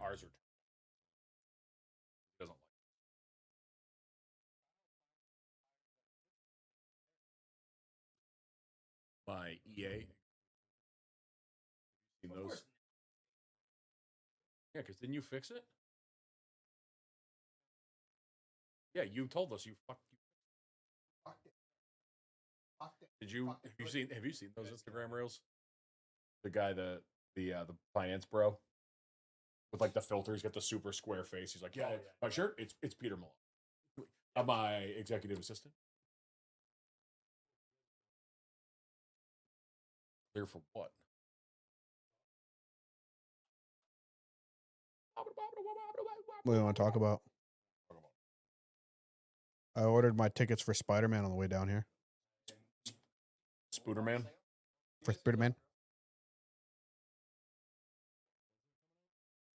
Ours are. Doesn't like my EA. Seen those? Yeah, because didn't you fix it? Yeah, you told us you fucked. Did you? Have you seen those Instagram reels? The guy, the finance bro, with like the filters, got the super square face. He's like, yeah, my shirt, it's Peter Malone. My executive assistant. There for what? What do you want to talk about? I ordered my tickets for Spider-Man on the way down here. Spooderman? For Spider-Man?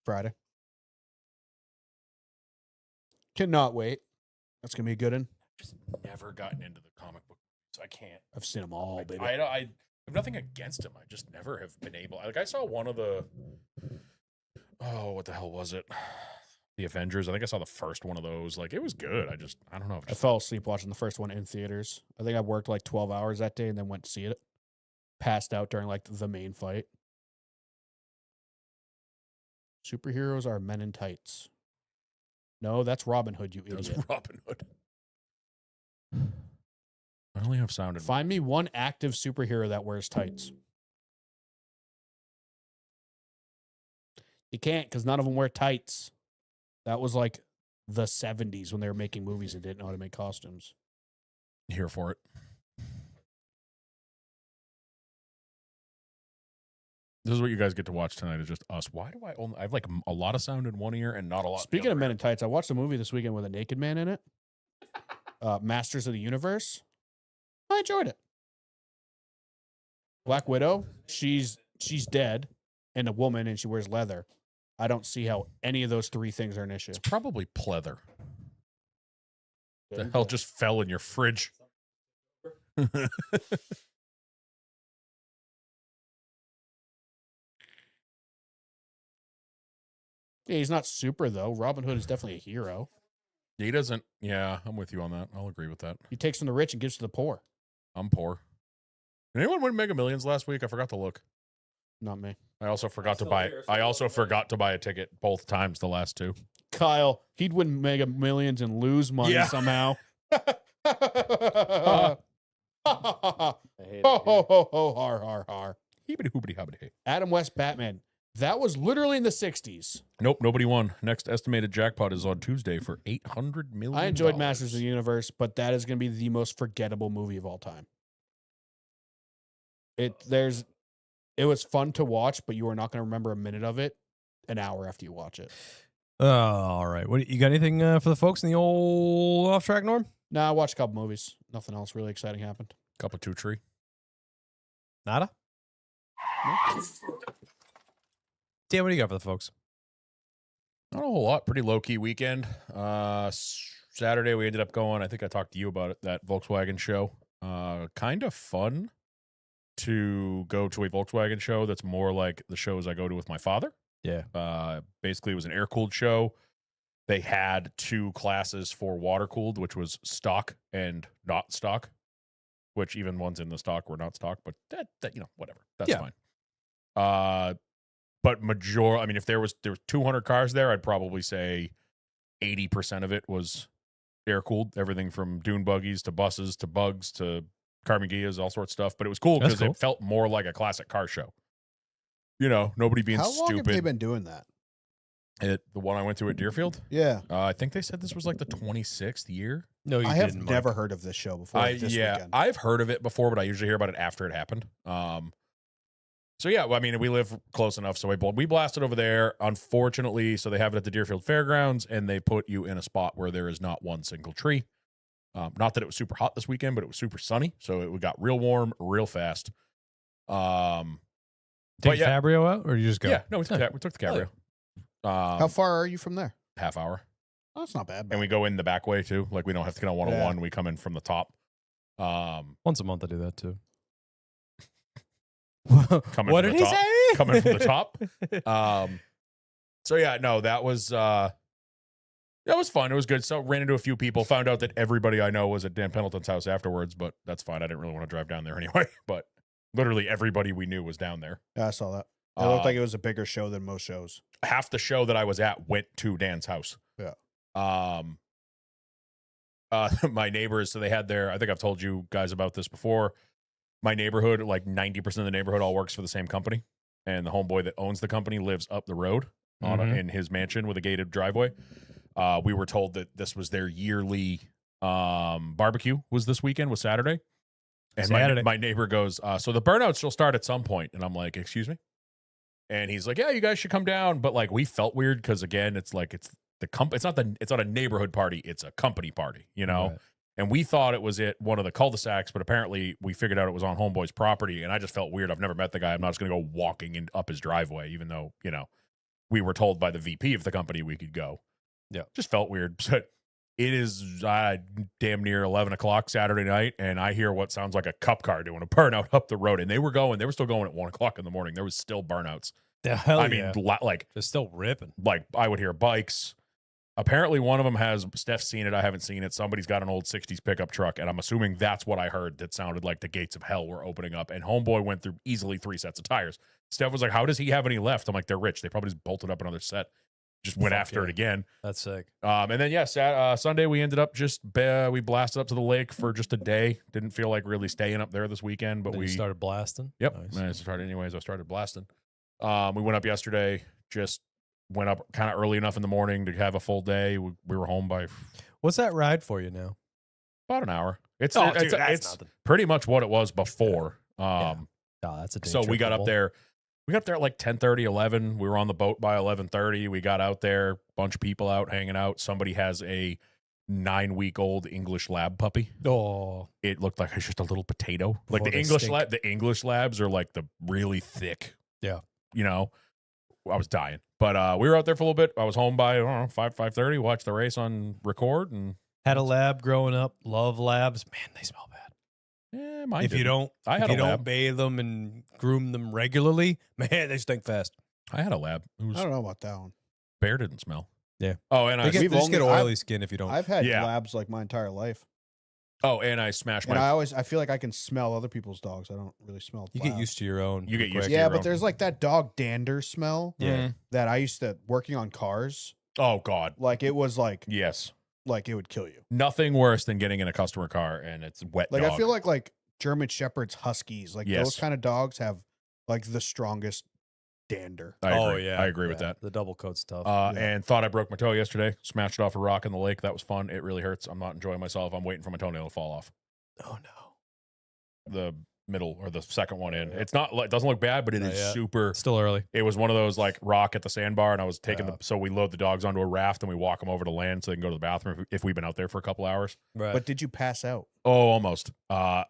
Friday. Cannot wait. That's going to be a good one. Just never gotten into the comic book, so I can't. I've seen them all, baby. I have nothing against him. I just never have been able. Like, I saw one of the. Oh, what the hell was it? The Avengers. I think I saw the first one of those. Like, it was good. I don't know. I fell asleep watching the first one in theaters. I think I worked like 12 hours that day and then went to see it. Passed out during like the main fight. Superheroes are men in tights. No, that's Robin Hood, you idiot. That's Robin Hood. I only have sound. Find me one active superhero that wears tights. You can't, because none of them wear tights. That was like the 70s when they were making movies and didn't know how to make costumes. Here for it. This is what you guys get to watch tonight, is just us. Why do I have like a lot of sound in one ear and not a lot? Speaking of men in tights, I watched a movie this weekend with a naked man in it. Masters of the Universe. I enjoyed it. Black Widow, she's dead and a woman and she wears leather. I don't see how any of those three things are an issue. It's probably pleather. The hell just fell in your fridge. Yeah, he's not super, though. Robin Hood is definitely a hero. He doesn't. Yeah, I'm with you on that. I'll agree with that. He takes from the rich and gives to the poor. I'm poor. Did anyone win Mega Millions last week? I forgot to look. Not me. I also forgot to buy a ticket both times, the last two. Kyle, he'd win Mega Millions and lose money somehow. I hate it. Har, har, har. Heebity hoobity hobbity. Adam West Batman. That was literally in the 60s. Nope, nobody won. Next estimated jackpot is on Tuesday for $800 million. I enjoyed Masters of the Universe, but that is going to be the most forgettable movie of all time. It was fun to watch, but you are not going to remember a minute of it an hour after you watch it. All right. What you got? Anything for the folks in the old off track, Norm? Nah, I watched a couple movies. Nothing else really exciting happened. Cup of two tree. Nada? Dan, what do you got for the folks? Not a whole lot. Pretty low-key weekend. Saturday, we ended up going, I think I talked to you about it, that Volkswagen show. Kind of fun to go to a Volkswagen show that's more like the shows I go to with my father. Yeah. Basically, it was an air-cooled show. They had two classes for water-cooled, which was stock and not stock, which even ones in the stock were not stock, but that whatever. That's fine. But if there was 200 cars there, I'd probably say 80% of it was air-cooled. Everything from dune buggies to buses to bugs to Carmen Gias, all sorts of stuff. But it was cool because it felt more like a classic car show. You know, nobody being stupid. How long have they been doing that? The one I went to at Deerfield? Yeah. I think they said this was like the 26th year. No, I have never heard of this show before. Weekend. I've heard of it before, but I usually hear about it after it happened. So yeah, well, I mean, we live close enough, so we blasted over there. Unfortunately, so they have it at the Deerfield Fairgrounds, and they put you in a spot where there is not one single tree. Not that it was super hot this weekend, but it was super sunny, so it got real warm real fast. Take Fabrio out, or you just go? Yeah, no, we took the Cabrio. How far are you from there? Half hour. Oh, that's not bad. And we go in the back way too. Like we don't have to get on 101. Yeah. We come in from the top. Once a month I do that too. What did he say? Coming from the top. So yeah, no, that was fun. It was good. So ran into a few people, found out that everybody I know was at Dan Pendleton's house afterwards, but that's fine. I didn't really want to drive down there anyway. But literally everybody we knew was down there. Yeah, I saw that. It looked like it was a bigger show than most shows. Half the show that I was at went to Dan's house. Yeah. My neighbors, so they had I think I've told you guys about this before. My neighborhood, like 90% of the neighborhood all works for the same company. And the homeboy that owns the company lives up the road in his mansion with a gated driveway. We were told that this was their yearly barbecue was this weekend, was Saturday. And my neighbor goes, so the burnouts will start at some point. And I'm like, excuse me? And he's like, yeah, you guys should come down. But like, we felt weird because again, it's like, it's not a neighborhood party. It's a company party, you know? Right. And we thought it was at one of the cul-de-sacs, but apparently we figured out it was on homeboy's property. And I just felt weird. I've never met the guy. I'm not just going to go walking up his driveway, even though, you know, we were told by the VP of the company we could go. Yeah. Just felt weird. But it is damn near 11 o'clock Saturday night. And I hear what sounds like a cup car doing a burnout up the road. And they were still going at 1 o'clock in the morning. There was still burnouts. The hell I mean, like they're still ripping. Like I would hear bikes. Apparently one of them has, Steph's seen it. I haven't seen it. Somebody's got an old 60s pickup truck. And I'm assuming that's what I heard that sounded like the gates of hell were opening up. And homeboy went through easily 3 sets of tires. Steph was like, how does he have any left? I'm like, they're rich. They probably just bolted up another set. Just went after it again. That's sick. And then, Sunday we ended up we blasted up to the lake for just a day. Didn't feel like really staying up there this weekend, but we started blasting. Yep. Nice. I started blasting. We went up yesterday, just went up kind of early enough in the morning to have a full day. We were home by. What's that ride for you now? About an hour. It's pretty much what it was before. That's a day so we got up there. We got up there at like 10:30, 11. We were on the boat by 11:30. We got out there, bunch of people out hanging out. Somebody has a 9-week-old English lab puppy. Oh, it looked like it's just a little potato. Like the English labs are like the really thick. Yeah, you know, I was dying. But we were out there for a little bit. I was home by 5:30. Watched the race on record and had a lab growing up. Love labs. Man, they smell bad. Yeah, mine if didn't. you don't bathe them and groom them regularly, man, they stink fast. I had a lab. I don't know about that one. Bear didn't smell. Yeah. Oh, and they just get oily skin if you don't. I've had labs like my entire life. Oh, and I smashed my. And I feel like I can smell other people's dogs. I don't really smell. You get used to your own. You get used to your own. Yeah, but there's like that dog dander smell. Yeah. That I used to working on cars. Oh God. Like it was like yes. Like it would kill you. Nothing worse than getting in a customer car and it's wet. Like dog. I feel like German Shepherds, Huskies, like those kind of dogs have like the strongest dander. I agree with that. The double coat stuff. And thought I broke my toe yesterday. Smashed off a rock in the lake. That was fun. It really hurts. I'm not enjoying myself. I'm waiting for my toenail to fall off. Oh no. The middle or the second one in. It's not. It doesn't look bad, but it is super. Still early. It was one of those like rock at the sandbar, and I was taking so we load the dogs onto a raft and we walk them over to land so they can go to the bathroom if we've been out there for a couple hours. Right. But did you pass out? Oh, almost. I've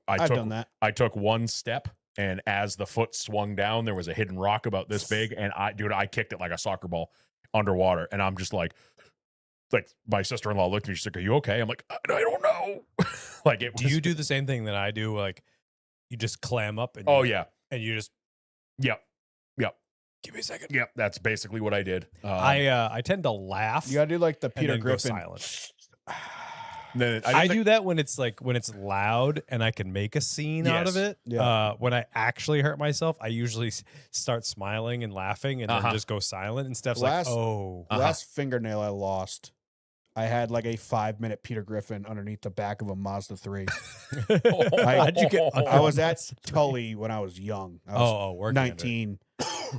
done that. I took one step, and as the foot swung down, there was a hidden rock about this big, and I kicked it like a soccer ball underwater, and I'm just like my sister-in-law looked at me. She's like, "Are you okay?" I'm like, "I don't know." Like it. Do you do the same thing that I do? Like you just clam up and and you just yep. Give me a second. Yep, that's basically what I did. I tend to laugh. You gotta do like the Peter Griffin. Silent. I do that when it's loud and I can make a scene out of it. Yeah. When I actually hurt myself, I usually start smiling and laughing and then just go silent. And Steph's last fingernail I lost. I had like a 5-minute Peter Griffin underneath the back of a Mazda 3. How'd you get? I was at Tully when I was young. I was 19.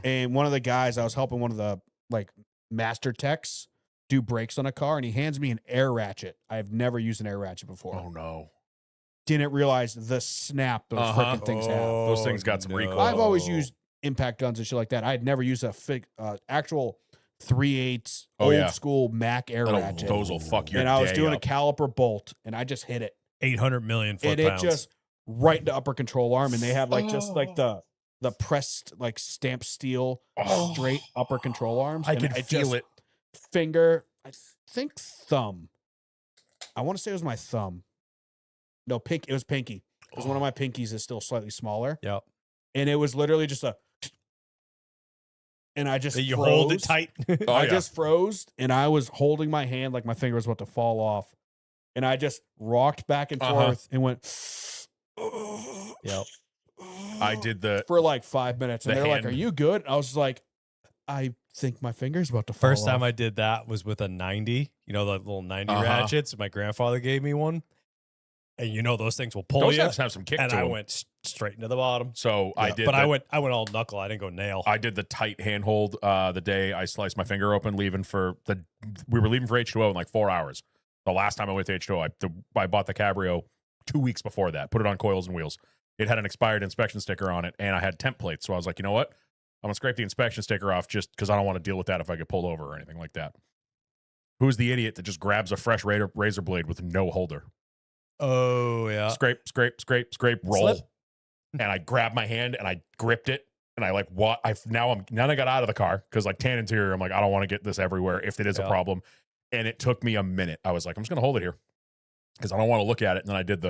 And one of the guys, I was helping one of the like master techs do brakes on a car, and he hands me an air ratchet. I've never used an air ratchet before. Oh no. Didn't realize the snap those freaking things have. Those things got some recoil. I've always used impact guns and shit like that. I had never used a actual 3/8 old school Mac air ratchet. Those will fuck your. And I was doing up. a caliper bolt, and I just hit it 800 million foot and pounds. it just right into upper control arm, and they had like just like the pressed like stamped steel straight upper control arms. I could feel it. Finger, I think thumb. I want to say it was my thumb. No, it was pinky. Because one of my pinkies is still slightly smaller. Yep. And it was literally just a and I just you froze. hold it tight. I just froze, and I was holding my hand like my finger was about to fall off, and I just rocked back and forth and went. Yep. I did for like 5 minutes, and they're like, "Are you good?" I was like, "I think my finger's about to fall First time off." I did that was with a 90. You know, the little 90 ratchets. My grandfather gave me one. And you know those things will pull those you. have some kick and to I them. went straight into the bottom. So I did, but I went all knuckle. I didn't go nail. I did the tight handhold the day I sliced my finger open, we were leaving for H2O in like 4 hours. The last time I went to H2O, I bought the Cabrio 2 weeks before that, put it on coils and wheels. It had an expired inspection sticker on it, and I had temp plates. So I was like, you know what? I'm gonna scrape the inspection sticker off just because I don't want to deal with that if I get pulled over or anything like that. Who's the idiot that just grabs a fresh razor blade with no holder? Oh, yeah. Scrape, roll. Slip. And I grabbed my hand and I gripped it. And I like, what? Now I got out of the car because like tan interior, I'm like, I don't want to get this everywhere if it is a problem. And it took me a minute. I was like, I'm just going to hold it here because I don't want to look at it. And then I did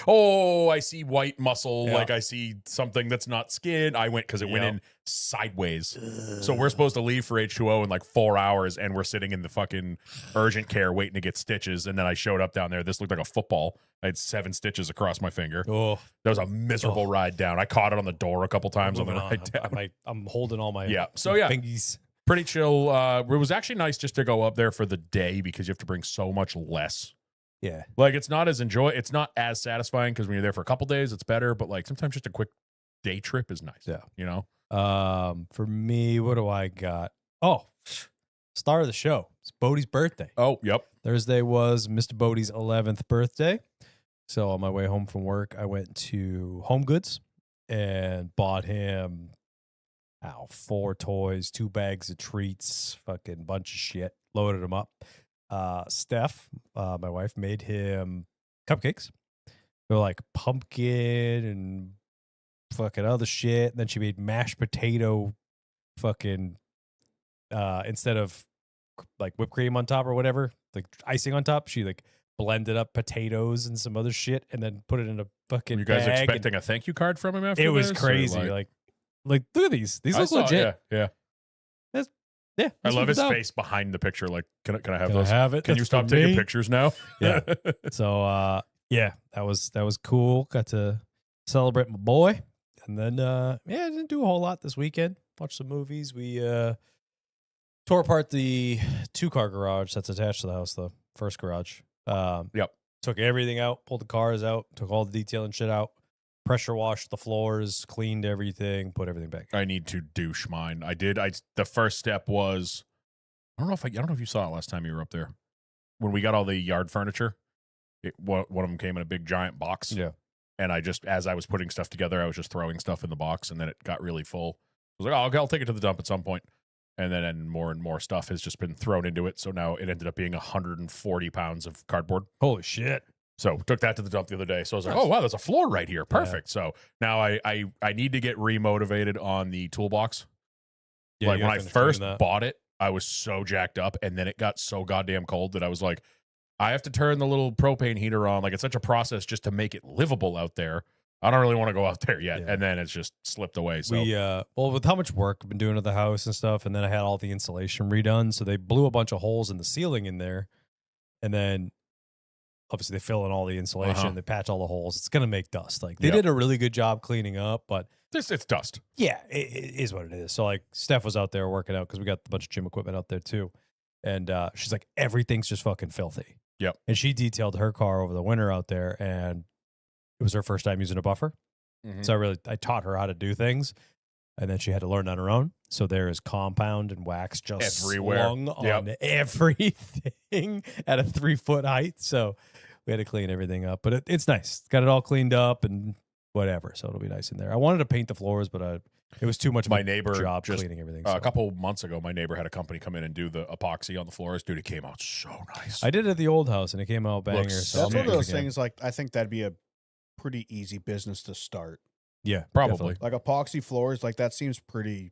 I see white muscle. Yeah. Like I see something that's not skin. I went because it went in sideways. So we're supposed to leave for H2O in like 4 hours, and we're sitting in the fucking urgent care waiting to get stitches. And then I showed up down there. This looked like a football. I had 7 stitches across my finger. Oh, that was a miserable ride down. I caught it on the door a couple times on the ride down. I'm holding all my fingies. Pretty chill. It was actually nice just to go up there for the day because you have to bring so much less. Yeah. Like it's not as satisfying because when you're there for a couple days, it's better. But like sometimes just a quick day trip is nice. Yeah. You know? For me, what do I got? Oh, star of the show. It's Bodie's birthday. Oh, yep. Thursday was Mr. Bodie's 11th birthday. So on my way home from work, I went to Home Goods and bought him 4 toys, 2 bags of treats, fucking bunch of shit, loaded him up. Steph, my wife, made him cupcakes. They're like pumpkin and fucking other shit. And then she made mashed potato fucking instead of like whipped cream on top or whatever, like icing on top, she like blended up potatoes and some other shit and then put it in a fucking You guys bag expecting a thank you card from him after it was this, crazy. Like look at these. These look legit. Yeah. Yeah, I love his face behind the picture. Like, can I have those? I have it? Can you stop taking pictures now? Yeah. So, that was cool. Got to celebrate my boy, and then I didn't do a whole lot this weekend. Watched some movies. We tore apart the 2-car garage that's attached to the house, the first garage. Yep. Took everything out, pulled the cars out, took all the detailing shit out. Pressure washed the floors, cleaned everything, put everything back. I need to douche mine. I did. The first step was, I don't know if you saw it last time you were up there. When we got all the yard furniture, one of them came in a big giant box. Yeah. And as I was putting stuff together, I was just throwing stuff in the box, and then it got really full. I was like, I'll take it to the dump at some point. And then more and more stuff has just been thrown into it. So now it ended up being 140 pounds of cardboard. Holy shit. So took that to the dump the other day. So I was like, oh, wow, there's a floor right here. Perfect. Yeah. So now I need to get remotivated on the toolbox. Yeah, like when I first bought it, I was so jacked up. And then it got so goddamn cold that I was like, I have to turn the little propane heater on. Like it's such a process just to make it livable out there. I don't really want to go out there yet. Yeah. And then it's just slipped away. So with how much work I've been doing at the house and stuff, and then I had all the insulation redone. So they blew a bunch of holes in the ceiling in there. And then obviously, they fill in all the insulation. They patch all the holes. It's going to make dust. Like they did a really good job cleaning up, but it's dust. Yeah, it is what it is. So like Steph was out there working out because we got a bunch of gym equipment out there too. And she's like, everything's just fucking filthy. Yep. And she detailed her car over the winter out there, and it was her first time using a buffer. Mm-hmm. So I taught her how to do things. And then she had to learn on her own. So there is compound and wax just everywhere, slung on everything at a 3-foot height. So we had to clean everything up. But it's nice. Got it all cleaned up and whatever. So it'll be nice in there. I wanted to paint the floors, but it was too much of a job cleaning everything. A couple months ago, my neighbor had a company come in and do the epoxy on the floors. Dude, it came out so nice. I did it at the old house, and it came out banger. So that's one of those things, like, I think that'd be a pretty easy business to start. Yeah, probably. Like epoxy floors, like that seems pretty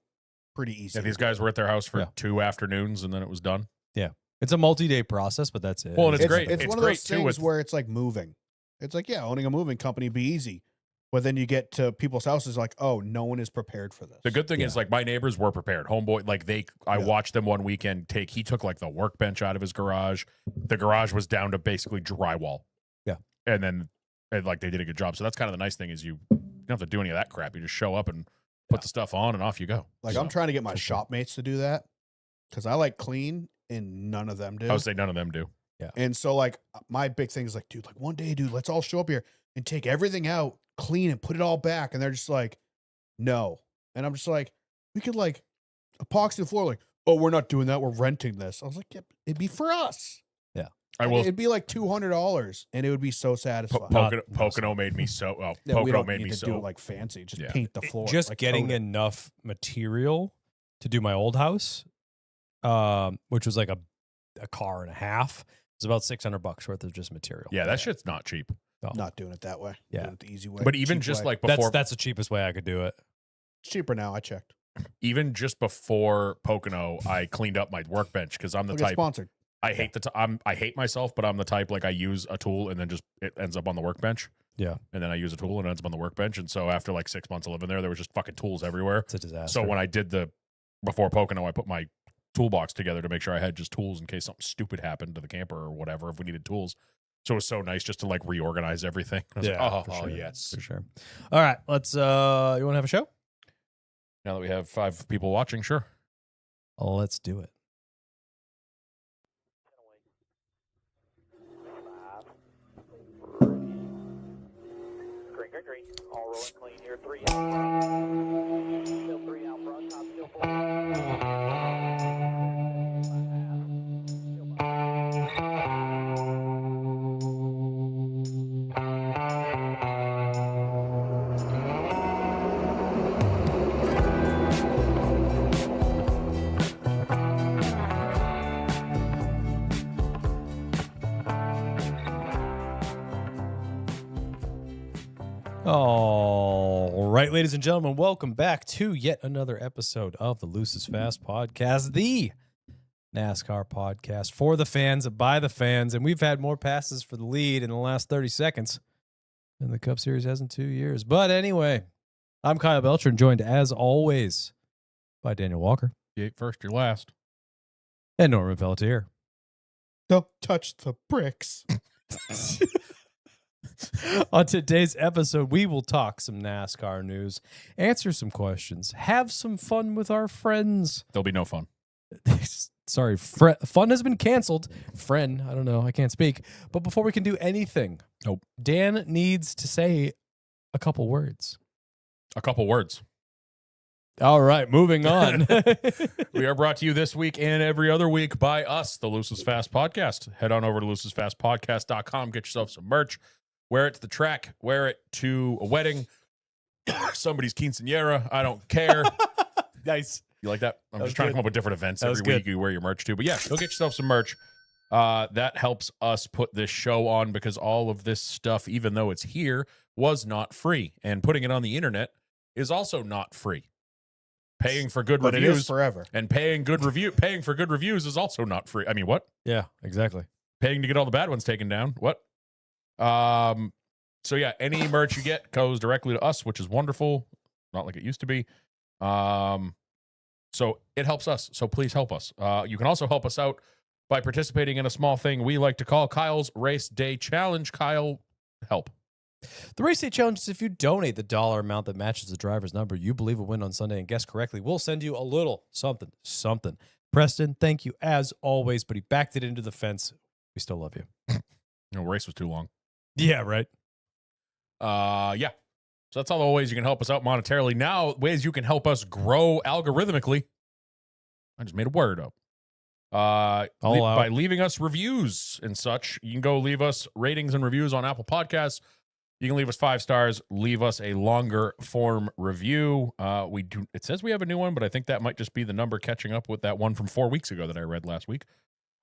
easy. Yeah, these guys were at their house for 2 afternoons, and then it was done. Yeah, it's a multi-day process, but that's it. Well, and it's great. It's one of those things where it's like moving. It's like, owning a moving company be easy. But then you get to people's houses like, oh, no one is prepared for this. The good thing is, like, my neighbors were prepared. Homeboy, like, I watched them one weekend he took, like, the workbench out of his garage. The garage was down to basically drywall. Yeah. And like, they did a good job. So that's kind of the nice thing is you don't have to do any of that crap. You just show up and put the stuff on and off you go. Like, I'm trying to get my shop mates to do that because I like clean and none of them do. I would say none of them do. Yeah. And so, like, my big thing is like, dude, like one day, dude, let's all show up here and take everything out, clean and put it all back. And they're just like, no. And I'm just like, we could like epoxy the floor. Like, oh, we're not doing that. We're renting this. I was like, yeah, it'd be for us. Yeah. It'd be like $200 and it would be so satisfying. Pocono made me so, we Pocono don't made need me to so. do it like fancy. Just paint the floor. Just like, getting coat it. enough material to do my old house, which was like a car and a half. It was about $600 worth of just material. Yeah, that shit's not cheap. No. Not doing it that way. Yeah. Doing it the easy way. But even cheap just way. like before, That's the cheapest way I could do it. It's cheaper now. I checked. even just before Pocono, I cleaned up my workbench because I'm the We'll get type. sponsored. I hate I hate myself, but I'm the type like I use a tool and then just it ends up on the workbench. Yeah. And then I use a tool and it ends up on the workbench. And so after like 6 months of living there was just fucking tools everywhere. It's a disaster. So when I did before Pocono, I put my toolbox together to make sure I had just tools in case something stupid happened to the camper or whatever, if we needed tools. So it was so nice just to like reorganize everything. I was like, for oh sure. yes. For sure. All right. Let's, you want to have a show? Now that we have 5 people watching, sure. Let's do it. Green. All rolling clean here. 3 out. Still 3 out front. Top still 4. All right, ladies and gentlemen, welcome back to yet another episode of the Loose is Fast podcast, the NASCAR podcast for the fans, by the fans. And we've had more passes for the lead in the last 30 seconds than the Cup Series has in 2 years. But anyway, I'm Kyle Beltran, joined as always by Daniel Walker. You ate first, you're last. And Norman Pelletier. Don't touch the bricks. On today's episode, we will talk some NASCAR news, answer some questions, have some fun with our friends. There'll be no fun. Sorry, fun has been canceled. Friend, I don't know, I can't speak. But before we can do anything, Nope. Dan needs to say a couple words. A couple words. All right, moving on. We are brought to you this week and every other week by us, the Loose is Fast podcast. Head on over to loosesfastpodcast.com, get yourself some merch. Wear it to the track, wear it to a wedding, somebody's quinceañera. I don't care. Nice. You like that? I'm That just was trying to good. come up with different events That was every week good. you wear your merch to. But yeah, go get yourself some merch. That helps us put this show on because all of this stuff, even though it's here, was not free. And putting it on the internet is also not free. Paying for good But it is reviews forever. and paying for good reviews is also not free. I mean, what? Yeah, exactly. Paying to get all the bad ones taken down. What? So yeah, any merch you get goes directly to us, which is wonderful. Not like it used to be. So it helps us. So please help us. You can also help us out by participating in a small thing we like to call Kyle's Race Day Challenge. Kyle, help. The Race Day Challenge is if you donate the dollar amount that matches the driver's number you believe will win on Sunday and guess correctly, we'll send you a little something. Preston, thank you as always, but he backed it into the fence. We still love you. No, race was too long. Yeah, right. Yeah. So that's all the ways you can help us out monetarily. Now, ways you can help us grow algorithmically. I just made a word up. By leaving us reviews and such. You can go leave us ratings and reviews on Apple Podcasts. You can leave us 5 stars, leave us a longer form review. It says we have a new one, but I think that might just be the number catching up with that one from 4 weeks ago that I read last week.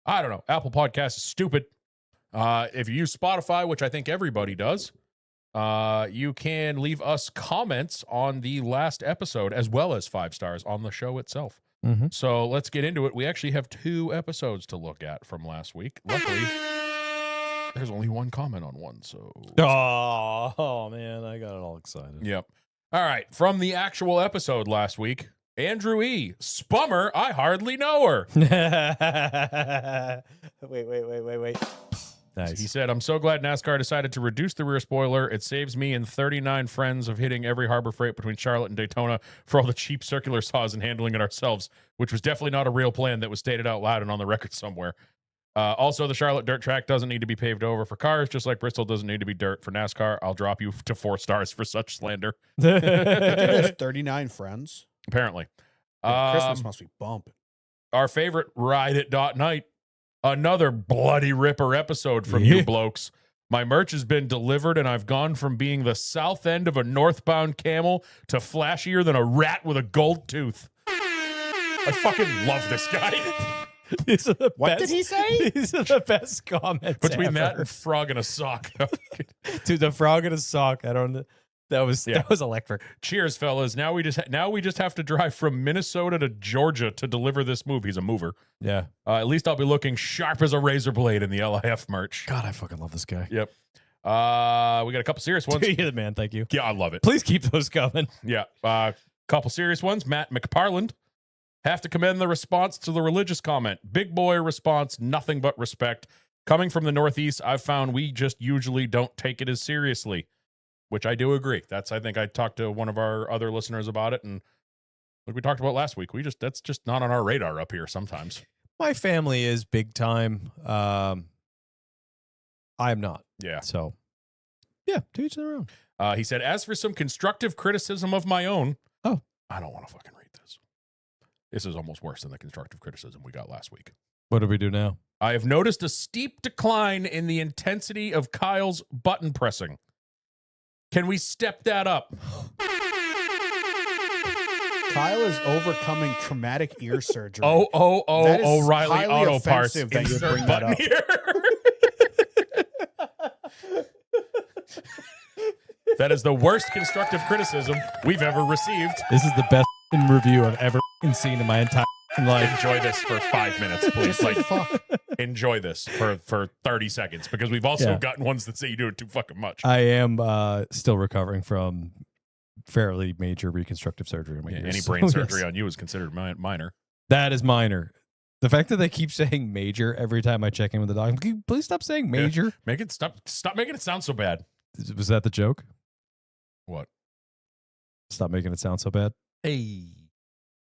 I don't know. Apple Podcasts is stupid. If you use Spotify, which I think everybody does, you can leave us comments on the last episode as well as 5 stars on the show itself. Mm-hmm. So let's get into it. We actually have 2 episodes to look at from last week. Luckily, There's only one comment on one, so. Oh, man, I got it all excited. Yep. All right. From the actual episode last week, Andrew E. Spummer, I hardly know her. Wait. Nice. He said, I'm so glad NASCAR decided to reduce the rear spoiler. It saves me and 39 friends of hitting every Harbor Freight between Charlotte and Daytona for all the cheap circular saws and handling it ourselves, which was definitely not a real plan that was stated out loud and on the record somewhere. Also, the Charlotte dirt track doesn't need to be paved over for cars, just like Bristol doesn't need to be dirt for NASCAR. I'll drop you to 4 stars for such slander. Dude has 39 friends. Apparently. Christmas must be bumping. Our favorite Ride It Night. Another bloody ripper episode from you blokes. My merch has been delivered, and I've gone from being the south end of a northbound camel to flashier than a rat with a gold tooth. I fucking love this guy. These are the What best, did he say? These are the best comments Between ever. that and frog in a sock. Dude, the frog in a sock. That was electric. Cheers, fellas. Now we just have to drive from Minnesota to Georgia to deliver this move. He's a mover. Yeah. At least I'll be looking sharp as a razor blade in the LIF merch. God, I fucking love this guy. Yep. We got a couple serious ones. You're the man. Thank you. Yeah, I love it. Please keep those coming. Yeah. Couple serious ones. Matt McParland. Have to commend the response to the religious comment. Big boy response, nothing but respect. Coming from the Northeast, I've found we just usually don't take it as seriously, which I do agree. I think I talked to one of our other listeners about it, and like we talked about last week, that's just not on our radar up here sometimes. My family is big time. I am not. Yeah. So, yeah, to each their own. He said, as for some constructive criticism of my own, I don't want to fucking read this. This is almost worse than the constructive criticism we got last week. What do we do now? I have noticed a steep decline in the intensity of Kyle's button pressing. Can we step that up? Kyle is overcoming traumatic ear surgery. That is O'Reilly highly Auto Parts. offensive that you Insert bring that button up. here. That is the worst constructive criticism we've ever received. This is the best review I've ever seen in my entire life. Enjoy this for 5 minutes, please. Enjoy this for 30 seconds, because we've also gotten ones that say you do it too fucking much. I am still recovering from fairly major reconstructive surgery on my ears. Any brain surgery on you is considered minor. That is minor. The fact that they keep saying major every time I check in with the doctor. Can you please stop saying major? Make it stop making it sound so bad. Was that the joke? What? Stop making it sound so bad. Hey.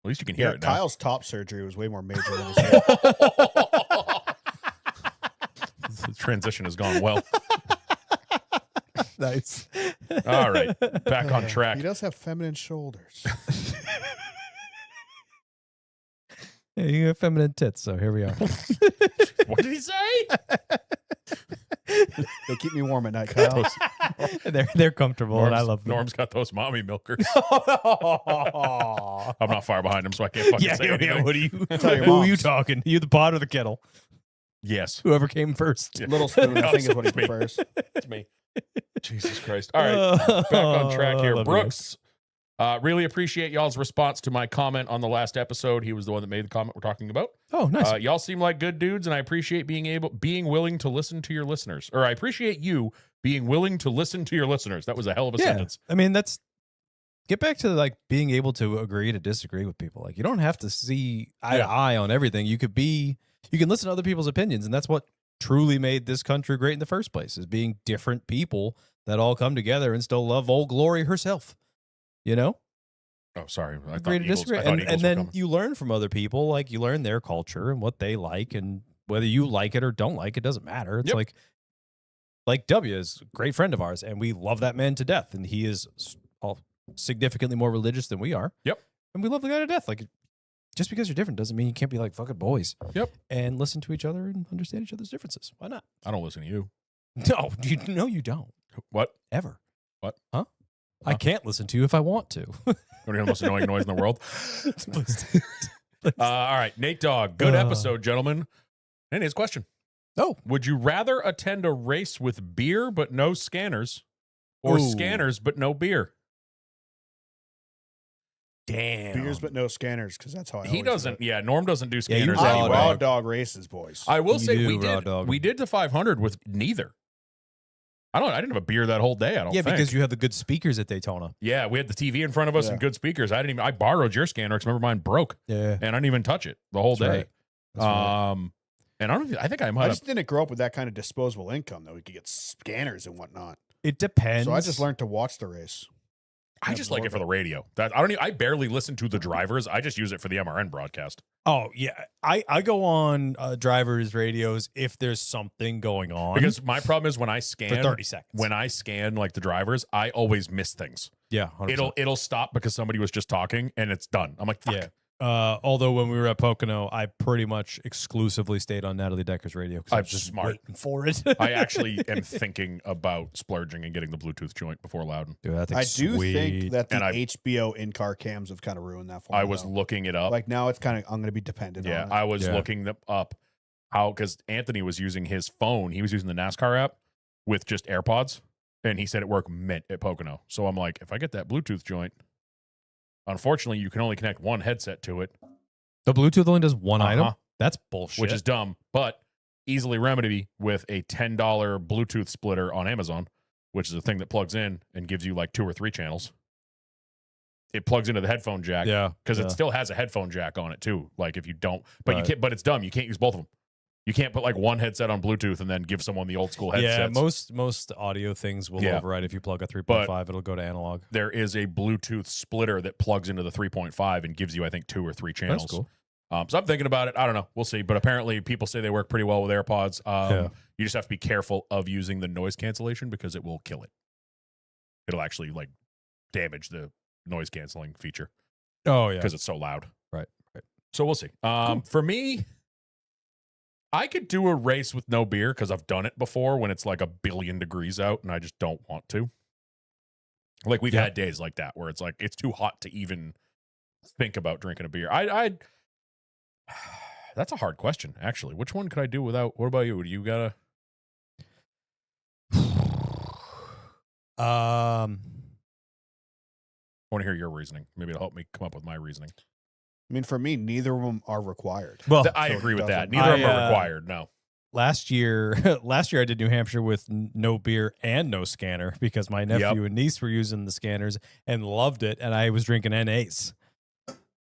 At least you can hear it now. Kyle's top surgery was way more major than his head. The transition has gone well. Nice. All right. Back on track. He does have feminine shoulders. Yeah, you have feminine tits, so here we are. What did he say? They keep me warm at night, Kyle. They're comfortable, and I love them. Norm's got those mommy milkers. I'm not far behind him, so I can't fucking say anything. What are you? Tell your Who are moms. you talking? You the pot or the kettle? Yes. Whoever came first. Yeah. Little spoon, I think, is what he It's me. prefers. It's me. Jesus Christ. All right. Back on track here. I love Brooks, really appreciate y'all's response to my comment on the last episode. He was the one that made the comment we're talking about. Oh, nice. Y'all seem like good dudes, and I appreciate being willing to listen to your listeners. Or I appreciate you being willing to listen to your listeners. That was a hell of a sentence. I mean, get back to like being able to agree to disagree with people. Like, you don't have to see eye to eye on everything. You can listen to other people's opinions, and that's what truly made this country great in the first place, is being different people that all come together and still love Old Glory herself. You know? Oh, sorry. I Agree to disagree. And then you learn from other people, like you learn their culture and what they like, and whether you like it or don't like it doesn't matter. It's like W is a great friend of ours, and we love that man to death, and he is significantly more religious than we are. Yep. And we love the guy to death. Like, just because you're different doesn't mean you can't be like fucking boys. Yep. And listen to each other and understand each other's differences. Why not? I don't listen to you. No, you don't. What? Ever. What? Huh? I can't listen to you if I want to. You don't hear the most annoying noise in the world. All right. Nate Dogg. Good episode, gentlemen. And his question. Oh. Would you rather attend a race with beer but no scanners, or scanners but no beer? Damn. Beers but no scanners, because that's how I He always doesn't. do it. Yeah, Norm doesn't do Yeah, you scanners. raw I anyway. raw dog races, boys. I will You say do raw dog. we did to 500 with neither. I didn't have a beer that whole day. I don't Yeah, think. because you have the good speakers at Daytona. Yeah, we had the TV in front of us Yeah. and good speakers. I borrowed your scanner because remember mine broke Yeah. and I didn't even touch it the whole That's day. right. That's right. And I think I I might have. just didn't grow up with that kind of disposable income that we could get scanners and whatnot. It depends. So I just learned to watch the race. I just like it for the radio. I barely listen to the drivers. I just use it for the MRN broadcast. Oh, yeah. I go on drivers' radios if there's something going on. Because my problem is when I scan for 30 seconds. when I scan like the drivers, I always miss things. Yeah, 100%. It'll stop because somebody was just talking and it's done. I'm like, fuck. Yeah. Although when we were at Pocono, I pretty much exclusively stayed on Natalie Decker's radio because I I'm was just smart. waiting for it. I actually am thinking about splurging and getting the Bluetooth joint before Loudon. Dude, I think I do think sweet. that the And I- HBO in-car cams have kind of ruined that for me. I was though. looking it up. Like now it's kind of, I'm going to be dependent Yeah, on it. I was Yeah. looking up how, because Anthony was using his phone. He was using the NASCAR app with just AirPods, and he said it worked mint at Pocono. So I'm like, if I get that Bluetooth joint, unfortunately, you can only connect one headset to it, The Bluetooth only does one item? Uh-huh. That's bullshit. which is dumb, but easily remedied with a $10 Bluetooth splitter on Amazon, which is a thing that plugs in and gives you like 2 or 3 channels. It plugs into the headphone jack. yeah. Because yeah. it still has a headphone jack on it too. Like if you don't, but you Right. can't. But it's dumb. You can't use both of them. You can't put like one headset on Bluetooth and then give someone the old school headsets. Yeah, most audio things will Yeah. override if you plug a 3.5, it'll go to analog. There is a Bluetooth splitter that plugs into the 3.5 and gives you, I think, 2 or 3 channels. That's cool. So I'm thinking about it. I don't know. We'll see. But apparently, people say they work pretty well with AirPods. Yeah. You just have to be careful of using the noise cancellation because it will kill it. It'll actually like damage the noise canceling feature Oh, yeah. because it's so loud. Right. So we'll see. For me, I could do a race with no beer because I've done it before when it's like 1,000,000,000 degrees out and I just don't want to. Like we've Yeah. had days like that where it's like it's too hot to even think about drinking a beer. I that's a hard question, actually. Which one could I do without? What about you? Do you gotta? I want to hear your reasoning. Maybe it'll help me come up with my reasoning. I mean, for me, neither of them are required. Well, I so agree it with that. doesn't- Neither of them I, are required. No. last year I did New Hampshire with no beer and no scanner because my nephew and niece were using the scanners and loved it, and I was drinking NAs.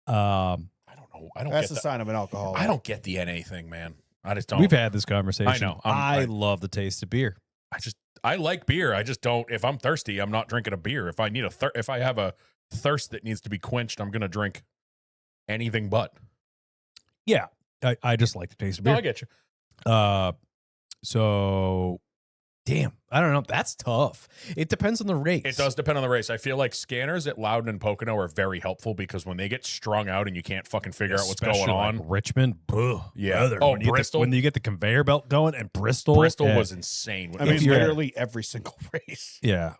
I don't know. I don't That's get the the, sign of an alcoholic. I don't get the NA thing, man. I just don't. We've had this conversation. I know. I love the taste of beer. I like beer. I just don't. If I'm thirsty, I'm not drinking a beer. If I need if I have a thirst that needs to be quenched, I'm gonna drink anything but. Yeah, I just like the taste of No, beer. I get you. So damn, I don't know. That's tough. It depends on the race. It does depend on the race. I feel like scanners at Loudon and Pocono are very helpful because when they get strung out and you can't fucking figure out what's Especially going like on. Richmond, Yeah. brother. Oh, when you get the- Bristol? when you get the conveyor belt going, and Bristol Bristol yeah. was insane. I mean, If you're- literally every single race. Yeah.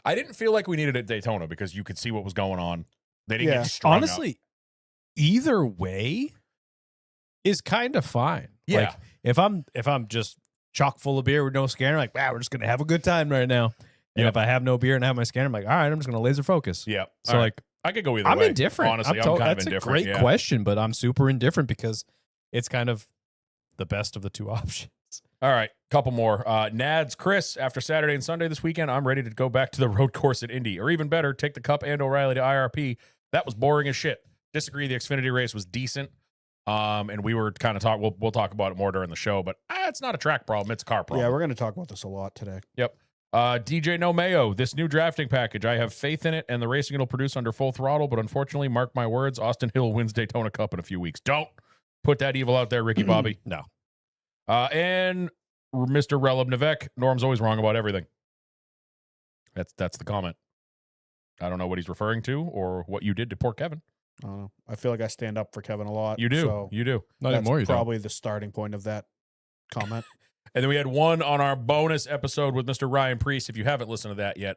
I didn't feel like we needed it at Daytona because you could see what was going on. They didn't Yeah. get strung out. Honestly, either way is kind of fine. Yeah. Like if I'm just chock full of beer with no scanner, like, wow, we're just gonna have a good time right now. And Yep. if I have no beer and I have my scanner, I'm like, all right, I'm just gonna laser focus. Yeah. So All right. like I could go either I'm way. indifferent. Honestly, I'm to- kind of that's indifferent. a great yeah. question, but I'm super indifferent because it's kind of the best of the two options. All right, couple more. Nads, Chris, after Saturday and Sunday this weekend, I'm ready to go back to the road course at Indy, or even better, take the Cup and O'Reilly to IRP. That was boring as shit. Disagree. The Xfinity race was decent, and we were kind of talk. We'll talk about it more during the show, but it's not a track problem; it's a car problem. Yeah, we're going to talk about this a lot today. Yep. DJ No Mayo, this new drafting package, I have faith in it, and the racing it'll produce under full throttle. But unfortunately, mark my words, Austin Hill wins Daytona Cup in a few weeks. Don't put that evil out there, Ricky Bobby. No. And Mr. Relib Nevek, Norm's always wrong about everything. That's the comment. I don't know what he's referring to or what you did to poor Kevin. I don't know. I feel like I stand up for Kevin a lot. You do. So You do. Not that's anymore, you don't. probably the starting point of that comment. And then we had one on our bonus episode with Mr. Ryan Priest. If you haven't listened to that yet,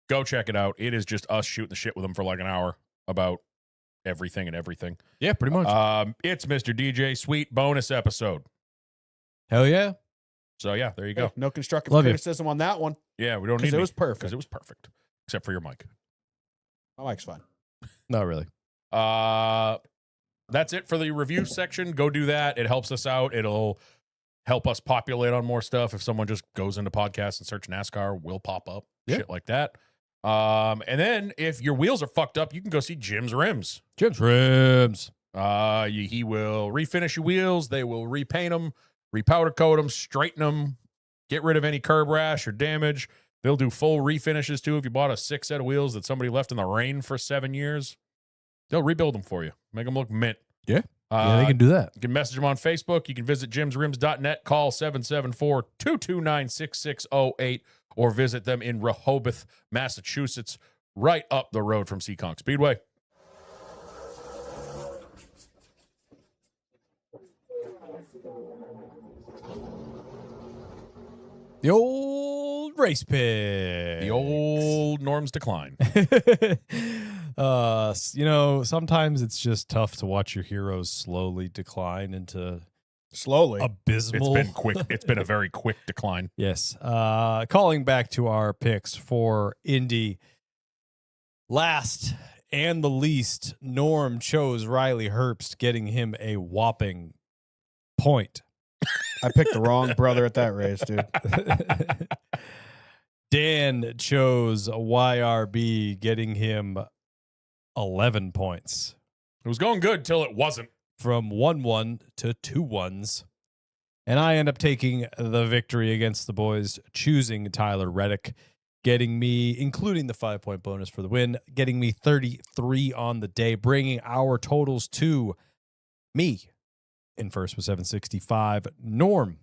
go check it out. It is just us shooting the shit with him for like an hour about everything and everything. Yeah, pretty much. It's Mr. DJ Sweet bonus episode. Hell yeah. So yeah, there you go. Hey, no constructive Love you. criticism on that one. Yeah, we don't Because need it was because perfect. it was perfect. except for your mic. My mic's fine. Not really. That's it for the review section. Go do that. It helps us out. It'll help us populate on more stuff. If someone just goes into podcasts and search NASCAR, we'll pop up. Yeah. Shit like that. And then if your wheels are fucked up, you can go see Jim's Rims. Jim's Rims. He will refinish your wheels. They will repaint them, repowder coat them, straighten them, get rid of any curb rash or damage. They'll do full refinishes too. If you bought a 6 set of wheels that somebody left in the rain for 7 years, they'll rebuild them for you. Make them look mint. Yeah. Yeah, they can do that. You can message them on Facebook. You can visit jimsrims.net, call 774-229-6608, or visit them in Rehoboth, Massachusetts, right up the road from Seekonk Speedway. The old race pit. The old Norm's decline. Sometimes it's just tough to watch your heroes slowly decline into Slowly. abysmal. It's been quick. It's been a very quick decline. Yes. Calling back to our picks for Indy. Last and the least, Norm chose Riley Herbst, getting him a whopping point. I picked the wrong brother at that race, dude. Dan chose YRB, getting him 11 points. It was going good till it wasn't. From 1-1 to 2-1s. And I end up taking the victory against the boys, choosing Tyler Reddick, getting me, including the 5-point bonus for the win, getting me 33 on the day, bringing our totals to me in first with 765, Norm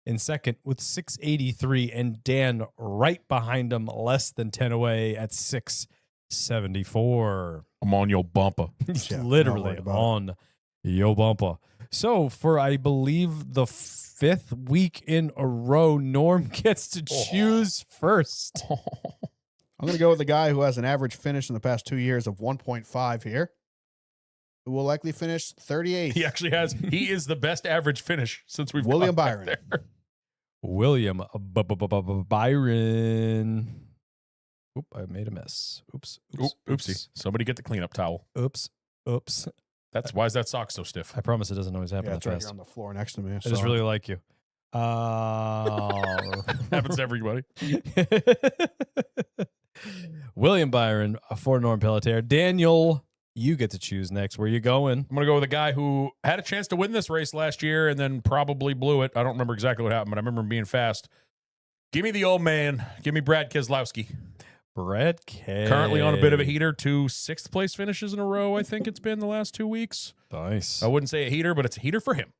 in second with 683, and Dan right behind him, less than 10 away at 674. I'm on your bumper. Yeah, Literally on yo bumper. So for, I believe, the 5th week in a row, Norm gets to choose first. I'm going to go with the guy who has an average finish in the past 2 years of 1.5 here, who will likely finish 38th. He actually has. He is the best average finish since we've William gone back Byron. there. William Byron. Oop, I made a mess. Oops. Oopsie. Somebody get the cleanup towel. Oops. Why is that sock so stiff? I promise it doesn't always happen Yeah, that it's right fast. here on the floor next to me. I just really like you. Happens to everybody. William Byron for Norm Pelletier. Daniel, you get to choose next. Where you going? I'm going to go with a guy who had a chance to win this race last year and then probably blew it. I don't remember exactly what happened, but I remember him being fast. Give me the old man. Give me Brad Keselowski. Brad K. Currently on a bit of a heater. 2 6th-place finishes in a row, I think it's been the last 2 weeks. Nice. I wouldn't say a heater, but it's a heater for him.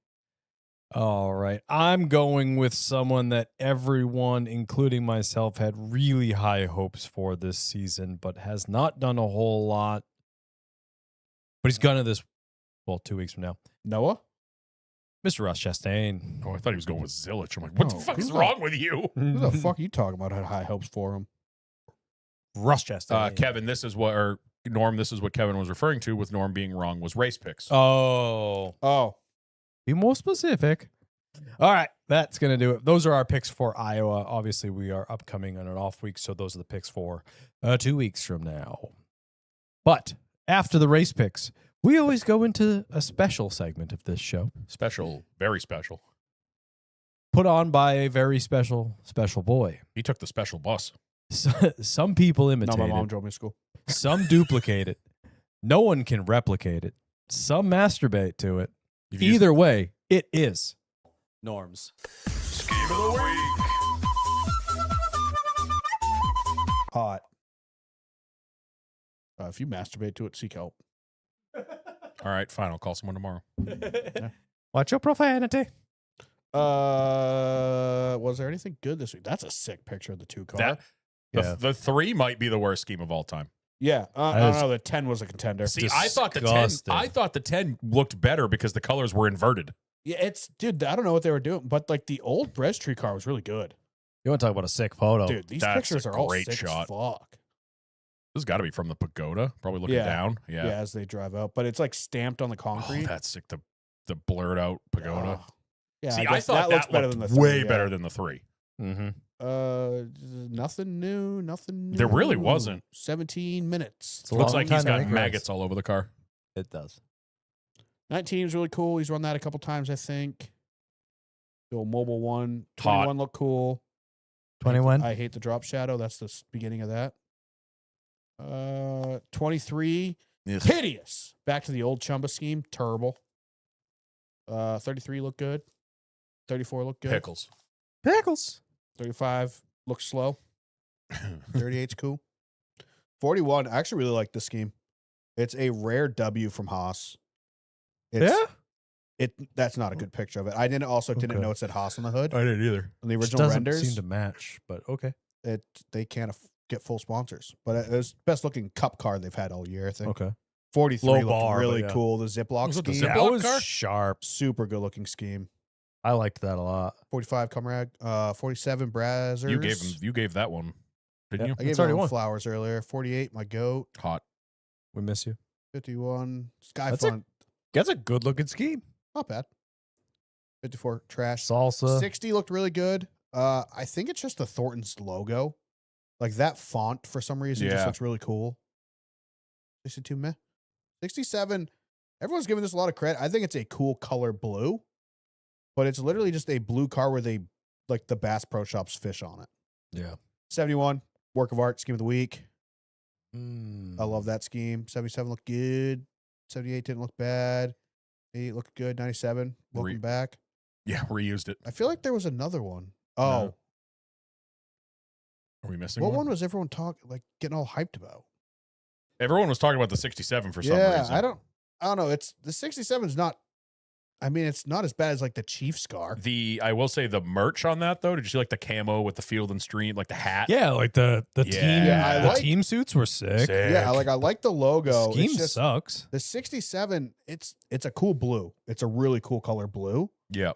All right. I'm going with someone that everyone, including myself, had really high hopes for this season, but has not done a whole lot. But he's gonna this, 2 weeks from now. Noah? Mr. Ross Chastain. Oh, I thought he was going with Zilich. I'm like, what the Oh, fuck who's is that? wrong with you? Who the fuck are you talking about had high hopes for him? Russ Chastain. Kevin, this is what, or Norm, this is what Kevin was referring to with Norm being wrong, was race picks. Oh. Be more specific. All right. That's going to do it. Those are our picks for Iowa. Obviously, we are upcoming on an off week, so those are the picks for 2 weeks from now. But after the race picks, we always go into a special segment of this show. Special, very special. Put on by a very special boy. He took the special bus. Some people imitate No, my mom it. drove me to school. Some duplicate it. No one can replicate it. Some masturbate to it. Either way, it is Norm's Scheme of the week. Hot. If you masturbate to it, seek help. All right, fine. I'll call someone tomorrow. Watch your profanity. Was there anything good this week? That's a sick picture of the 2 car. The 3 might be the worst scheme of all time. Yeah, I don't know. The 10 was a contender. See, I thought Disgusting. the 10 looked better because the colors were inverted. Yeah, dude. I don't know what they were doing, but like the old Breasttree car was really good. You want to talk about a sick photo? Dude, these That's pictures a are all great sick shot. as fuck. This has got to be from the pagoda. Probably looking down. Yeah, as they drive out, but it's like stamped on the concrete. Oh, that's sick. The blurred out pagoda. Yeah, See, I I guess thought looks that better looked than the 3, way yeah. better than the 3. Mm-hmm. Nothing new. There really wasn't. 17 minutes. It's a Looks long like he's time to got make maggots all over the car. It does. 19 is really cool. He's run that a couple times, I think. The old mobile one. Hot. 21 looked cool. 21. I hate the drop shadow. That's the beginning of that. 23. Yes. Hideous. Back to the old Chumba scheme. Terrible. 33 looked good. 34 looked good. Pickles. 35 looks slow. 38's cool. 41. I actually really like this scheme. It's a rare W from Haas. That's not a good picture of it. I didn't know it said Haas on the hood. I didn't either. On the Which original doesn't renders, seem to match, but okay. they can't get full sponsors. But it was best looking cup car they've had all year, I think. Okay. 43 Low looked bar, really but yeah. cool. The Ziploc Was it the scheme. Ziploc That was car? sharp. Super good looking scheme. I liked that a lot. 45 Comrade. 47 Brazzers. You gave that one, didn't Yeah. you? I gave It's already him won. flowers earlier. 48 my goat. Hot. We miss you. 51 Sky That's Front. That's a good looking scheme. Not bad. 54 trash. Salsa. 60 looked really good. I think it's just the Thornton's logo. Like that font for some reason just Yeah. looks really cool. 62 meh. 67. Everyone's giving this a lot of credit. I think it's a cool color blue, but it's literally just a blue car where they like the Bass Pro Shops fish on it. Yeah. 71 work of art scheme of the week. Mm. I love that scheme. 77 looked good. 78 didn't look bad. 88 looked good. 97 welcome back. Yeah, reused it. I feel like there was another one. Oh, No. Are we missing what one? one was everyone getting all hyped about? Everyone was talking about the 67 for some reason. I don't know. It's the 67 is not. I mean, it's not as bad as like the Chiefs car. I will say the merch on that though. Did you see like the camo with the field and stream, like the hat? Yeah, like the Yeah. team. Yeah, the team suits were sick. Yeah, I like the logo. The scheme It's just sucks. the 67. It's a cool blue. It's a really cool color blue. Yeah.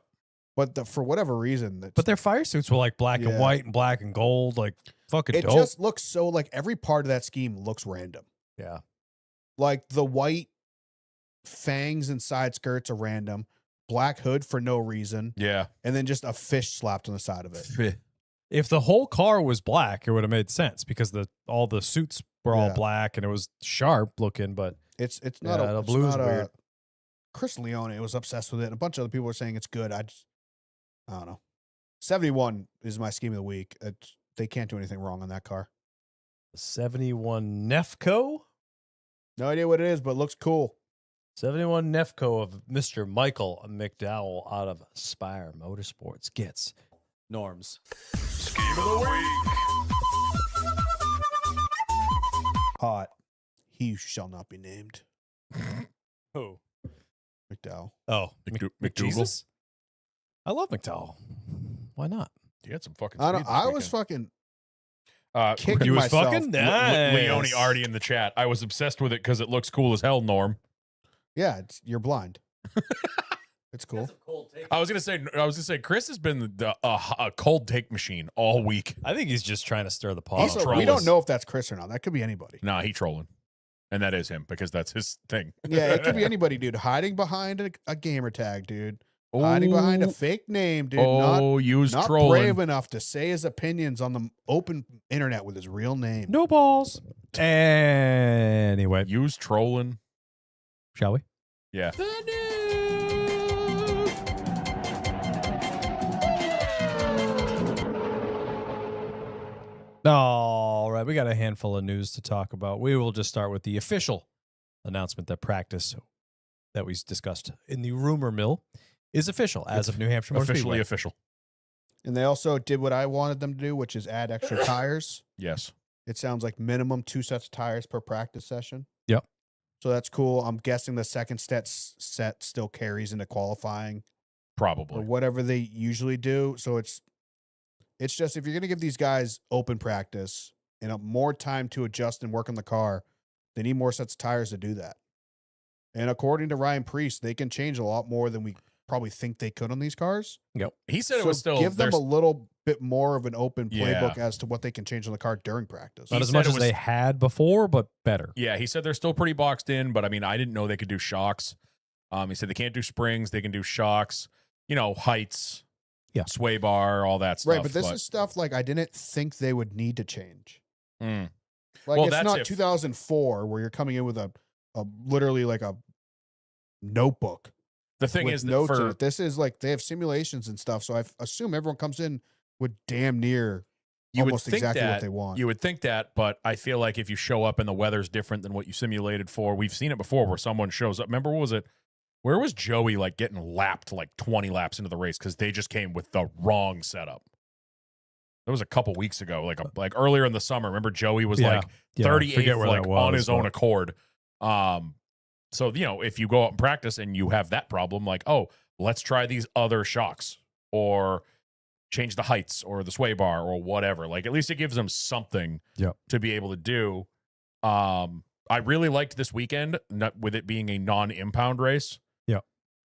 But for whatever reason, But their fire suits were like black and Yeah. white and black and gold, like fucking it dope. just looks so like every part of that scheme looks random. Yeah. Like the white fangs and side skirts are random. Black hood for no reason, Yeah. and then just a fish slapped on the side of it. If the whole car was black, it would have made sense because all the suits were all Yeah. black and it was sharp looking, but It's not Yeah, the it's blue's not weird. Chris Leone was obsessed with it, and a bunch of other people were saying it's good. I don't know. 71 is my scheme of the week. They can't do anything wrong on that car. the 71 Nefco? No idea what it is, but it looks cool. 71 Nefco of Mr. Michael McDowell out of Spire Motorsports gets Norms. Scheme of the week. Hot. He shall not be named. Who? McDowell. Oh, McDougal. McJesus? I love McDowell. Why not? You had some fucking. I speed don't. this I was weekend. fucking kicking kicking You was myself. fucking nice. Leone already in the chat. I was obsessed with it because it looks cool as hell. Norm. Yeah, you're blind. It's cool. I was gonna say Chris has been a cold take machine all week. I think he's just trying to stir the pot. Also, trolling. we don't know if that's Chris or not. That could be anybody. Nah, he trolling, and that is him because that's his thing. Yeah, it could be anybody, dude. Hiding behind a gamer tag, dude. Hiding behind a fake name, dude. Use Not trolling. brave enough to say his opinions on the open internet with his real name. No balls. Anyway, Use trolling. shall we? Yeah. All right, we got a handful of news to talk about. We will just start with the official announcement that practice that we discussed in the rumor mill is official as of New Hampshire Motor Officially Speedway. official. And they also did what I wanted them to do, which is add extra tires. Yes. It sounds like minimum 2 sets of tires per practice session. Yep. So that's cool. I'm guessing the second set still carries into qualifying or Probably. whatever they usually do. So it's just if you're going to give these guys open practice and more time to adjust and work on the car, they need more sets of tires to do that. And according to Ryan Priest, they can change a lot more than we probably think they could on these cars. Yep. He said it So was still give them a there's- little bit more of an open Yeah. playbook as to what they can change on the car during practice. Not He as said much it as was- they had before, but better. Yeah, he said they're still pretty boxed in, but I mean, I didn't know they could do shocks. He said they can't do springs, they can do shocks, heights. sway bar, all that stuff. Right, but this is stuff like I didn't think they would need to change. Mm. Like, Well, it's that's not if- 2004 where you're coming in with a literally like a notebook The thing with is that notes in for it. This is like they have simulations and stuff, so I assume everyone comes in with damn near you would almost think exactly what that they want. you would think that, but I feel like if you show up and the weather's different than what you simulated for, we've seen it before where someone shows up. Remember, what was it? Where was Joey like getting lapped like 20 laps into the race because they just came with the wrong setup? It was a couple weeks ago, like earlier in the summer. Remember, Joey was like 38th, like on his own accord. So if you go out and practice and you have that problem, like, oh, let's try these other shocks or change the heights or the sway bar or whatever. Like, at least it gives them something to be able to do. I really liked this weekend, with it being a non-impound race.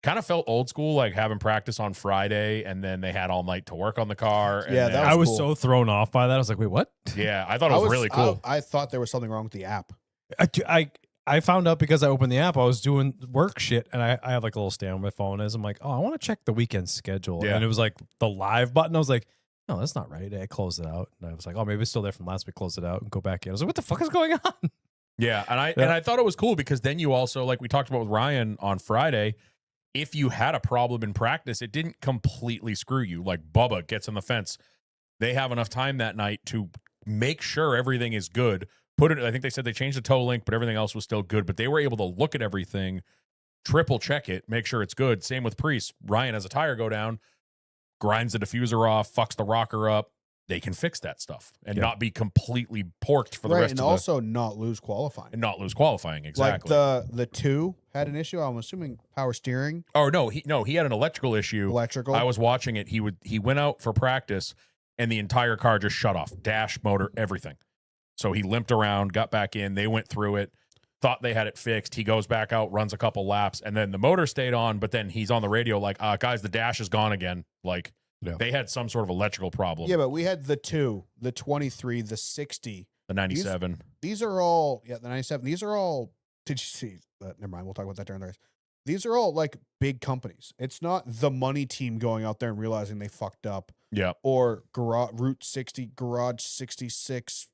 Kind of felt old school, like having practice on Friday, and then they had all night to work on the car. And Yeah, then, that I was cool. so thrown off by that. I was like, wait, what? yeah, I thought it was really cool. I thought there was something wrong with the app. I found out because I opened the app. I was doing work shit, and I have like a little stand where my phone is. I'm like, oh, I want to check the weekend schedule. Yeah. And it was like the live button. I was like, no, that's not right. I closed it out. And I was like, oh, maybe it's still there from last week. Close it out and go back in. I was like, what the fuck is going on? Yeah, and I thought it was cool because then you also, like we talked about with Ryan on Friday, if you had a problem in practice, it didn't completely screw you. Like Bubba gets on the fence. They have enough time that night to make sure everything is good. I think they said they changed the toe link, but everything else was still good. But they were able to look at everything, triple check it, make sure it's good. Same with Priest. Ryan has a tire go down, grinds the diffuser off, fucks the rocker up. They can fix that stuff and not be completely porked for the rest of the... and also not lose qualifying. And not lose qualifying, exactly. Like the two had an issue. I'm assuming power steering. Oh, no, he had an electrical issue. Electrical. I was watching it. He went out for practice, and the entire car just shut off. Dash, motor, everything. So he limped around, got back in. They went through it, thought they had it fixed. He goes back out, runs a couple laps, and then the motor stayed on, but then he's on the radio like, guys, the dash is gone again. Like, they had some sort of electrical problem. Yeah, but we had the 2, the 23, the 60. The 97. These are all, the 97. These are all, did you see? Never mind. We'll talk about that during the race. These are all like big companies. It's not the money team going out there and realizing they fucked up. Yeah. Or Route 60, Garage 66,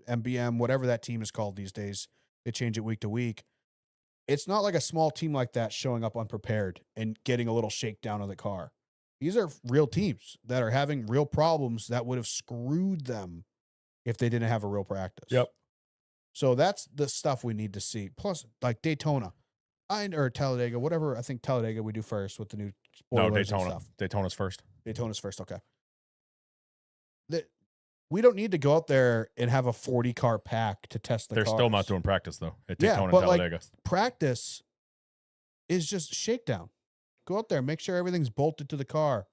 MBM, whatever that team is called these days. They change it week to week. It's not like a small team like that showing up unprepared and getting a little shakedown of the car. These are real teams that are having real problems that would have screwed them if they didn't have a real practice. Yep. So that's the stuff we need to see. Plus, like Daytona, or Talladega, whatever. I think Talladega we do first with the new spoilers and Daytona. stuff. Daytona's first. Daytona's first. Okay. We don't need to go out there and have a 40-car pack to test the They're cars. still not doing practice, though, at Yeah, Daytona but, and like, Talladega. Practice is just shakedown. Go out there, make sure everything's bolted to the car.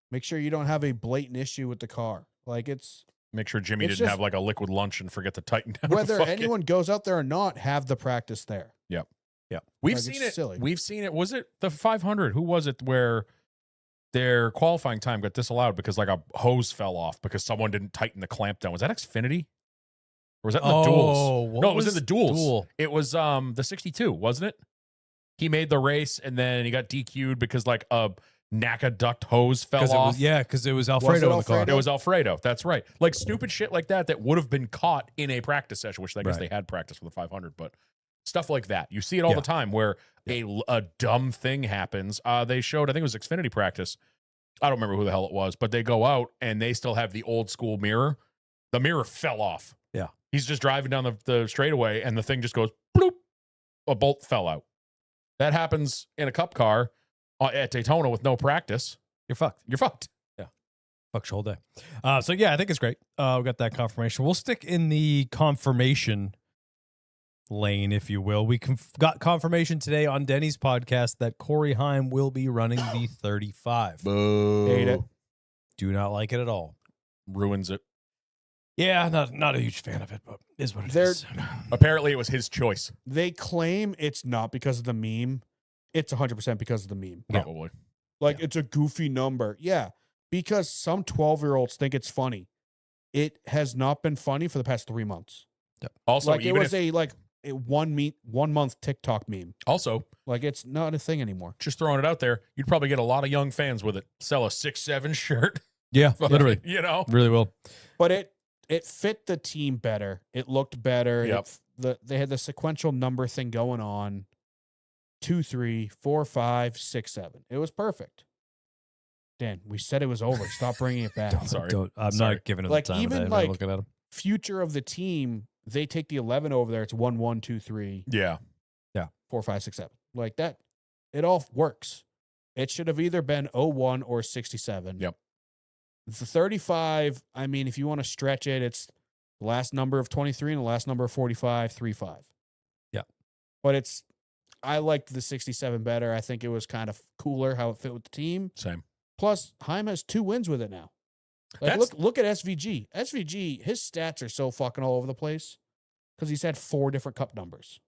Make sure you don't have a blatant issue with the car. Like, it's... Make sure Jimmy it's didn't just- have like a liquid lunch and forget to tighten down. whether fucking- anyone goes out there or not, have the practice there. Yep. Yeah. We've Like, seen it's it. silly. We've seen it. Was it the 500? Who was it where their qualifying time got disallowed because like a hose fell off because someone didn't tighten the clamp down? Was that Xfinity? Or was that in the duels? No, it was in the duels. Duel? It was the 62, wasn't it? He made the race and then he got DQ'd because like a NACA duct hose fell off. Because it was Alfredo in the car. It was Alfredo. That's right. Like stupid shit like that would have been caught in a practice session, which I guess they had practice for the 500, but stuff like that. You see it all the time where a dumb thing happens. They showed, I think it was Xfinity practice. I don't remember who the hell it was, but they go out and they still have the old school mirror. The mirror fell off. Yeah. He's just driving down the straightaway and the thing just goes bloop. A bolt fell out. That happens in a cup car at Daytona with no practice. You're fucked. You're fucked. Yeah. Fucked your whole day. So, yeah, I think it's great. We got that confirmation. We'll stick in the confirmation lane, if you will. We got confirmation today on Denny's podcast that Corey Heim will be running the 35. Boo. Hate it. Do not like it at all. Ruins it. Yeah, not a huge fan of it, but it is what it They're- is. Apparently it was his choice. They claim it's not because of the meme. It's 100% because of the meme. Probably. Like, it's a goofy number. Yeah, because some 12-year-olds think it's funny. It has not been funny for the past 3 months. Also, Like, it even was if, a 1 month TikTok meme. Also, Like, it's not a thing anymore. just throwing it out there, you'd probably get a lot of young fans with it. Sell a 6'7" shirt. Yeah, Fucking, literally. You know? Really will. But it fit the team better. It looked better. Yep. They had the sequential number thing going on. 2, 3, 4, 5, 6, 7. It was perfect. Dan, we said it was over. Stop bringing it back. Sorry. I'm Sorry. not giving him Like, the time even, of day. like- I'm looking at him. Future of the team, they take the 11 over there. It's 1, 1, 2, 3, Yeah. 4, 5, 6, 7. Like that. It all works. It should have either been 01 or 67. Yep. The 35, I mean, if you want to stretch it, it's the last number of 23 and the last number of 45, 3-5. Yeah. But I liked the 67 better. I think it was kind of cooler how it fit with the team. Same. Plus, Heim has 2 wins with it now. Like, That's- look at SVG. SVG, his stats are so fucking all over the place because he's had 4 different cup numbers.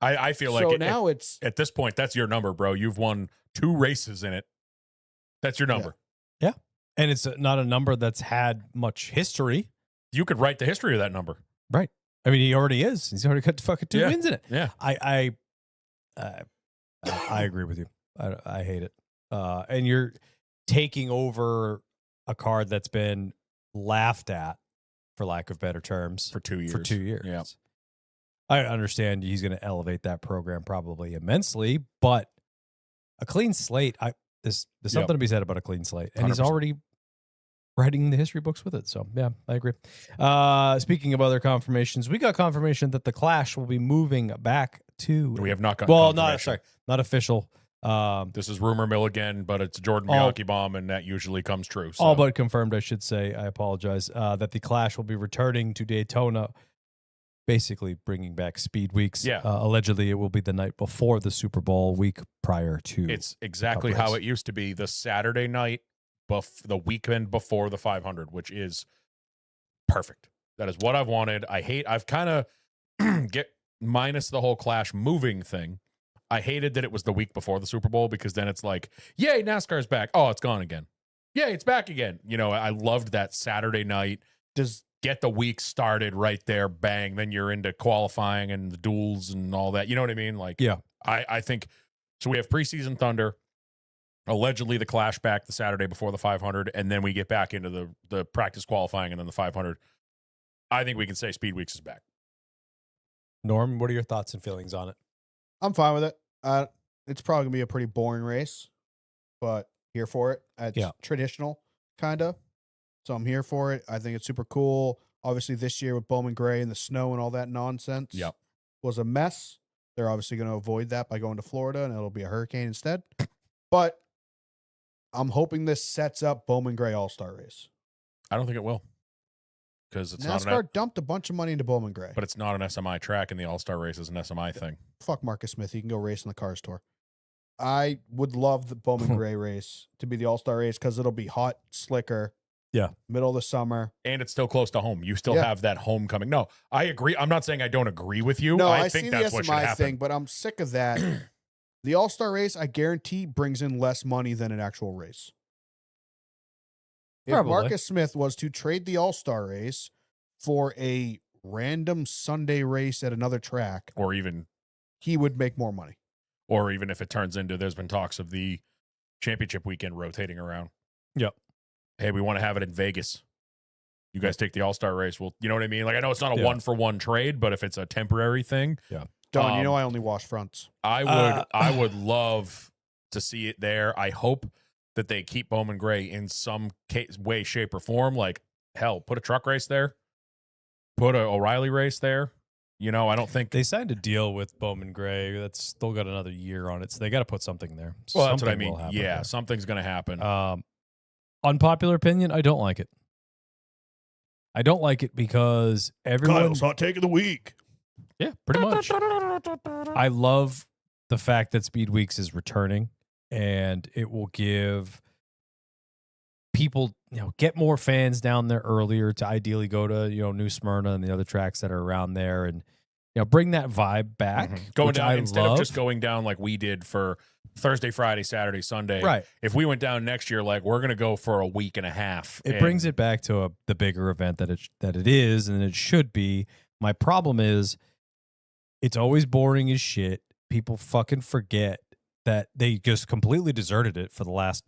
I feel So like now it's at this point, that's your number, bro. You've won 2 races in it. That's your number. And it's not a number that's had much history. You could write the history of that number. Right. I mean, he already is. He's already got fucking 2 Yeah. wins in it. Yeah. I agree with you. I hate it. And you're taking over a card that's been laughed at, for lack of better terms, For 2 years. for 2 years. Yeah. I understand he's going to elevate that program probably immensely, but a clean slate. There's something to be said about a clean slate, and he's 100%. already writing the history books with it. So yeah, I agree. Speaking of other confirmations, we got confirmation that the Clash will be moving back to. We have not gotten Not official. This is rumor mill again, but it's a Jordan Miyake bomb, and that usually comes true. So. All but confirmed, I should say. I apologize. That the Clash will be returning to Daytona, basically bringing back Speed Weeks. Yeah. Allegedly, it will be the night before the Super Bowl, week prior to. It's exactly Cup how race. it used to be the Saturday night, the weekend before the 500, which is perfect. That is what I've wanted. I've kind of get minus the whole Clash moving thing. I hated that it was the week before the Super Bowl because then it's like, yay, NASCAR's back. Oh, it's gone again. Yay, it's back again. You know, I loved that Saturday night. does Get the week started right there, bang. Then you're into qualifying and the duels and all that. You know what I mean? Like, Yeah. I think so. We have preseason Thunder, allegedly the Clash back the Saturday before the 500, and then we get back into the practice qualifying and then the 500. I think we can say Speed Weeks is back. Norm, what are your thoughts and feelings on it? I'm fine with it. It's probably gonna be a pretty boring race, but here for it. It's traditional, kind of. So I'm here for it. I think it's super cool. Obviously, this year with Bowman Gray and the snow and all that nonsense Yep. was a mess. They're obviously going to avoid that by going to Florida, and it'll be a hurricane instead. But I'm hoping this sets up Bowman Gray All-Star race. I don't think it will because it's NASCAR dumped a bunch of money into Bowman Gray. but it's not an SMI track, and the All Star race is an SMI thing. Fuck Marcus Smith. He can go race in the Cars Tour. I would love the Bowman Gray race to be the All-Star race because it'll be hot, slicker. Yeah. Middle of the summer. And it's still close to home. You still Yeah. have that homecoming. No, I agree. I'm not saying I don't agree with you. No, I see think the that's what should SMI happen. thing, but I'm sick of that. The All-Star race, I guarantee, brings in less money than an actual race. If Probably. Marcus Smith was to trade the All-Star race for a random Sunday race at another track, Or even he would make more money. if it turns into, there's been talks of the championship weekend rotating around. Yep. Hey, we want to have it in Vegas. You guys take the All-Star race. Well, you know what I mean? Like, I know it's not a Yeah. 1-for-1 trade, but if it's a temporary thing, Don, you know Um, I only wash fronts. I would love to see it there. I hope that they keep Bowman Gray in some way, shape, or form. Like, hell, put a truck race there. Put a O'Reilly race there. You know, I don't think They signed a deal with Bowman Gray that's still got another year on it, so they got to put something there. Well, that's what I Something mean. will happen Yeah, there. something's going to happen. Unpopular opinion, I don't like it. I don't like it because everyone. hot take of the week. Yeah, pretty much. I love the fact that Speed Weeks is returning, and it will give people, get more fans down there earlier to ideally go to, New Smyrna and the other tracks that are around there, and bring that vibe back. Going which down I instead of love. just going down like we did for Thursday, Friday, Saturday, Sunday. Right. If we went down next year, like we're going to go for a week and a half. It brings it back to the bigger event that it is, and it should be. My problem is it's always boring as shit. People fucking forget that they just completely deserted it for the last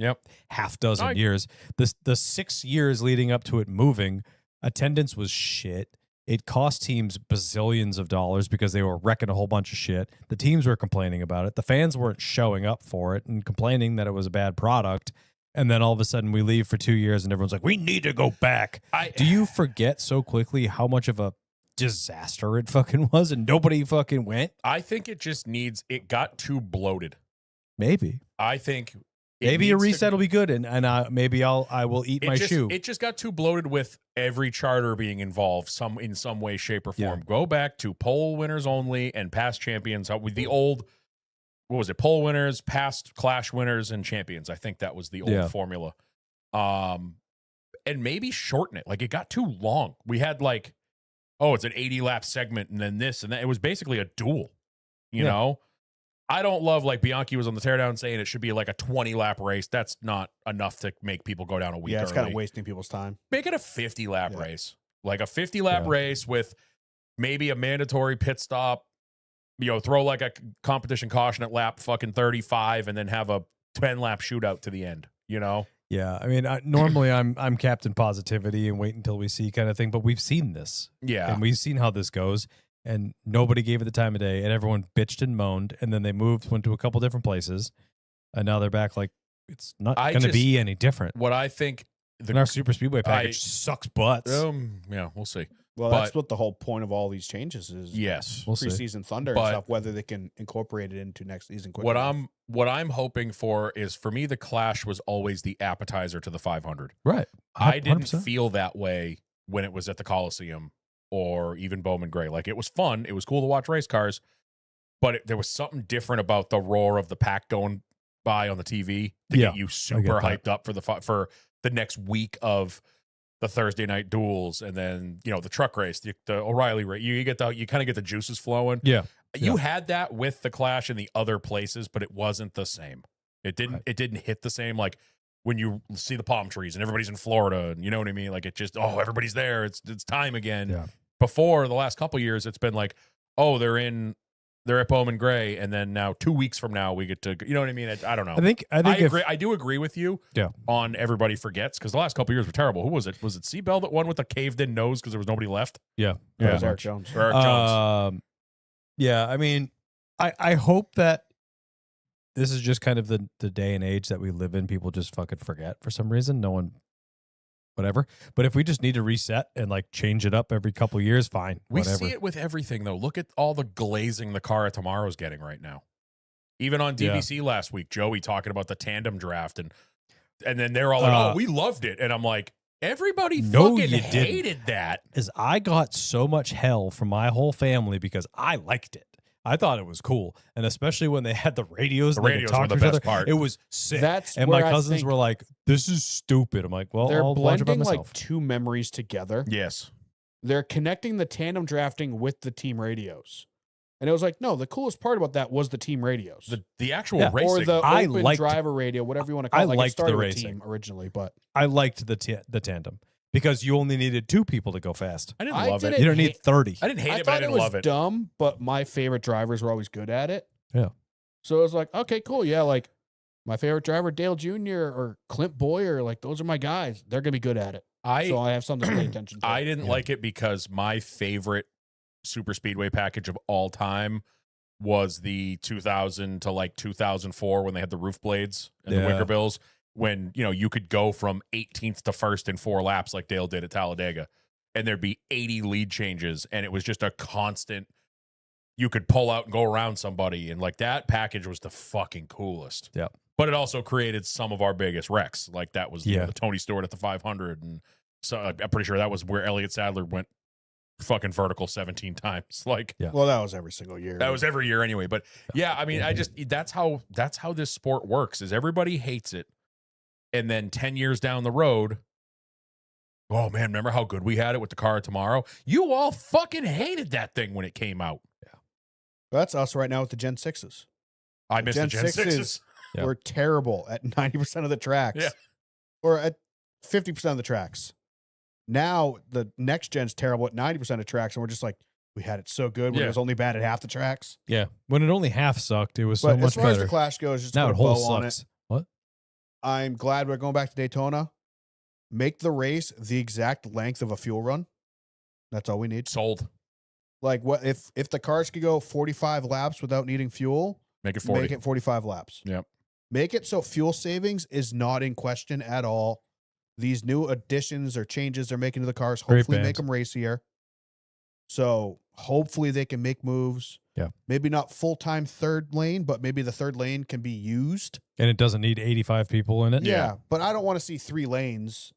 half dozen years. The 6 years leading up to it moving, attendance was shit. It cost teams bazillions of dollars because they were wrecking a whole bunch of shit. The teams were complaining about it. The fans weren't showing up for it and complaining that it was a bad product. And then all of a sudden we leave for 2 years and everyone's like, we need to go back. Do you forget so quickly how much of a disaster it fucking was and nobody fucking went? I think it just needs, it got too bloated. Maybe. I think maybe a reset will be good, and maybe I will eat my shoe. It just got too bloated with every charter being involved in some way, shape, or form. Go back to pole winners only and past champions. With the old, what was it? Pole winners, past Clash winners, and champions. I think that was the old formula. And maybe shorten it. Like, it got too long. We had like, it's an 80 lap segment, and then this and that. It was basically a duel. You know. I don't love, like, Bianchi was on the teardown saying it should be like a 20-lap race. That's not enough to make people go down a week early. It's kind of wasting people's time. Make it a 50-lap race. Like a 50-lap race with maybe a mandatory pit stop, throw like a competition caution at lap fucking 35 and then have a 10-lap shootout to the end, Yeah, I mean, normally I'm Captain Positivity and wait until we see kind of thing, but we've seen this. Yeah. And we've seen how this goes. And nobody gave it the time of day, and everyone bitched and moaned, and then they went to a couple different places, and now they're back like it's not going to be any different. What I think... And our Super Speedway package sucks butts. Yeah, we'll see. Well, that's what the whole point of all these changes is. Yes. Preseason thunder and stuff, whether they can incorporate it into next season quickly. What I'm hoping for is, for me, the Clash was always the appetizer to the 500. Right. 100%. I didn't feel that way when it was at the Coliseum or even Bowman Gray. Like, it was fun. It was cool to watch race cars, but there was something different about the roar of the pack going by on the TV to get you super hyped up for the next week of the Thursday night duels. And then, the truck race, the O'Reilly race, you kind of get the juices flowing. Yeah. You had that with the Clash in the other places, but it wasn't the same. It didn't hit the same. Like, when you see the palm trees and everybody's in Florida, and you know what I mean? Like, it just, everybody's there. It's time again. Yeah. Before the last couple of years, it's been like, they're at Bowman Gray, and then now 2 weeks from now we get to, you know what I mean? I don't know. I do agree with you. Yeah. On everybody forgets, because the last couple of years were terrible. Who was it? Was it Seabell that won with the caved in nose because there was nobody left? Yeah. It was Eric Jones. Eric Jones. Yeah. I mean, I hope that this is just kind of the day and age that we live in. People just fucking forget for some reason. No one, whatever. But if we just need to reset and like change it up every couple of years, fine. We whatever. see it with everything, though. Look at all the glazing the car at tomorrow's getting right now. Even on DVC last week, Joey talking about the tandem draft, and then they're all like, we loved it. And I'm like, everybody fucking hated that. Is I got so much hell from my whole family because I liked it. I thought it was cool, and especially when they had the radios. The radios were the best part. It was sick. And my cousins were like, "This is stupid." I'm like, "Well, they're I'll watch it by blending myself." like two memories together. Yes, they're connecting the tandem drafting with the team radios, and it was like, no, the coolest part about that was the team radios, the actual racing, or the open driver radio, whatever you want to call it. I liked it started the with racing team originally, but I liked the tandem. Because you only needed 2 people to go fast. I didn't love it. You don't need 30. I didn't hate it, but I didn't love it. Dumb, but my favorite drivers were always good at it. Yeah. So it was like, okay, cool. Yeah, like my favorite driver, Dale Jr. or Clint Boyer, like those are my guys. They're gonna be good at it. So I have something to pay attention to. I didn't like it because my favorite super speedway package of all time was the 2000 to like 2004 when they had the roof blades and the wicker bills. When, you could go from 18th to 1st in 4 laps like Dale did at Talladega, and there'd be 80 lead changes, and it was just a constant, you could pull out and go around somebody, and like that package was the fucking coolest. Yeah. But it also created some of our biggest wrecks. Like that was the Tony Stewart at the 500, and so I'm pretty sure that was where Elliott Sadler went fucking vertical 17 times. Like, well, that was every single year. That was every year anyway. But yeah, I mean, that's how this sport works, is everybody hates it. And then 10 years down the road, oh man, remember how good we had it with the car tomorrow? You all fucking hated that thing when it came out. Yeah. Well, that's us right now with the Gen 6s. I missed the Gen 6s. We're terrible at 90% of the tracks. Yeah. Or at 50% of the tracks. Now the next gen's terrible at 90% of tracks, and we're just like, we had it so good when Yeah. it was only bad at half the tracks. Yeah. When it only half sucked, it was But so much as far as better. the Clash goes, just to Now put it a whole bow on sucks. it. What? I'm glad we're going back to Daytona. Make the race the exact length of a fuel run. That's all we need. Sold. Like what if the cars could go 45 laps without needing fuel? Make it 40. Make it 45 laps. Yep. Make it so fuel savings is not in question at all. These new additions or changes they're making to the cars Great hopefully make bands. them racier. So hopefully they can make moves. Yeah. Maybe not full-time third lane, but maybe the third lane can be used. And it doesn't need 85 people in it. Yeah. But I don't want to see 3 lanes.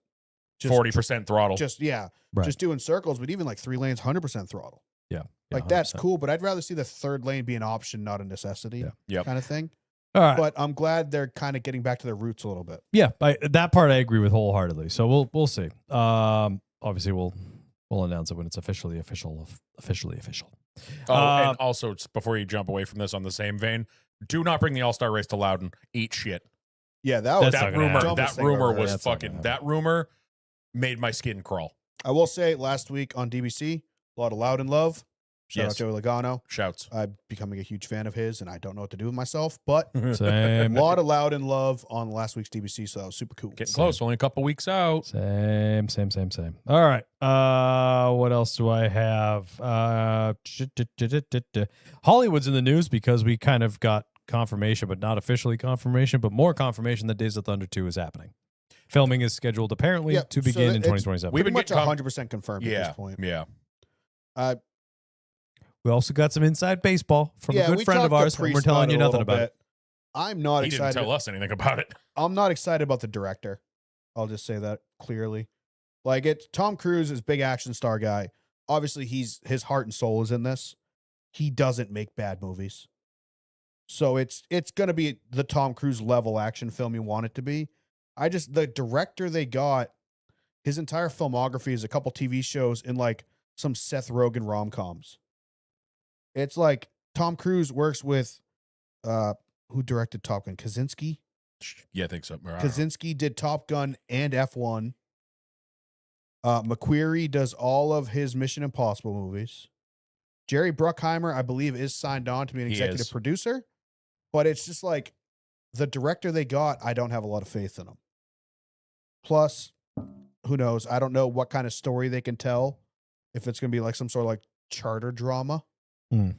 40% throttle. Just Right. just doing circles, but even like 3 lanes, 100% throttle. Yeah. Like that's 100%. cool, but I'd rather see the third lane be an option, not a necessity. Yeah. Yep. Kind of thing. All right. But I'm glad they're kind of getting back to their roots a little bit. Yeah, that part I agree with wholeheartedly. So we'll see. Obviously we'll announce it when it's officially official. Oh, and also before you jump away from this, on the same vein, do not bring the All-Star race to Loudon. Eat shit. Yeah, that was That's not gonna happen. That rumor was That's not gonna fucking. happen. That rumor made my skin crawl. I will say last week on DBC, a lot of loud and love. Shout Yes. out Joey Logano. Shouts. I'm becoming a huge fan of his, and I don't know what to do with myself, but a Same. lot of loud and love on last week's DBC, so that was super cool. Getting close. Only a couple weeks out. Same. All right. What else do I have? Hollywood's in the news because we kind of got confirmation, but not officially confirmation, but more confirmation that Days of Thunder 2 is happening. Filming is scheduled apparently Yeah, to so begin in it's- 2027. We've Pretty been much getting 100% confirmed at Yeah. this point. Yeah. We also got some inside baseball from a we good friend of talked to ours, and we're Priest telling about you a nothing little about bit. it. I'm not He didn't excited. tell us anything about it. I'm not excited about the director. I'll just say that clearly. Like it's Tom Cruise is big action star guy. Obviously, his heart and soul is in this. He doesn't make bad movies. So it's gonna be the Tom Cruise level action film you want it to be. The director they got, his entire filmography is a couple TV shows and like some Seth Rogen rom-coms. It's like Tom Cruise works with who directed Top Gun? Kaczynski? Yeah, I think so. Kaczynski did Top Gun and F1. McQuarrie does all of his Mission Impossible movies. Jerry Bruckheimer, I believe, is signed on to be an He executive is. producer, but it's just like the director they got, I don't have a lot of faith in him. Plus, who knows? I don't know what kind of story they can tell, if it's going to be like some sort of like charter drama. Hmm.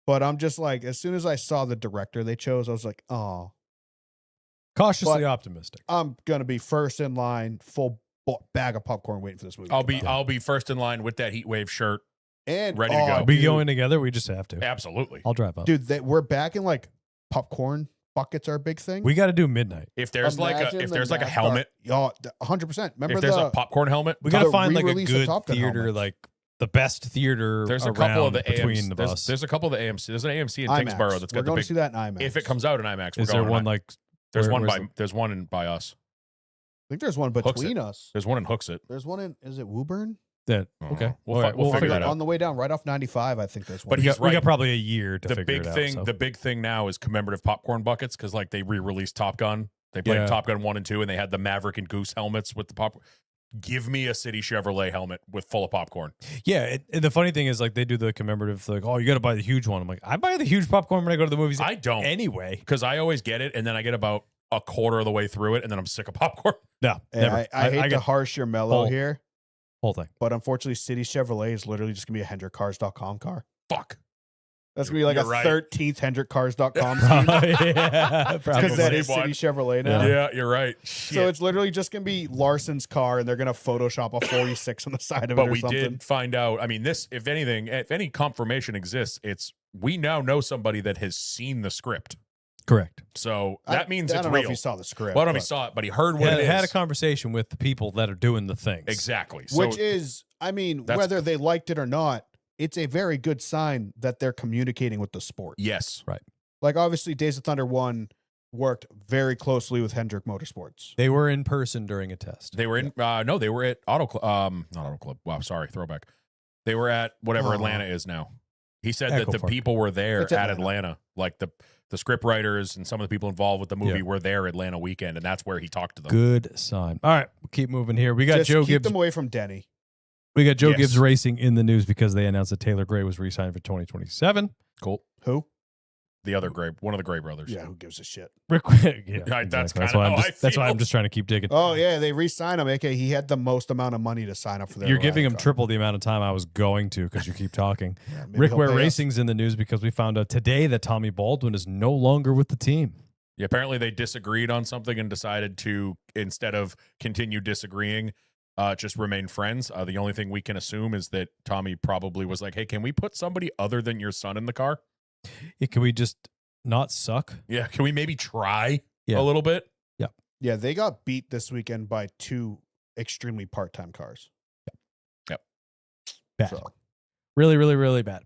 But I'm just like, as soon as I saw the director they chose, I was like, oh, Cautiously But- optimistic. I'm going to be first in line, full bag of popcorn waiting for this movie. I'll to be come out. I'll be first in line with that Heat Wave shirt. and ready to go. Are we dude, going together? We just have to. Absolutely. I'll drive up. Dude, we're back in like popcorn buckets are a big thing. We got to do midnight. If there's Imagine if the there's like a NASCAR helmet, 100%. Remember if there's the a popcorn helmet, We got to the find like a re-release of good Top Gun theater, helmets. like the best theater. there's a couple of the between AMC, the there's, bus. there's a couple of the AMC. There's an AMC in IMAX. Tingsboro that's We're got the going to big. see that in IMAX. If it comes out in IMAX, we're Is there going one in like? There's where- one where's by there's one in by us. I think there's one Hooks between it. us. There's one in Hooksett. There's one in, is it Woburn? that? Oh, Okay. we'll All fi- right, we'll figure that out. On the way down, right off 95, I think there's one. But We he's got, we right. got probably a year to The figure big it thing, out. So. the big thing now is commemorative popcorn buckets because like they re-released Top Gun. They played Yeah. Top Gun 1 and 2, and they had the Maverick and Goose helmets with the pop. Give me a City Chevrolet helmet with full of popcorn. Yeah, the funny thing is, like, they do the commemorative, like, oh, you got to buy the huge one. I'm like, I buy the huge popcorn when I go to the movies. I don't anyway. because I always get it, and then I get about a quarter of the way through it, and then I'm sick of popcorn. No, Hey, never. I hate to get harsh your mellow whole- here, whole thing. but unfortunately, City Chevrolet is literally just going to be a HendrickCars.com car. Fuck. That's going to be like a You're right. 13th HendrickCars.com scheme. Yeah, Because probably. that is Same one. City Chevrolet now. Yeah, you're right. Shit. So it's literally just going to be Larson's car, and they're going to Photoshop a 46 on the side of it but or we something. did find out. I mean, this, if anything, if any confirmation exists, it's we now know somebody that has seen the script. Correct. So that means I it's don't know real. if he saw the script. Well, I don't know if but- he saw it, but he heard what Had, it is. had a conversation with the people that are doing the things. Exactly. So Which is, I mean, That's- whether they liked it or not, it's a very good sign that they're communicating with the sport. yes, Like, obviously, Days of Thunder 1 worked very closely with Hendrick Motorsports. They were in person during a test. they were in. No, they were at Auto Club. Not Auto Club. Wow, sorry, throwback. They were at whatever Oh. Atlanta is now. He said Echo that the Park. people were there It's at Atlanta. Atlanta, like the script writers and some of the people involved with the movie Yeah. were there Atlanta weekend, and that's where he talked to them. Good sign. All right, we'll keep moving here. We got Just Joe keep Gibbs. them away from Denny. We got Joe Yes. Gibbs Racing in the news because they announced that Taylor Gray was re-signed for 2027. Cool. Who? The other Gray, one of the Gray brothers. Yeah, who gives a shit? Rick, yeah, Right, that's exactly. kinda why I'm how just, I that's why I'm feel. just trying to keep digging. Oh yeah, they re-signed him. Okay, he had the most amount of money to sign up for their. You're giving him rally car. triple the amount of time I was going to because you keep talking. Yeah, maybe Rick he'll Ware pay us. Racing's in the news because we found out today that Tommy Baldwin is no longer with the team. Yeah, apparently they disagreed on something and decided to, instead of continue disagreeing, just remain friends. The only thing we can assume is that Tommy probably was like, hey, can we put somebody other than your son in the car? Yeah, can we just not suck? Yeah, can we maybe try Yeah. a little bit? Yeah, they got beat this weekend by 2 extremely part-time cars. Bad. So Really, really, really bad.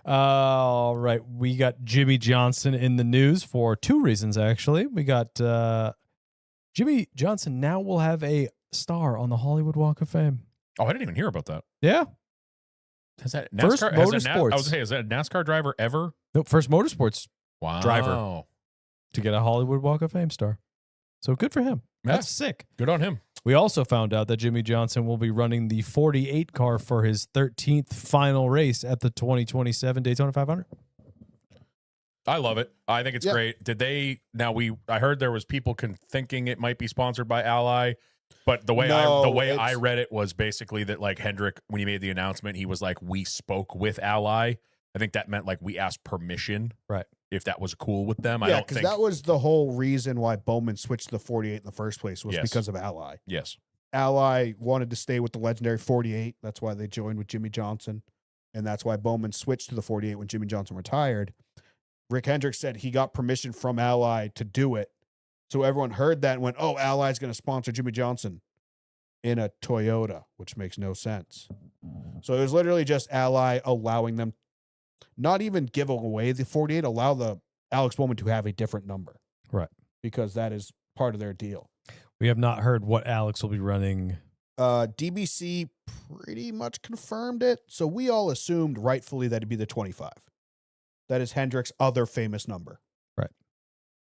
All right. We got Jimmy Johnson in the news for 2 reasons, actually. We got Jimmy Johnson now will have a star on the Hollywood Walk of Fame. Oh, I didn't even hear about that. Yeah. Has that First NASCAR? I was motorsports. going to say, is that a NASCAR driver ever? No, first motorsports Wow. Driver. to get a Hollywood Walk of Fame star. So good for him. Yeah. That's sick. Good on him. We also found out that Jimmy Johnson will be running the 48 car for his 13th final race at the 2027 Daytona 500. I love it. I think it's Yeah. great. Did they I heard there was people thinking it might be sponsored by Ally, but the way No, I it's- read it was basically that, like, Hendrick, when he made the announcement, he was like, we spoke with Ally. I think that meant like we asked permission, Right. if that was cool with them. I yeah, don't because think that was the whole reason why Bowman switched to the 48 in the first place was Yes. because of Ally. yes. Ally wanted to stay with the legendary 48. That's why they joined with Jimmy Johnson. And that's why Bowman switched to the 48 when Jimmy Johnson retired. Rick Hendricks said he got permission from Ally to do it. So everyone heard that and went, oh, Ally's going to sponsor Jimmy Johnson in a Toyota, which makes no sense. So it was literally just Ally allowing them, not even give away the 48, allow the Alex Bowman to have a different number. Right. Because that is part of their deal. We have not heard what Alex will be running. DBC pretty much confirmed it. So we all assumed rightfully that it'd be the 25. That is Hendrick's other famous number. Right.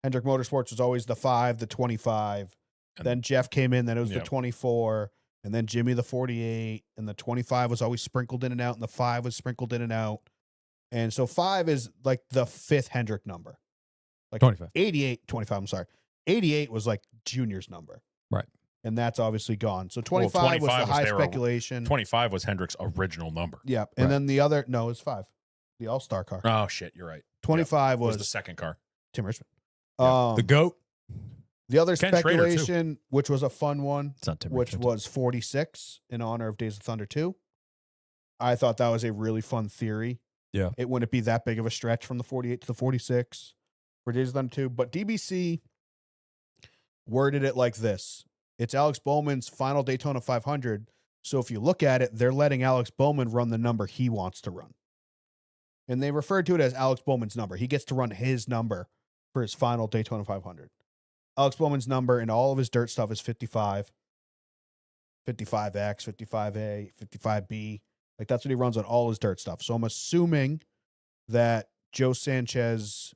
Hendrick Motorsports was always the 5, the 25. Then Jeff came in, then it was the Yep. 24, and then Jimmy the 48, and the 25 was always sprinkled in and out, and the 5 was sprinkled in and out. And so 5 is like the 5th Hendrick number. Like 25. 88, 25, I'm sorry. 88 was like Junior's number. Right. And that's obviously gone. So Well, 25 was 25 the was high their- speculation. 25 was Hendrick's original number. Yeah. And Right. then the other, no, it's 5. The All-Star car. Oh shit, you're right. 25 It was was the second car. Tim Richmond. Yeah. The GOAT. The other Ken Schrader, too. speculation, which was a fun one, It's not Tim which Richmond. was 46 in honor of Days of Thunder 2. I thought that was a really fun theory. Yeah. It wouldn't be that big of a stretch from the 48 to the 46 for Days of Thunder 2. But DBC worded it like this. It's Alex Bowman's final Daytona 500. So if you look at it, they're letting Alex Bowman run the number he wants to run. And they referred to it as Alex Bowman's number. He gets to run his number for his final Daytona 500. Alex Bowman's number in all of his dirt stuff is 55, 55X, 55A, 55B. Like that's what he runs on all his dirt stuff. So I'm assuming that Joe Sanchez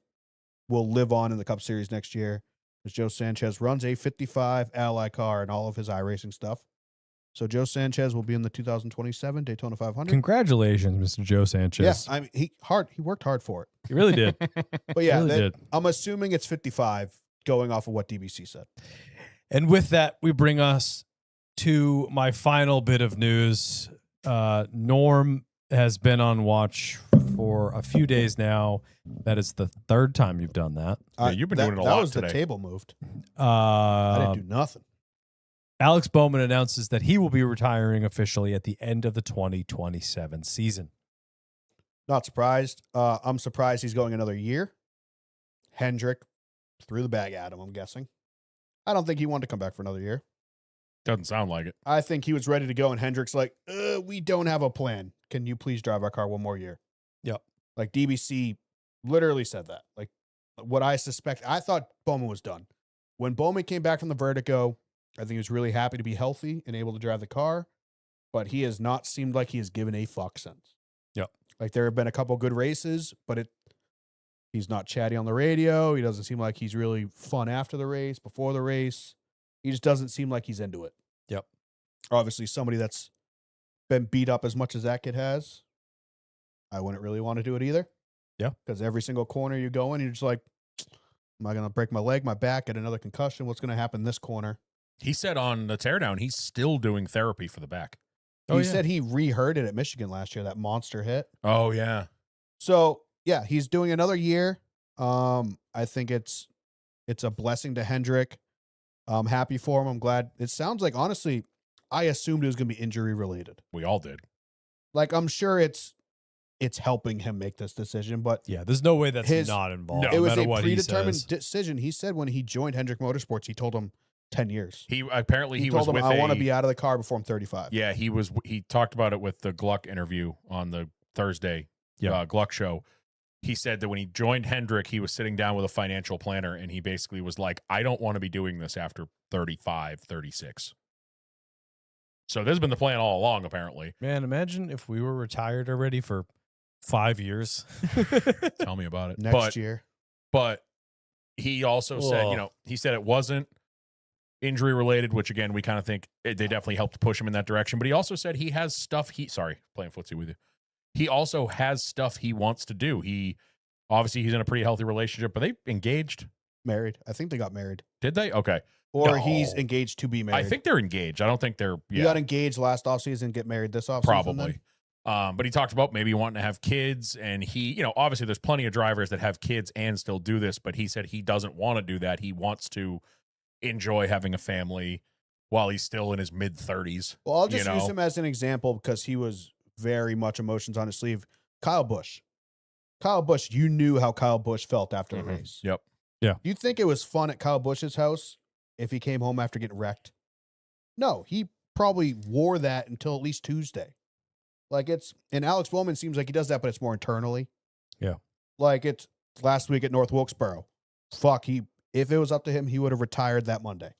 will live on in the Cup Series next year because Joe Sanchez runs a 55 Ally car and all of his iRacing stuff. So Joe Sanchez will be in the 2027 Daytona 500. Congratulations, Mr. Joe Sanchez. Yeah, I mean he worked hard for it. He really did. But yeah, Really that- did. I'm assuming it's 55 going off of what DBC said. And with that, we bring us to my final bit of news. Norm has been on watch for a few days now. That is the 3rd time you've done that. Yeah, you've been doing it a that lot was today. the table moved. I didn't do nothing. Alex Bowman announces that he will be retiring officially at the end of the 2027 season. Not surprised. I'm surprised he's going another year. Hendrick threw the bag at him, I'm guessing. I don't think he wanted to come back for another year. Doesn't sound like it. I think he was ready to go, and Hendrick's like, we don't have a plan. Can you please drive our car one more year? Yep. Like DBC literally said that. Like what I suspect, I thought Bowman was done. When Bowman came back from the Vertigo, I think he was really happy to be healthy and able to drive the car, but he has not seemed like he has given a fuck since. Yep. Like there have been a couple good races, but he's not chatty on the radio. He doesn't seem like he's really fun after the race, before the race. He just doesn't seem like he's into it. Yep. Obviously, somebody that's been beat up as much as that kid has, I wouldn't really want to do it either. Yeah. Because every single corner you go in, you're just like, am I going to break my leg, my back, get another concussion? What's going to happen this corner? He said on the teardown, he's still doing therapy for the back. He said he re-hurt it at Michigan last year, that monster hit. Oh, yeah. So, yeah, he's doing another year. I think it's a blessing to Hendrick. I'm happy for him. I'm glad. It sounds like, honestly, I assumed it was going to be injury related. We all did. Like, I'm sure it's helping him make this decision, but Yeah, there's no way that's not involved. No. No it was matter a what predetermined he says. decision. He said when he joined Hendrick Motorsports, he told him 10 years. He apparently he told was him, with I want to be out of the car before I'm 35. Yeah, he talked about it with the Gluck interview on the Thursday Gluck show. He said that when he joined Hendrick, he was sitting down with a financial planner, and he basically was like, I don't want to be doing this after 35, 36. So this has been the plan all along, apparently. Man, imagine if we were retired already for 5 years. Tell me about it. Next year. But he also said, he said it wasn't injury related, which again, we kind of think they definitely helped push him in that direction. But he also said he has stuff playing footsie with you. He also has stuff he wants to do. Obviously he's in a pretty healthy relationship. Are they engaged? Married. I think they got married. Did they? Okay. Or No. he's engaged to be married. I think they're engaged. I don't think they're. He got engaged last offseason, get married this offseason. Probably. But he talked about maybe wanting to have kids, and he, obviously there's plenty of drivers that have kids and still do this, but he said he doesn't want to do that. He wants to enjoy having a family while he's still in his mid 30s. Well, I'll just use him as an example because he was very much emotions on his sleeve. Kyle Busch, you knew how Kyle Busch felt after the race. Yep. Do you think it was fun at Kyle Busch's house if he came home after getting wrecked? No, he probably wore that until at least Tuesday. And Alex Bowman seems like he does that, but it's more internally. Yeah. Like it's last week at North Wilkesboro. If it was up to him, he would have retired that Monday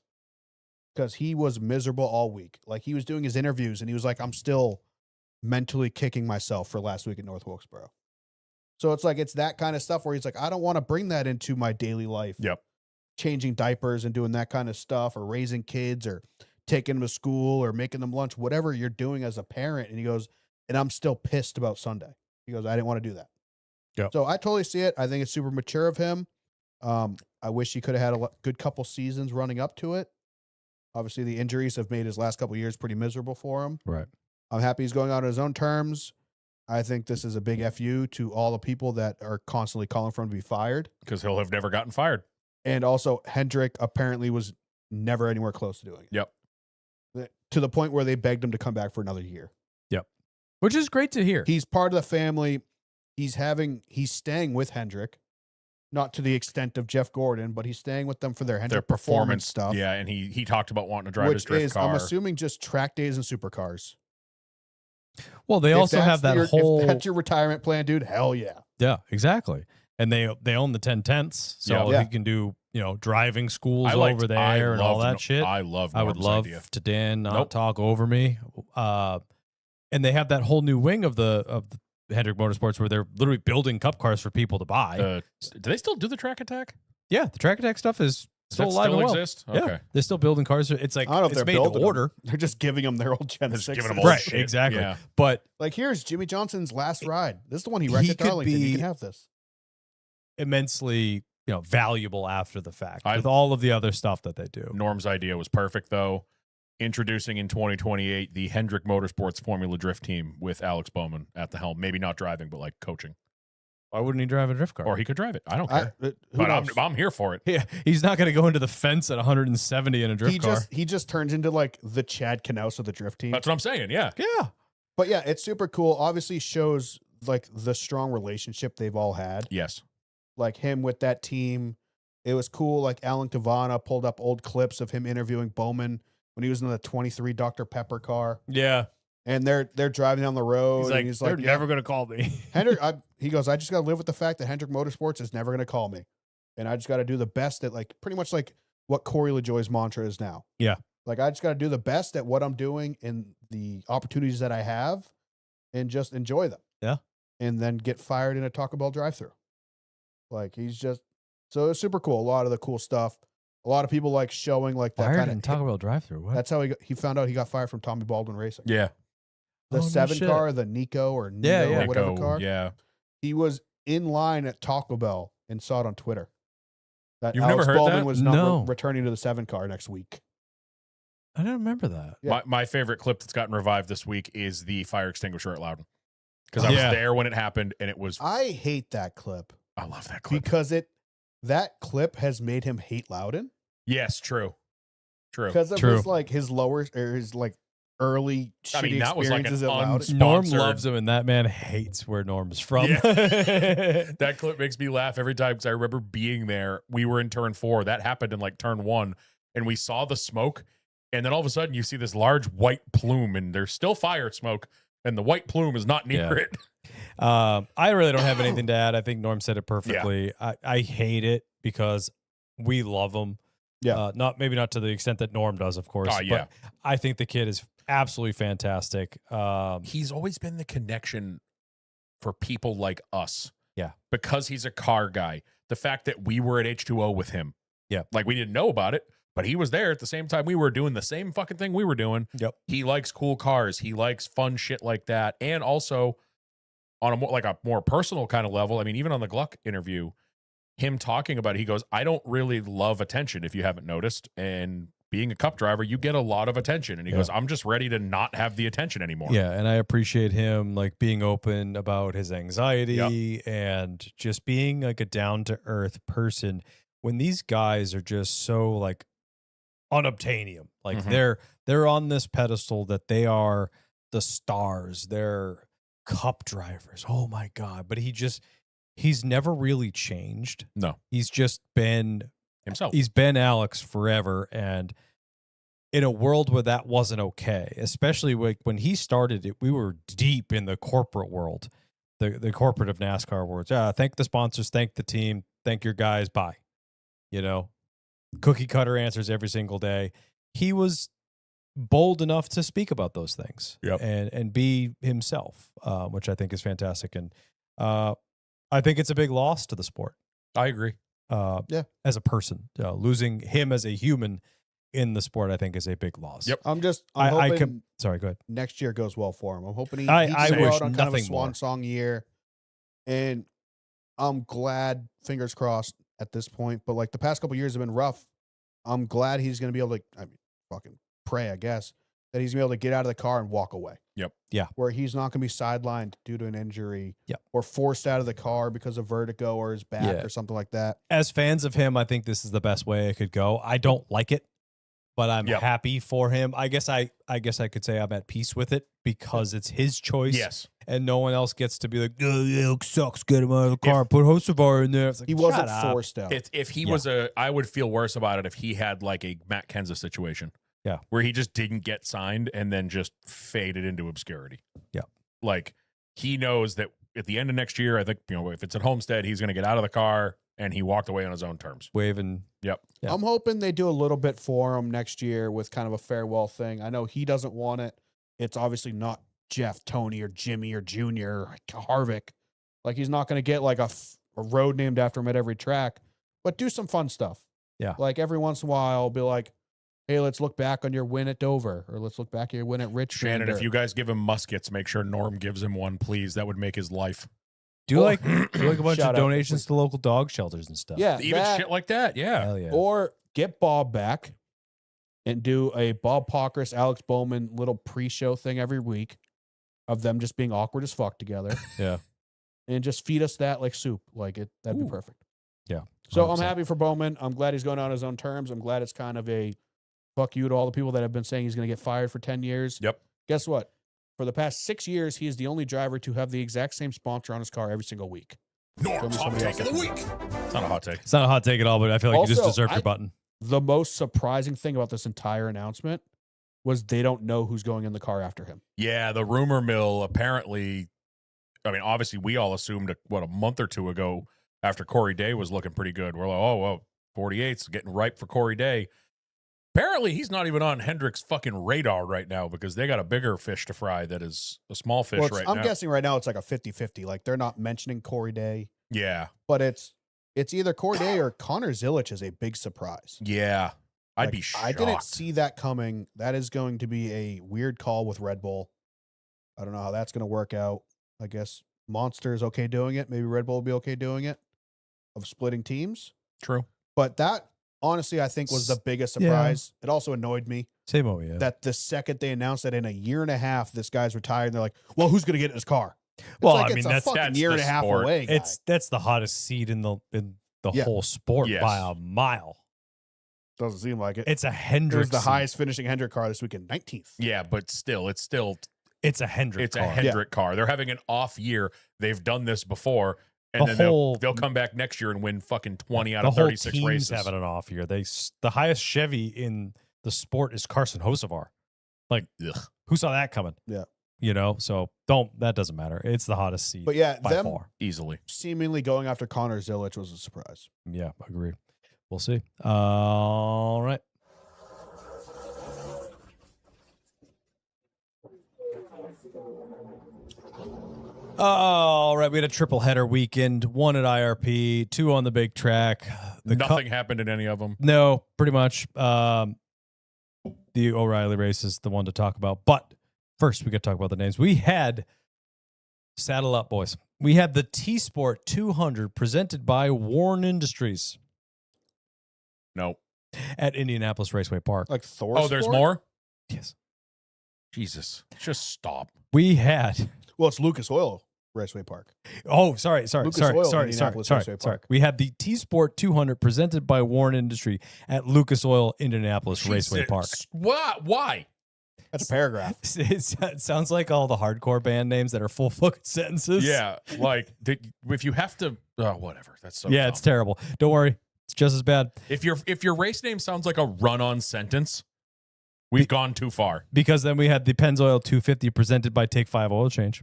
because he was miserable all week. Like he was doing his interviews and he was like, I'm still mentally kicking myself for last week at North Wilkesboro. So it's that kind of stuff where he's like, I don't want to bring that into my daily life. Yep. Changing diapers and doing that kind of stuff or raising kids or taking them to school or making them lunch, whatever you're doing as a parent. And he goes, and I'm still pissed about Sunday. He goes, I didn't want to do that. Yep. So I totally see it. I think it's super mature of him. I wish he could have had a good couple seasons running up to it. Obviously, the injuries have made his last couple of years pretty miserable for him. Right. I'm happy he's going out on his own terms. I think this is a big FU to all the people that are constantly calling for him to be fired. Because he'll have never gotten fired. And also, Hendrick apparently was never anywhere close to doing it. Yep. To the point where they begged him to come back for another year. Yep. Which is great to hear. He's part of the family. He's staying with Hendrick. Not to the extent of Jeff Gordon, but he's staying with them for their Hendrick performance stuff. Yeah, and he talked about wanting to drive his drift car. I'm assuming just track days and supercars. Well, they also have that whole. If that's your retirement plan, dude, hell yeah. Yeah, exactly. And they own the 10/10s, so Yeah. he can do driving schools over there and all that shit. I love. I would love idea. to Dan not talk over me. And they have that whole new wing of the Hendrick Motorsports where they're literally building cup cars for people to buy. Do they still do the track attack? Yeah, the track attack stuff is still Does that alive still and well. exist? Yeah, Okay. they're still building cars. It's like I don't know if it's they're made to building order. them. They're just giving them their old Gen Just 6. giving them old Right, shit. exactly. Yeah. But Like, here's Jimmy Johnson's last ride. This is the one he wrecked He at could Darlington. You be- can have this. immensely valuable after the fact I- with all of the other stuff that they do. Norm's idea was perfect, though. Introducing in 2028 the Hendrick Motorsports Formula Drift team with Alex Bowman at the helm. Maybe not driving, but like coaching. Why wouldn't he drive a drift car? Or he could drive it. I don't care. Who But knows? I'm here for it. Yeah, he's not going to go into the fence at 170 in a drift car. He just turns into like the Chad Knaus of the drift team. That's what I'm saying. Yeah. Yeah. But yeah, it's super cool. Obviously shows like the strong relationship they've all had. Yes. Like him with that team. It was cool. Like Alan Cavana pulled up old clips of him interviewing Bowman when he was in the 23 Dr. Pepper car. Yeah. And they're driving down the road. He's like, they're never going to call me. Hendrick, he goes, I just got to live with the fact that Hendrick Motorsports is never going to call me. And I just got to do the best at like pretty much like what Corey LaJoie's mantra is now. Yeah. Like I just got to do the best at what I'm doing and the opportunities that I have and just enjoy them. Yeah. And then get fired in a Taco Bell drive-thru. Like he's just, so it's super cool. A lot of the cool stuff. A lot of people like showing like that Fired kind in of Taco Bell drive-thru. What? That's how he found out he got fired from Tommy Baldwin Racing. Yeah. the Oh, no 7 shit. car, the Nico or Nico Yeah. or whatever Nico, car. yeah. He was in line at Taco Bell and saw it on Twitter. That You've Alex never heard Baldwin that? was not No. returning to the 7 car next week. I don't remember that. Yeah. My favorite clip that's gotten revived this week is the fire extinguisher at Loudon. Because I was Yeah. there when it happened, and it was. I hate that clip I love that clip. because that clip has made him hate Loudon Yes, true. because of True. his like his lower or his like early I mean, shitty that was like experiences an at Loudon. Norm Sponsored. loves him, and that man hates where Norm's from. Yeah. That clip makes me laugh every time because I remember being there. We were in turn 4. That happened in like turn 1, and we saw the smoke. And then all of a sudden, you see this large white plume, and there's still fire smoke, and the white plume is not near Yeah. it. I really don't have anything to add. I think Norm said it perfectly. I hate it because we love him. Yeah. Maybe not to the extent that Norm does, of course. Oh, yeah. But I think the kid is absolutely fantastic. He's always been the connection for people like us. Yeah. Because he's a car guy. The fact that we were at H2O with him. Yeah. Like we didn't know about it, but he was there at the same time we were doing the same fucking thing we were doing. Yep. He likes cool cars. He likes fun shit like that. And also on a more personal kind of level. I mean, even on the Gluck interview, him talking about it, he goes, I don't really love attention if you haven't noticed. And being a cup driver, you get a lot of attention. And he goes, I'm just ready to not have the attention anymore. Yeah, and I appreciate him like being open about his anxiety and just being like a down to earth person. When these guys are just so like unobtainium, like Mhm. they're on this pedestal that they are the stars, they're cup drivers. Oh my god! But he's never really changed. No. He's just been Himself. He's been Alex forever, and in a world where that wasn't okay, especially like when he started it, we were deep in the corporate world, the corporate of NASCAR words. Thank the sponsors, thank the team, thank your guys, bye. You know, cookie cutter answers every single day. He was bold enough to speak about those things and be himself, which I think is fantastic. And I think it's a big loss to the sport. I agree. As a person, losing him as a human in the sport, I think is a big loss. Yep. I'm hoping sorry, go ahead. next year goes well for him. I'm hoping he I can go wish out on kind of a nothing swan more. song year. And I'm glad, fingers crossed at this point, but like the past couple years have been rough. I'm glad he's going to be able to, fucking pray, I guess, that he's going to be able to get out of the car and walk away. Yep. Yeah. Where he's not going to be sidelined due to an injury. Yep. Or forced out of the car because of vertigo or his back Yeah. or something like that. As fans of him, I think this is the best way it could go. I don't like it, but I'm happy for him. I guess I could say I'm at peace with it because it's his choice. Yes. And no one else gets to be like, oh, yeah, it sucks. Get him out of the car. Put Hocevar in there. It's like, He wasn't shut up. forced out. If he was I would feel worse about it if he had like a Matt Kenseth situation. Yeah. Where he just didn't get signed and then just faded into obscurity. Yeah. Like he knows that at the end of next year, I think, if it's at Homestead, he's going to get out of the car and he walked away on his own terms. Waving. Yep. Yeah. I'm hoping they do a little bit for him next year with kind of a farewell thing. I know he doesn't want it. It's obviously not Jeff, Tony, or Jimmy, or Junior, or Harvick. Like he's not going to get like a road named after him at every track, but do some fun stuff. Yeah. Like every once in a while, be like, hey, let's look back on your win at Dover, or let's look back at your win at Richmond. Shannon, if you guys give him muskets, make sure Norm gives him one, please. That would make his life. Do like a bunch Shout of out. donations to local dog shelters and stuff. Yeah. Even shit like that. Yeah. Hell yeah. Or get Bob back and do a Bob Pockris, Alex Bowman little pre-show thing every week of them just being awkward as fuck together. Yeah. And just feed us that like soup. Like it, that'd be perfect. Yeah. So I'm 100%. happy for Bowman. I'm glad he's going on his own terms. I'm glad it's kind of a fuck you to all the people that have been saying he's going to get fired for 10 years. Yep. Guess what? For the past 6 years, he is the only driver to have the exact same sponsor on his car every single week. Norm's Show me hot somebody take of the else. week. It's not a hot take. It's not a hot take at all, but I feel like you just Also, deserved your button. The most surprising thing about this entire announcement was they don't know who's going in the car after him. Yeah, the rumor mill apparently, I mean, obviously we all assumed, a month or two ago after Corey Day was looking pretty good. We're like, oh, well, 48's getting ripe for Corey Day. Apparently he's not even on Hendrick's fucking radar right now because they got a bigger fish to fry that is a small fish Well, right I'm now. guessing right now it's like a 50-50. Like they're not mentioning Corey Day, Yeah. but it's either Corey Day or Connor Zilic is a big surprise. Yeah. I'd Like, be shocked. I didn't see that coming. That is going to be a weird call with Red Bull. I don't know how that's going to work out. I guess Monster is okay doing it. Maybe Red Bull will be okay doing it, of splitting teams. True. But that, honestly, I think was the biggest surprise. It also annoyed me Same way, yeah. that the second they announced that in a year and a half, this guy's retired, and they're like, well, who's going to get in his car? It's Well, like I mean, it's a that's fucking year and a half sport. away. Guy. That's the hottest seat in the Yeah. whole sport Yes. by a mile. Doesn't seem like it. It's a It Hendrick. was the seat. highest finishing Hendrick car this weekend, 19th. Yeah, but still, it's It's a Hendrick. it's car. a Hendrick car. They're having an off year. They've done this before, and The then whole- they'll come back next year and win fucking 20 out The of whole 36 team's races. having an off year. The highest Chevy in the sport is Carson Hocevar. Ugh. Who saw that coming? Yeah. So that doesn't matter. It's the hottest seat But yeah, by them far. Easily. seemingly going after Connor Zilic was a surprise. Yeah, agreed. We'll see. All right. All right, we had a triple header weekend, 1 at IRP, 2 on the big track. Nothing happened in any of them. No, pretty much. The O'Reilly race is the one to talk about. But first, we got to talk about the names. We had, saddle up, boys. We had the T-Sport 200 presented by Warren Industries No. at Indianapolis Raceway Park. Like Thor. Oh, there's Sport? more? Yes. Jesus. Just stop. We had, Well, it's Lucas Oil Raceway Park. sorry. Lucas Oil, Indianapolis Raceway Park. We had the T-Sport 200 presented by Warren Industry at Lucas Oil Indianapolis Raceway Jesus. Park. Why? That's a paragraph. It sounds like all the hardcore band names that are full fucking sentences. Yeah, like if you have to, whatever. That's so. Yeah, dumb. it's terrible. Don't worry. It's just as bad If your race name sounds like a run-on sentence, we've gone too far. because then we had the Pennzoil 250 presented by Take 5 Oil Change.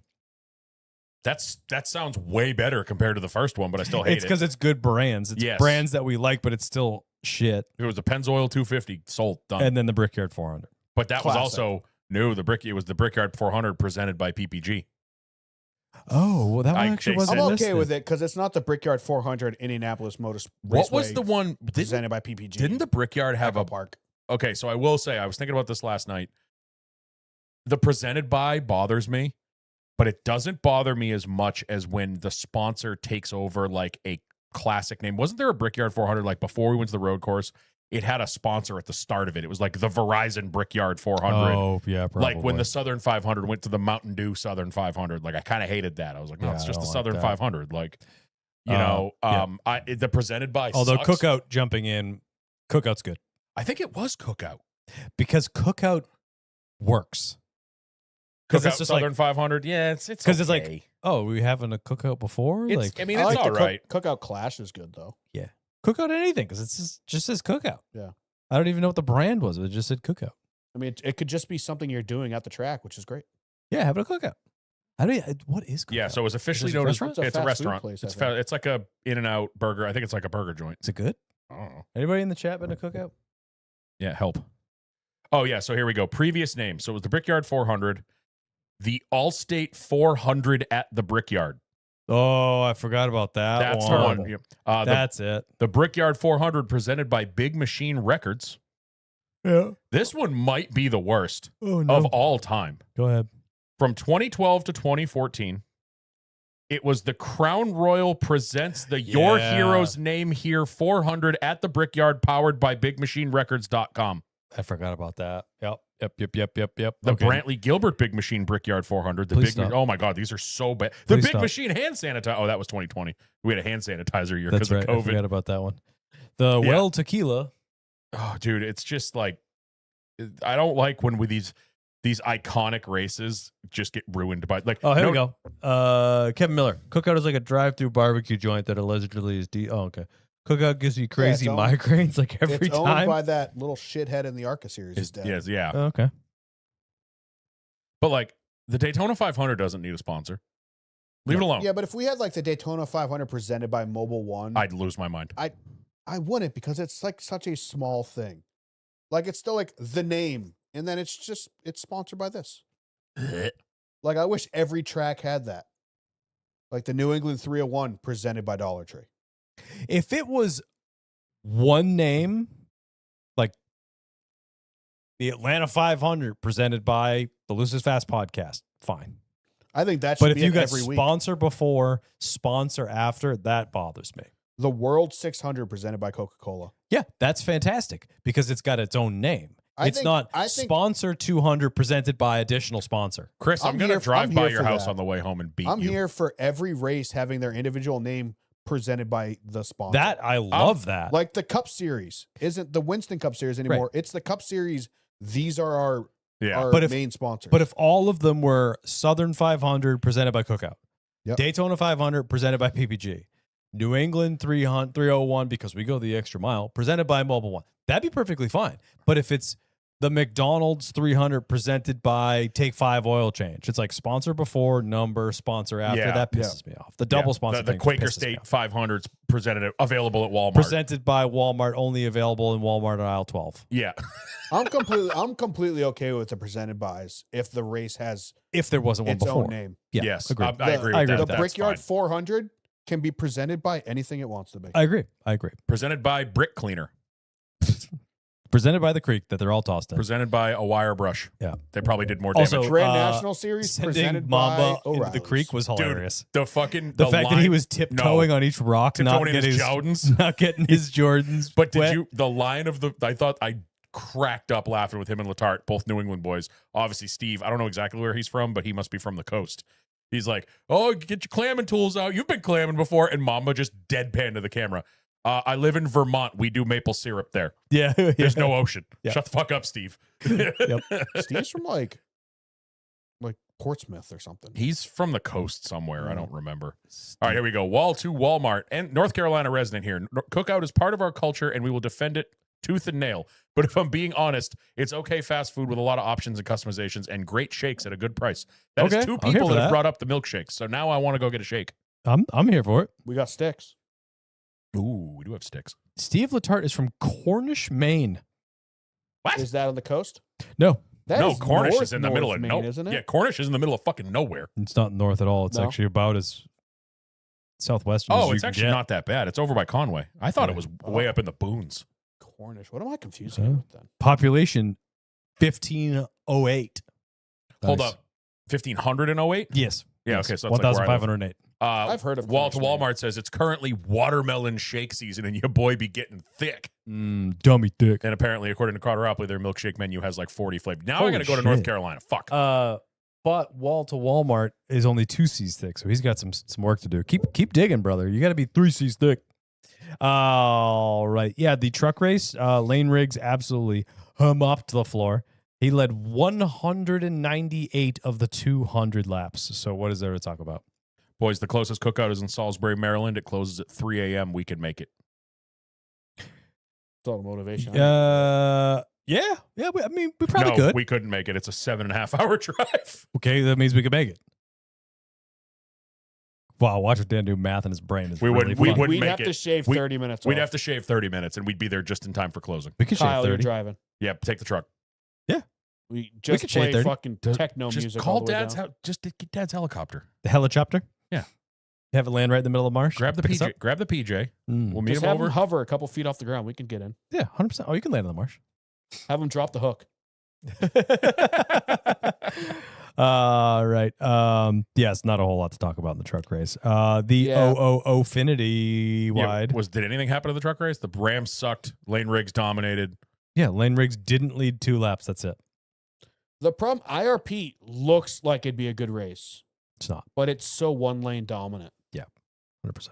That sounds way better compared to the first one, but I still hate It's it. because it's good brands. It's Yes. brands that we like, but it's still shit. It was the Pennzoil 250 sold done, And then the Brickyard 400. but that was Classic. also no. It was the Brickyard 400 presented by PPG. Oh, well, that one I- actually they wasn't I'm listed. okay with it because it's not the Brickyard 400 Indianapolis Motors What was Raceway the one? presented by PPG. Didn't the Brickyard have Echo a Park? Okay, so I will say, I was thinking about this last night. The presented by bothers me, but it doesn't bother me as much as when the sponsor takes over like a classic name. Wasn't there a Brickyard 400 like before we went to the road course? It had a sponsor at the start of it. It was like the Verizon Brickyard 400. Oh, yeah, probably. Like when the Southern 500 went to the Mountain Dew Southern 500. Like I kind of hated that. I was like, no, Yeah, it's I just don't the like Southern that. 500. Like, you Yeah. the presented by. Although sucks. Cookout jumping in, Cookout's good I think it was Cookout. because Cookout works. Because Cookout it's just Southern like, 500. Yeah, it's 'cause it's like, okay. oh, we having a Cookout before? It's, like, I mean, I it's like all the right. Cookout Clash is good though. Cookout anything because it's just says Cookout. Yeah. I don't even know what the brand was. It just said Cookout. I mean, it could just be something you're doing at the track, which is great. Yeah, having a Cookout. What is Cookout? Yeah, so it was officially Is it a known as restaurant? It's a it's a fast food restaurant. place, I It's think. it's like a In-N-Out burger. I think it's like a burger joint. Is it good? I don't know. Anybody in the chat been to Cookout? Yeah, help. Oh yeah, so here we go. Previous name. So it was the Brickyard 400, the Allstate 400 at the Brickyard. Oh, I forgot about that That's one. the one. Yeah. That's it. The Brickyard 400 presented by Big Machine Records. Yeah. This one might be the worst Oh no. of all time. Go ahead. From 2012 to 2014, it was the Crown Royal presents the Your Yeah. Heroes Name Here 400 at the Brickyard, powered by BigMachineRecords.com. I forgot about that. Yep. The Okay. Brantley Gilbert Big Machine Brickyard 400. The Please big. stop. Oh my God, these are so bad. The Please Big stop. Machine hand sanitizer. Oh, that was 2020. We had a hand sanitizer year That's because right. I of COVID. forgot about that one. The Yeah. Well Tequila. Oh, dude, it's just like I don't like when with these iconic races just get ruined by like. Oh, here no- we go. Kevin Miller. Cookout is like a drive-through barbecue joint that allegedly is Oh, okay. Cookout gives you crazy owned- migraines like every It's owned time. by that little shithead in the ARCA series. Is Is dead. yes, yeah. Oh, okay. But like the Daytona 500 doesn't need a sponsor. Leave it alone. Yeah, but if we had like the Daytona 500 presented by Mobile One, I'd lose my mind. I wouldn't because it's like such a small thing. Like it's still like the name, and then it's sponsored by this. Like I wish every track had that. Like the New England 301 presented by Dollar Tree. If it was one name, like the Atlanta 500 presented by the Lucis Fast podcast, fine. I think that should But if be you it got every week. sponsor before, sponsor after, that bothers me. The World 600 presented by Coca-Cola. Yeah, that's fantastic because it's got its own name. I It's think- not I think- sponsor 200 presented by additional sponsor. Chris, I'm I'm going to here- drive I'm by here your for house that. on the way home and beat I'm you. here for every race having their individual name presented by the sponsor. That I love that. Like the Cup Series isn't the Winston Cup Series anymore. It's the Cup Series. These are our Yeah. But if- main sponsors. But if all of them were Southern 500 presented by Cookout, Yep. Daytona 500 presented by PPG, New England 301 because we go the extra mile presented by Mobile One, that'd be perfectly fine. But if it's the McDonald's 300 presented by Take 5 Oil Change, it's like sponsor before, number, sponsor after. Yeah. That pisses me off. The double Yeah. sponsor The thing Quaker pisses me State off. 500s presented available at Walmart. Presented by Walmart, only available in Walmart on aisle 12. Yeah. I'm completely okay with the presented buys if the race has If there wasn't one its before. own name. Yeah, Yes. agreed. I agree I with agree that. with The that. Brickyard Fine. 400 can be presented by anything it wants to be. I agree. Presented by Brick Cleaner. Presented by the creek that they're all tossed in. Presented by a wire brush. Yeah. They probably did more damage. Also, Grand National Series Sending presented Mamba by into the O'Reilly's. creek was hilarious. the fucking The fact that he line- was tiptoeing on each rock, not tiptoeing in getting his Jordans. not getting his Jordans. But did wet. you the line of the I thought I cracked up laughing with him and Letarte, both New England boys. Obviously, Steve, I don't know exactly where he's from, but he must be from the coast. He's like, "Oh, get your clamming tools out. You've been clamming before." And Mamba just deadpan to the camera. I live in Vermont. We do maple syrup there. Yeah, There's no ocean. Yeah. Shut the fuck up, Steve. Steve's from like Portsmouth or something. He's from the coast somewhere. I don't remember. All right, here we go. Wall to Walmart and North Carolina resident here. Cookout is part of our culture, and we will defend it tooth and nail. But if I'm being honest, it's okay fast food with a lot of options and customizations and great shakes at a good price. That is Okay, two I'm here people for that have that. brought up the milkshakes. So now I want to go get a shake. I'm here for it. We got sticks. Ooh, we do have sticks. Steve Letarte is from Cornish, Maine. What? Is that on the coast? No, That No, is Cornish north- is in the north middle of Maine, no, isn't it? Yeah, Cornish is in the middle of fucking nowhere. it's not north at all. It's No? actually about as southwestern. as Oh, you it's can actually get. not that bad. It's over by Conway. I thought it was way Oh. up in the boons. Cornish. What am I confusing Huh? it with then? Population 1508. Hold Nice. up. 1,508? Yes. Yeah, Yes. okay, so that's like where I live. 1,508. I've heard of Wall to Cornish, Walmart says it's currently watermelon shake season and your boy be getting thick. Dummy dick. And apparently, according to Carteropoli, their milkshake menu has like 40 flavors. Now I Holy got to go to North shit. Carolina. Fuck. But Wall to Walmart is only 2 C's thick, so he's got some work to do. Keep digging, brother. You got to be 3 C's thick. All right, yeah, the truck race, Lane Riggs absolutely mopped the floor. He led 198 of the 200 laps. So what is there to talk about? Boys, the closest cookout is in Salisbury, Maryland. It closes at 3 a.m. We can make it. It's all motivation. Yeah. I mean, we probably No, could. we couldn't make it. It's a 7.5 hour drive. Okay, that means we could make it. Wow, watch what Dan do math in his brain. Is We really wouldn't- we fun. wouldn't We'd make have it. to shave We- 30 minutes We'd off. have to shave 30 minutes and we'd be there just in time for closing. We could shave Kyle, you're 30. driving. Yeah, take the truck. We just could shave play 30. fucking techno Just music. call all the way Dad's down. house. Just get Dad's helicopter. The helicopter? Yeah. Have it land right in the middle of the marsh? Grab the Pick us PJ. up? Grab the PJ. Mm. We'll meet Just him have over. him hover a couple feet off the ground. We can get in. Yeah, 100%. Oh, you can land in the marsh. Have him drop the hook. Right. Yes, not a whole lot to talk about in the truck race. The Yeah. Ofinity wide. Did anything happen to the truck race? The Rams sucked. Lane Riggs dominated. Yeah, Lane Riggs didn't lead 2 laps. That's it. The problem, IRP looks like it'd be a good race, It's not. but it's so one lane dominant. 100%.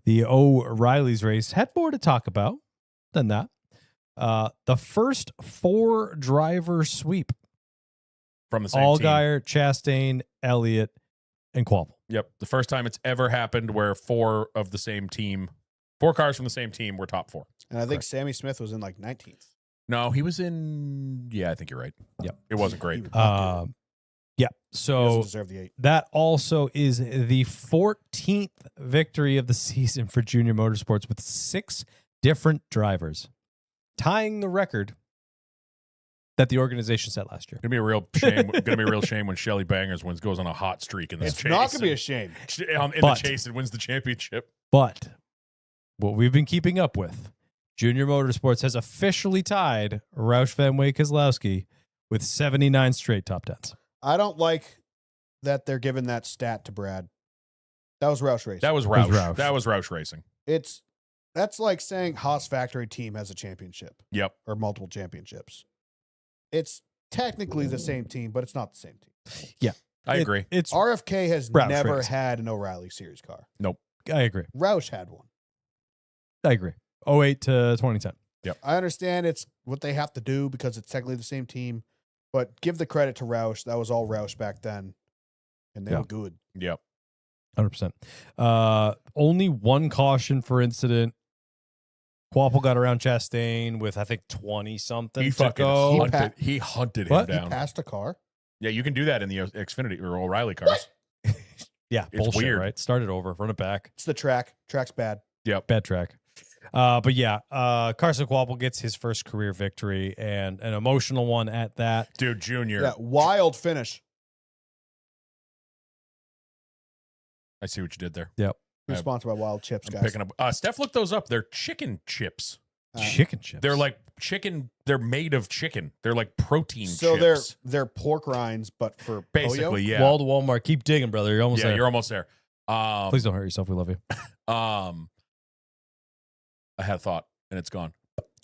The O'Reilly's race had more to talk about than that. The first 4 driver sweep. From the same team. Allgaier, Chastain, Elliott, and Qualvel. Yep. The first time it's ever happened where 4 cars from the same team were top 4. And I think Correct. Sammy Smith was in like 19th. No, he was in. Yeah, I think you're right. Yep. It wasn't great. He was not good. Yeah. He So doesn't deserve the 8. that also is the 14th victory of the season for Junior Motorsports with 6 different drivers, tying the record that the organization set last year. Gonna be a real shame. Gonna be a real shame when Shelly Bangers goes on a hot streak in this It's chase. not going to be a shame. in But- the chase and wins the championship. But what we've been keeping up with, Junior Motorsports has officially tied Roush Van Wyck Keselowski with 79 straight top 10s. I don't like that they're giving that stat to Brad. That was Roush Racing. That was Roush. That was Roush Racing. That's like saying Haas Factory team has a championship. Yep. Or multiple championships. It's technically the same team, but it's not the same team. Yeah. I agree. It's RFK has Roush never Racing. had an O'Reilly series car. Nope. I agree. Roush had one. I agree. 08 to 2010. I understand it's what they have to do because it's technically the same team, but give the credit to Roush. That was all Roush back then, and they were good. Yep. 100%. Only one caution for incident. Quapple got around Chastain with, I think, 20 something. He to fucking go. he hunted What? him He down. passed a car. Yeah, you can do that in the Xfinity or O'Reilly cars. Yeah, It's bullshit, weird. right? Start it over, run it back. It's the track. Track's bad. Bad track. But yeah, Carson Quapple gets his first career victory and an emotional one at that. Dude, Junior. Yeah, wild finish. I see what you did there. We're sponsored by Wild Chips, I'm guys. picking up. Steph, look those up. They're chicken chips. Chicken chips. They're like chicken. They're made of chicken. They're like protein So chips. they're pork rinds, but for Basically, pollo? yeah. Wall to Walmart. Keep digging, brother. You're almost Yeah, there. you're almost there. Please don't hurt yourself. We love you. I had a thought and it's gone.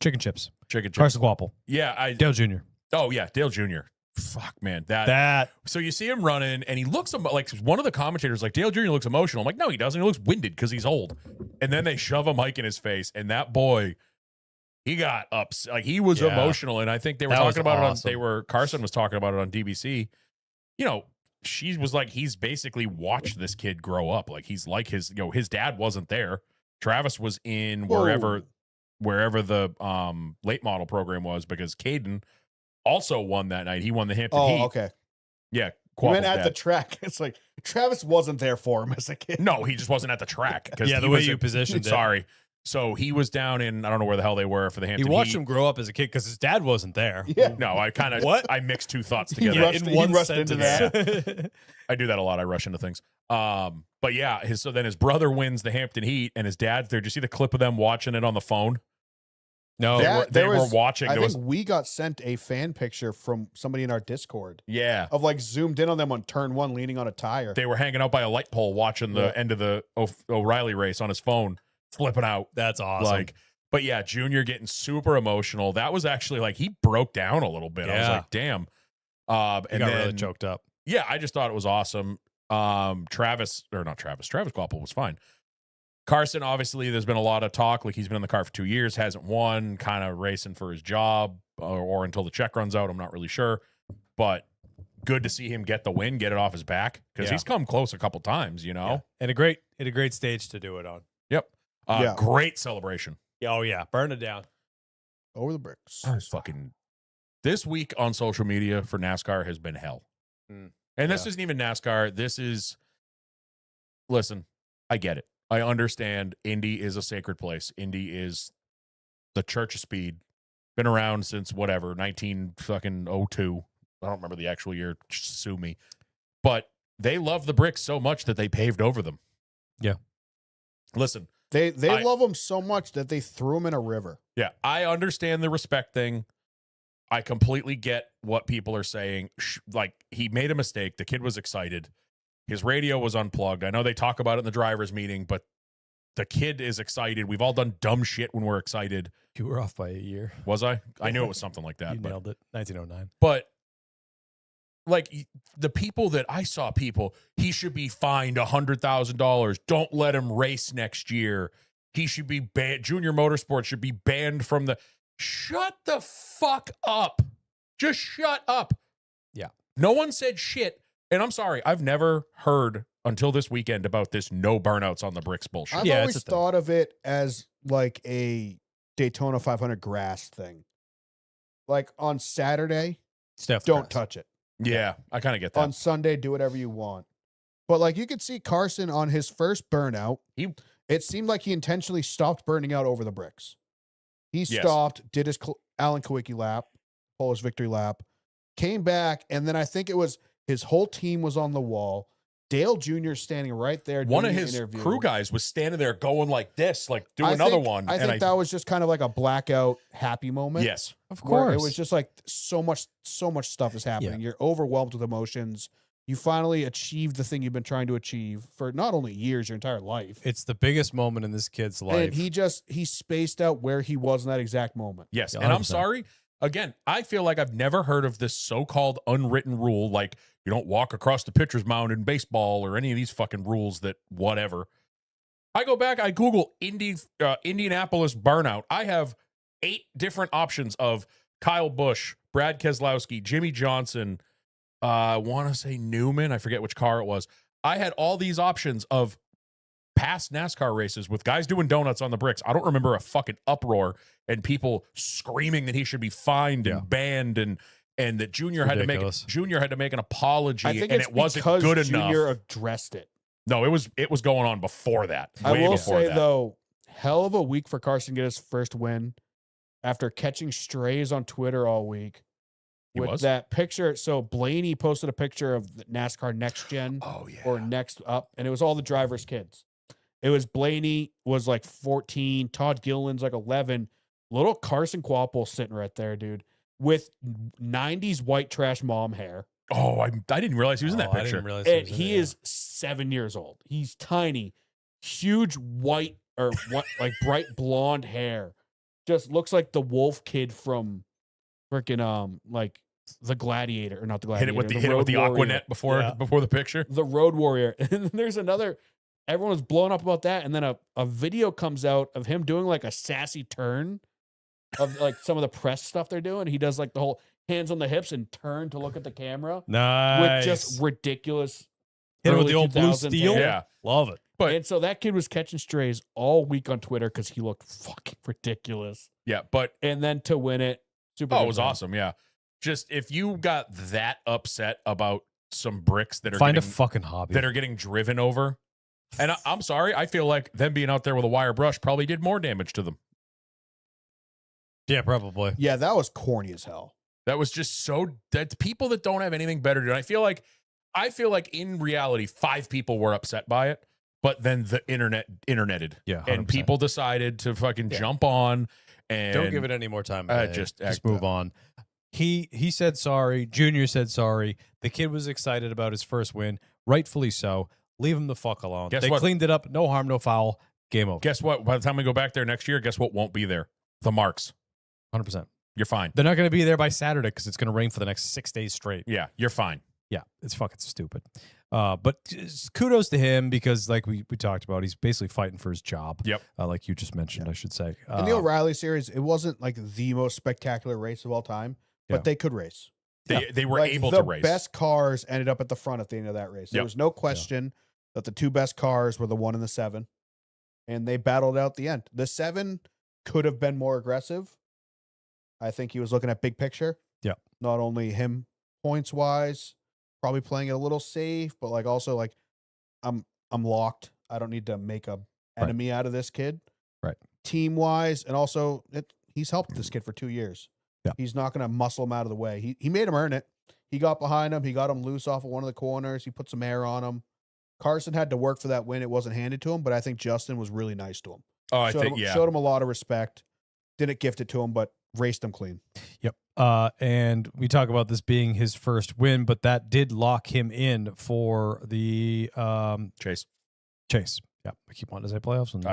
Chicken chips. Chicken chips. Carson Quapple. Yeah, Dale Jr. Oh yeah, Dale Jr. Fuck man, that. So you see him running, and he looks like one of the commentators like Dale Jr. looks emotional. I'm like, no, he doesn't. He looks winded because he's old. And then they shove a mic in his face, and that boy, he got upset. Like he was emotional, and I think they were talking about it on. Carson was talking about it on DBC. You know, she was like, he's basically watched this kid grow up. Like he's like his dad wasn't there. Travis was in wherever the late model program was because Caden also won that night. He won the Hampton Heat. Okay. Yeah. You went at the track. It's like Travis wasn't there for him as a kid. No, he just wasn't at the track. Yeah, the way you positioned it. Sorry. So he was down in, I don't know where the hell they were for the Hampton He watched Heat. him grow up as a kid because his dad wasn't there. Yeah. No, I kind of, I mixed two thoughts He together. rushed- he rushed into that. I do that a lot. I rush into things. But yeah, so then his brother wins the Hampton Heat and his dad's there. Did you see the clip of them watching it on the phone? No. They were watching. I think we got sent a fan picture from somebody in our Discord Yeah. of like zoomed in on them on turn one, leaning on a tire. They were hanging out by a light pole watching the end of the O'Reilly race on his phone, flipping out. That's awesome. Like, but yeah, Junior getting super emotional. That was actually like he broke down a little bit. I was Yeah. like, damn. He And got then really choked up. yeah, I just thought it was awesome. Travis Quapple was fine. Carson, obviously, there's been a lot of talk. Like he's been in the car for 2 years, hasn't won, kind of racing for his job or until the check runs out. I'm not really sure, but good to see him get the win, get it off his back because he's come close a couple times, you know. And a great stage to do it on. Yep. Yeah. Great celebration. Oh yeah, burn it down. Over the bricks. This week on social media for NASCAR has been hell. Mm. And this isn't even NASCAR. Listen, I get it. I understand Indy is a sacred place. Indy is the Church of Speed. Been around since whatever, 1902. I don't remember the actual year. Sue me. But they love the bricks so much that they paved over them. Yeah. Listen. They love them so much that they threw them in a river. Yeah, I understand the respect thing. I completely get what people are saying. Like, he made a mistake. The kid was excited. His radio was unplugged. I know they talk about it in the driver's meeting, but the kid is excited. We've all done dumb shit when we're excited. You were off by a year. Was I? I knew it was something like that. You nailed it. 1909. But, like, the people that I saw he should be fined $100,000. Don't let him race next year. He should be banned. Junior Motorsports should be banned from the... Shut the fuck up. Just shut up. Yeah. No one said shit. And I'm sorry, I've never heard until this weekend about this no burnouts on the bricks bullshit. I've always thought of it as like a Daytona 500 grass thing. Like on Saturday, don't touch it. Yeah, I kind of get that. On Sunday, do whatever you want. But like you could see Carson on his first burnout, it seemed like he intentionally stopped burning out over the bricks. He stopped, did his Alan Kawicki lap, Polish victory lap, came back, and then I think it was his whole team was on the wall. Dale Jr. standing right there. One of his crew guys was standing there going like this, like do another one. I think that was just kind of like a blackout happy moment. Yes, of course. It was just like so much stuff is happening. Yeah. You're overwhelmed with emotions. You finally achieved the thing you've been trying to achieve for not only years, your entire life. It's the biggest moment in this kid's life. And he spaced out where he was in that exact moment. Yes. Yeah, And I'm 100%. sorry. Again, I feel like I've never heard of this so-called unwritten rule, like you don't walk across the pitcher's mound in baseball or any of these fucking rules that whatever. I go back, I Google Indianapolis burnout. I have 8 different options of Kyle Busch, Brad Keselowski, Jimmy Johnson, I want to say Newman. I forget which car it was. I had all these options of past NASCAR races with guys doing donuts on the bricks. I don't remember a fucking uproar and people screaming that he should be fined and banned and that Junior had to make an apology, I think and it's it wasn't because good Junior enough. addressed it. No, it was going on before that. I way will before say that. though, hell of a week for Carson to get his first win after catching strays on Twitter all week. He With was? that picture, so Blaney posted a picture of the NASCAR Next Gen or Next Up, and it was all the drivers' kids. It was Blaney was like 14, Todd Gilliland's like 11, little Carson Quapple sitting right there, dude, with 90s white trash mom hair. Oh, I didn't realize he was in that I picture. didn't realize And was in he it, is 7 years old. He's tiny, huge white or what, like bright blonde hair. Just looks like the wolf kid from freaking like the Gladiator, or not the Gladiator. Hit it with the Warrior. Aquanet before the picture. The Road Warrior. And then there's another, everyone was blowing up about that. And then a video comes out of him doing like a sassy turn of like some of the press stuff they're doing. He does like the whole hands on the hips and turn to look at the camera Nice. with just ridiculous. Hit it with early the old blue 2000s steel. hair. Yeah. Love it. But And so that kid was catching strays all week on Twitter because he looked fucking ridiculous. yeah, but And then to win it, super. oh, good it was for him. awesome. Yeah. Just if you got that upset about some bricks that are Find a getting, fucking hobby. that are getting driven over, and I'm sorry, I feel like them being out there with a wire brush probably did more damage to them. Yeah, probably. Yeah, that was corny as hell. That was just so. That's people that don't have anything better to do. And I feel like in reality, 5 people were upset by it, but then the interneted. Yeah, and 100%. people decided to fucking jump on and Don't give it any more time. just move on. He said sorry. Junior said sorry. The kid was excited about his first win, rightfully so. Leave him the fuck alone. Guess they what? cleaned it up. No harm, no foul. Game over. Guess what? By the time we go back there next year, guess what won't be there? The marks. 100%. You're fine. They're not going to be there by Saturday because it's going to rain for the next 6 days straight. Yeah, you're fine. Yeah, it's fucking stupid. But kudos to him because, like we talked about, he's basically fighting for his job. Yep. Like you just mentioned, I should say. In the O'Reilly series, it wasn't like the most spectacular race of all time, but Yeah. they could race. They were Like, able the to race. best cars ended up at the front at the end of that race. There Yep. was no question that the 2 best cars were the 1 and the 7, and they battled out the end. The 7 could have been more aggressive. I think he was looking at big picture. Yep. Not only him points wise, probably playing it a little safe, but like also like I'm locked. I don't need to make a enemy out of this kid. Right. Team wise, and also he's helped this kid for 2 years. Yeah. He's not going to muscle him out of the way. He made him earn it. He got behind him. He got him loose off of one of the corners. He put some air on him. Carson had to work for that win. It wasn't handed to him, but I think Justin was really nice to him. Oh, I showed think, him, yeah. showed him a lot of respect. Didn't gift it to him, but raced him clean. Yep. And we talk about this being his first win, but that did lock him in for the Chase. Yeah, I keep wanting to say playoffs. And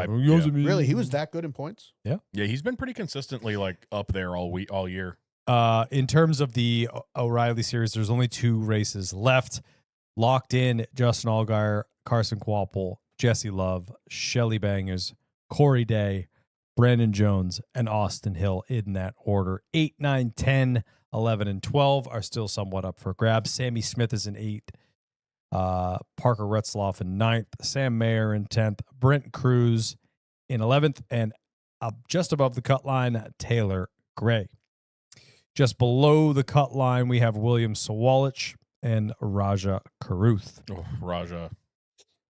Really, he was that good in points? Yeah, he's been pretty consistently like up there all year. In terms of the O'Reilly series, there's only 2 races left. Locked in: Justin Allgaier, Carson Quapple, Jesse Love, Shelly Bangers, Corey Day, Brandon Jones, and Austin Hill in that order. 8, 9, 10, 11, and 12 are still somewhat up for grabs. Sammy Smith is in 8. Parker Retzloff in 9th. Sam Mayer in 10th. Brent Cruz in 11th. And just above the cut line, Taylor Gray. Just below the cut line, we have William Sawalich and Raja Karuth. Oh, Raja.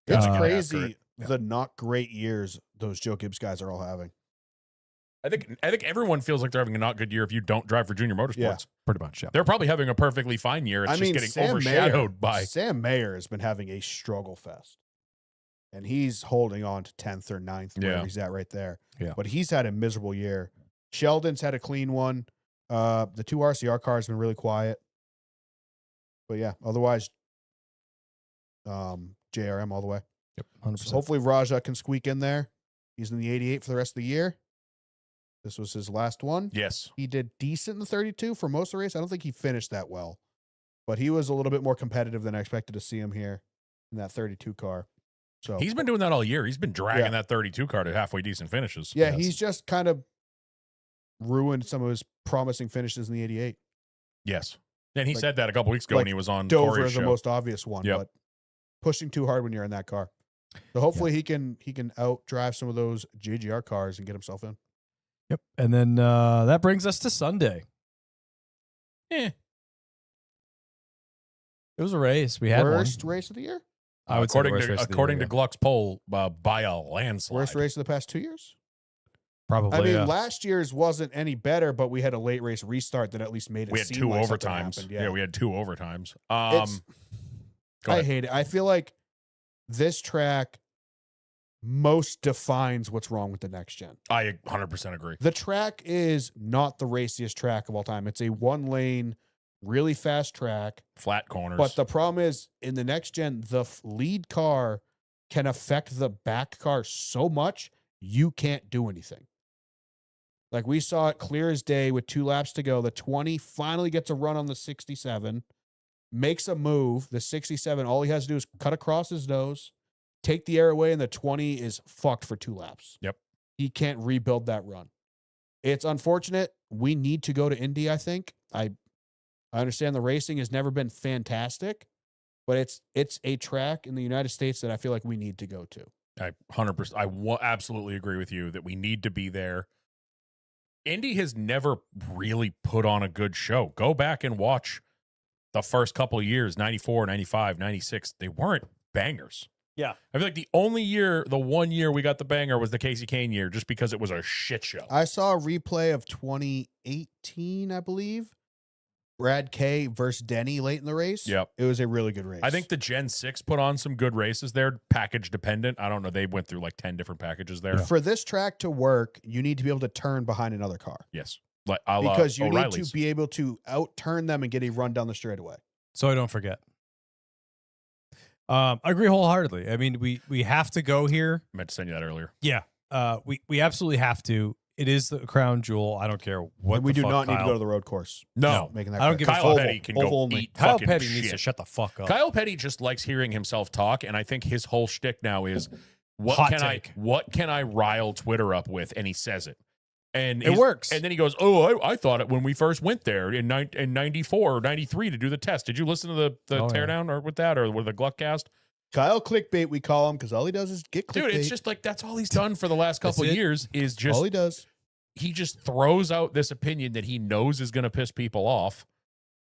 It's Uh, crazy the not great years those Joe Gibbs guys are all having. I think everyone feels like they're having a not good year if you don't drive for Junior Motorsports. Yeah. Pretty much, yeah. They're probably having a perfectly fine year. It's just getting overshadowed by. Sam Mayer has been having a struggle fest. And he's holding on to 10th or 9th, where Yeah. he's at right there. Yeah. But he's had a miserable year. Sheldon's had a clean one. The 2 RCR cars have been really quiet. But yeah, otherwise, JRM all the way. Yep, 100%. So hopefully Raja can squeak in there. He's in the 88 for the rest of the year. This was his last one. Yes. He did decent in the 32 for most of the race. I don't think he finished that well, but he was a little bit more competitive than I expected to see him here in that 32 car. So He's been doing that all year. He's been dragging that 32 car to halfway decent finishes. yeah, he's just kind of ruined some of his promising finishes in the 88. Yes. And he Like- said that a couple weeks ago like when he was on Dover Corey's is the show. most obvious one, Yep. but pushing too hard when you're in that car. So hopefully he can outdrive some of those JGR cars and get himself in. Yep. And then that brings us to Sunday. Eh. It was a race. We had Worst one. race of the year? I would say the according worst to race of the according year, to Gluck's poll, by a landslide. Worst race of the past 2 years? probably. I mean, yeah. last year's wasn't any better, but we had a late race restart that at least made it We had seem 2 like something overtimes. happened. Yeah, we had 2 overtimes. It's- Go I ahead. hate it. I feel like this track most defines what's wrong with the next gen. I 100% agree. The track is not the raciest track of all time. It's a 1-lane, really fast track. Flat corners. But the problem is, in the next gen, the lead car can affect the back car so much, you can't do anything. Like we saw it clear as day with 2 laps to go. The 20 finally gets a run on the 67, makes a move. The 67, all he has to do is cut across his nose, take the air away, and the 20 is fucked for 2 laps. Yep. He can't rebuild that run. It's unfortunate. We need to go to Indy, I think. I understand the racing has never been fantastic, but it's a track in the United States that I feel like we need to go to. I 100%. Absolutely agree with you that we need to be there. Indy has never really put on a good show. Go back and watch the first couple of years, 94, 95, 96. They weren't bangers. Yeah. I feel like the one year we got the banger was the Casey Kane year just because it was a shit show. I saw a replay of 2018, I believe. Brad K versus Denny late in the race. Yep. It was a really good race. I think the Gen 6 put on some good races there, package dependent. I don't know. They went through like 10 different packages there. for this track to work, you need to be able to turn behind another car. Yes. Like a la Because you O'Reilly's. need to be able to out-turn them and get a run down the straightaway. So I don't forget. I agree wholeheartedly. I mean, we have to go here. I meant to send you that earlier. Yeah. We absolutely have to. It is the crown jewel. I don't care what. And we the do fuck not need to Kyle- go to the road course. No. Making that I don't correct. give a Kyle fuck. Petty can Oval go only. eat Kyle fucking Petty shit. needs to shut the fuck up. Kyle Petty just likes hearing himself talk, and I think his whole shtick now is what Hot can take. I rile Twitter up with, and he says it, and It works. And then he goes, "Oh, I thought it when we first went there in 94 or 93 to do the test. Did you listen to the Oh, yeah. teardown or with that or with the Gluckcast, Kyle clickbait, we call him, because all he does is get clickbait. dude? It's just like that's all he's done for the last That's couple of it. years is just all he does. he just throws out this opinion that he knows is going to piss people off,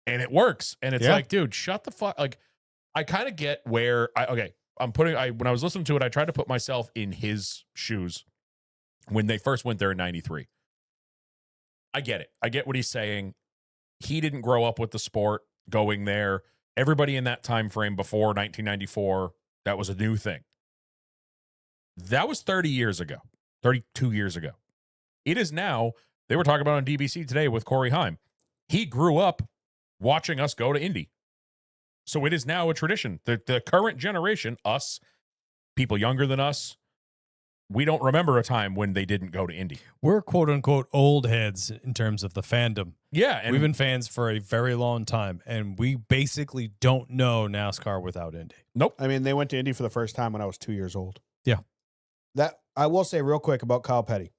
and it works. And it's Yeah. like, dude, shut the fuck. Like, I kind of get where when I was listening to it, I tried to put myself in his shoes when they first went there in 93. I get it. I get what he's saying. He didn't grow up with the sport going there. Everybody in that time frame before 1994, that was a new thing. That was 30 years ago, 32 years ago. It is now, they were talking about on DBC today with Corey Heim. He grew up watching us go to Indy. So it is now a tradition. The current generation, us, people younger than us, we don't remember a time when they didn't go to Indy. We're quote unquote old heads in terms of the fandom. Yeah. And We've been fans for a very long time, and we basically don't know NASCAR without Indy. nope. I mean, they went to Indy for the first time when I was 2 years old. Yeah. That I will say real quick about Kyle Petty.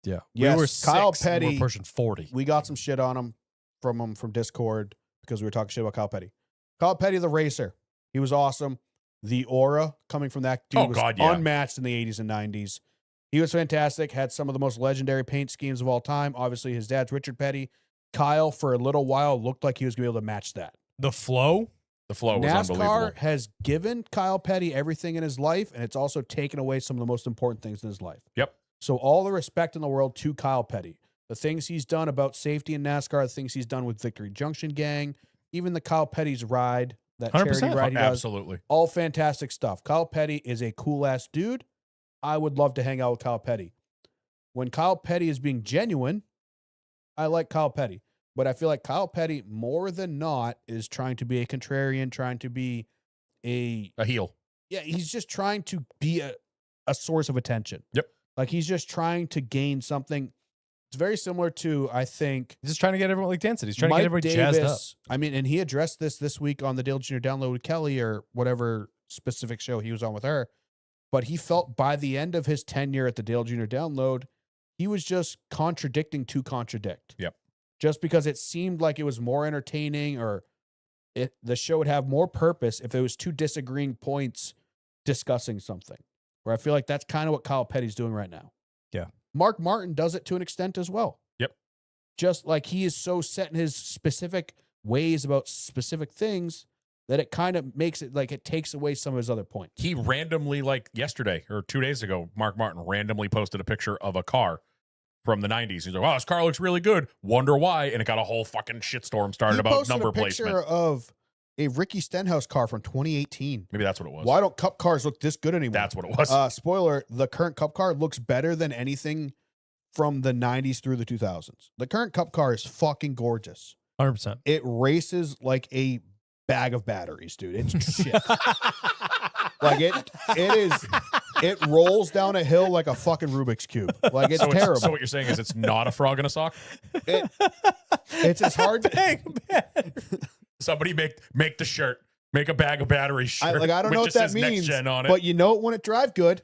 Yeah. Yes, we were Kyle 6 and Petty- we're pushing 40. We got some shit on him from Discord because we were talking shit about Kyle Petty. Kyle Petty, the racer, he was awesome. The aura coming from that dude Oh, was God, yeah. unmatched in the 80s and 90s. He was fantastic, had some of the most legendary paint schemes of all time. Obviously, his dad's Richard Petty. Kyle, for a little while, looked like he was going to be able to match that. The flow. The flow was unbelievable. NASCAR has given Kyle Petty everything in his life, and it's also taken away some of the most important things in his life. Yep. So all the respect in the world to Kyle Petty. The things he's done about safety in NASCAR, the things he's done with Victory Junction Gang, even the Kyle Petty's ride, that 100%. charity ride he does, Absolutely. all fantastic stuff. Kyle Petty is a cool-ass dude. I would love to hang out with Kyle Petty. When Kyle Petty is being genuine, I like Kyle Petty. But I feel like Kyle Petty, more than not, is trying to be a contrarian, trying to be a heel. Yeah, he's just trying to be a source of attention. Yep. Like he's just trying to gain something. It's very similar to, I think, He's just trying to get everyone, like Dan said, he's trying Mike to get everybody Davis, jazzed up. I mean, and he addressed this week on the Dale Jr. Download with Kelly or whatever specific show he was on with her. But he felt by the end of his tenure at the Dale Jr. Download, he was just contradicting to contradict. Yep. Just because it seemed like it was more entertaining or the show would have more purpose if it was two disagreeing points discussing something. Where I feel like that's kind of what Kyle Petty's doing right now. Yeah. Mark Martin does it to an extent as well. Yep. Just like he is so set in his specific ways about specific things that it kind of makes it like it takes away some of his other points. He randomly, like yesterday or 2 days ago, Mark Martin randomly posted a picture of a car from the 90s. He's like, "Wow, this car looks really good. Wonder why?" And it got a whole fucking shitstorm started about number a picture placement. of a Ricky Stenhouse car from 2018. Maybe that's what it was. Why don't Cup cars look this good anymore? That's what it was. Spoiler, the current Cup car looks better than anything from the 90s through the 2000s. The current Cup car is fucking gorgeous. 100%. It races like a bag of batteries, dude. It's shit. Like it rolls down a hill like a fucking Rubik's Cube. Like it's terrible. So what you're saying is it's not a frog in a sock? It's as hard. Somebody make the shirt. Make a bag of batteries shirt. I don't know what that means, gen on it. but you know it when it drive good.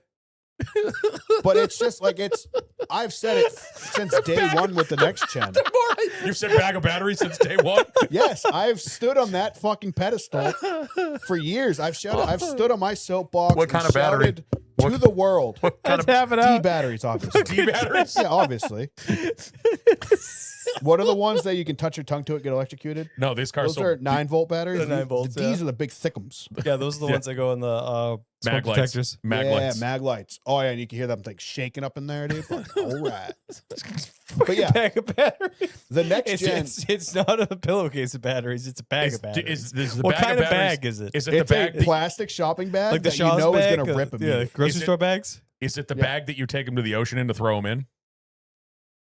But it's just like I've said it since day one with the next gen. You've said bag of batteries since day one? Yes, I've stood on that fucking pedestal for years. I've stood on my soapbox. What kind of battery? To the world. What kind of D batteries, obviously. D batteries? Yeah, obviously. What are the ones that you can touch your tongue to it, get electrocuted? No, these cars Those are 9-volt batteries. The 9 volts, These are the big thickums. Yeah, those are the ones that go in the smoke mag lights. detectors. Mag Yeah, lights. mag lights. Oh yeah, and you can hear them like shaking up in there, dude. Like, all right. But yeah, Bag of batteries. the next gen. It's not a pillowcase of batteries. It's a bag of batteries. Is the What bag kind of of batteries- bag is it? Is it It's the bag? a plastic shopping bag Like the that you Shaw's know is bag? going to rip Yeah, immediately. grocery Is it- store bags? Is it the Yeah. bag that you take them to the ocean in to throw them in?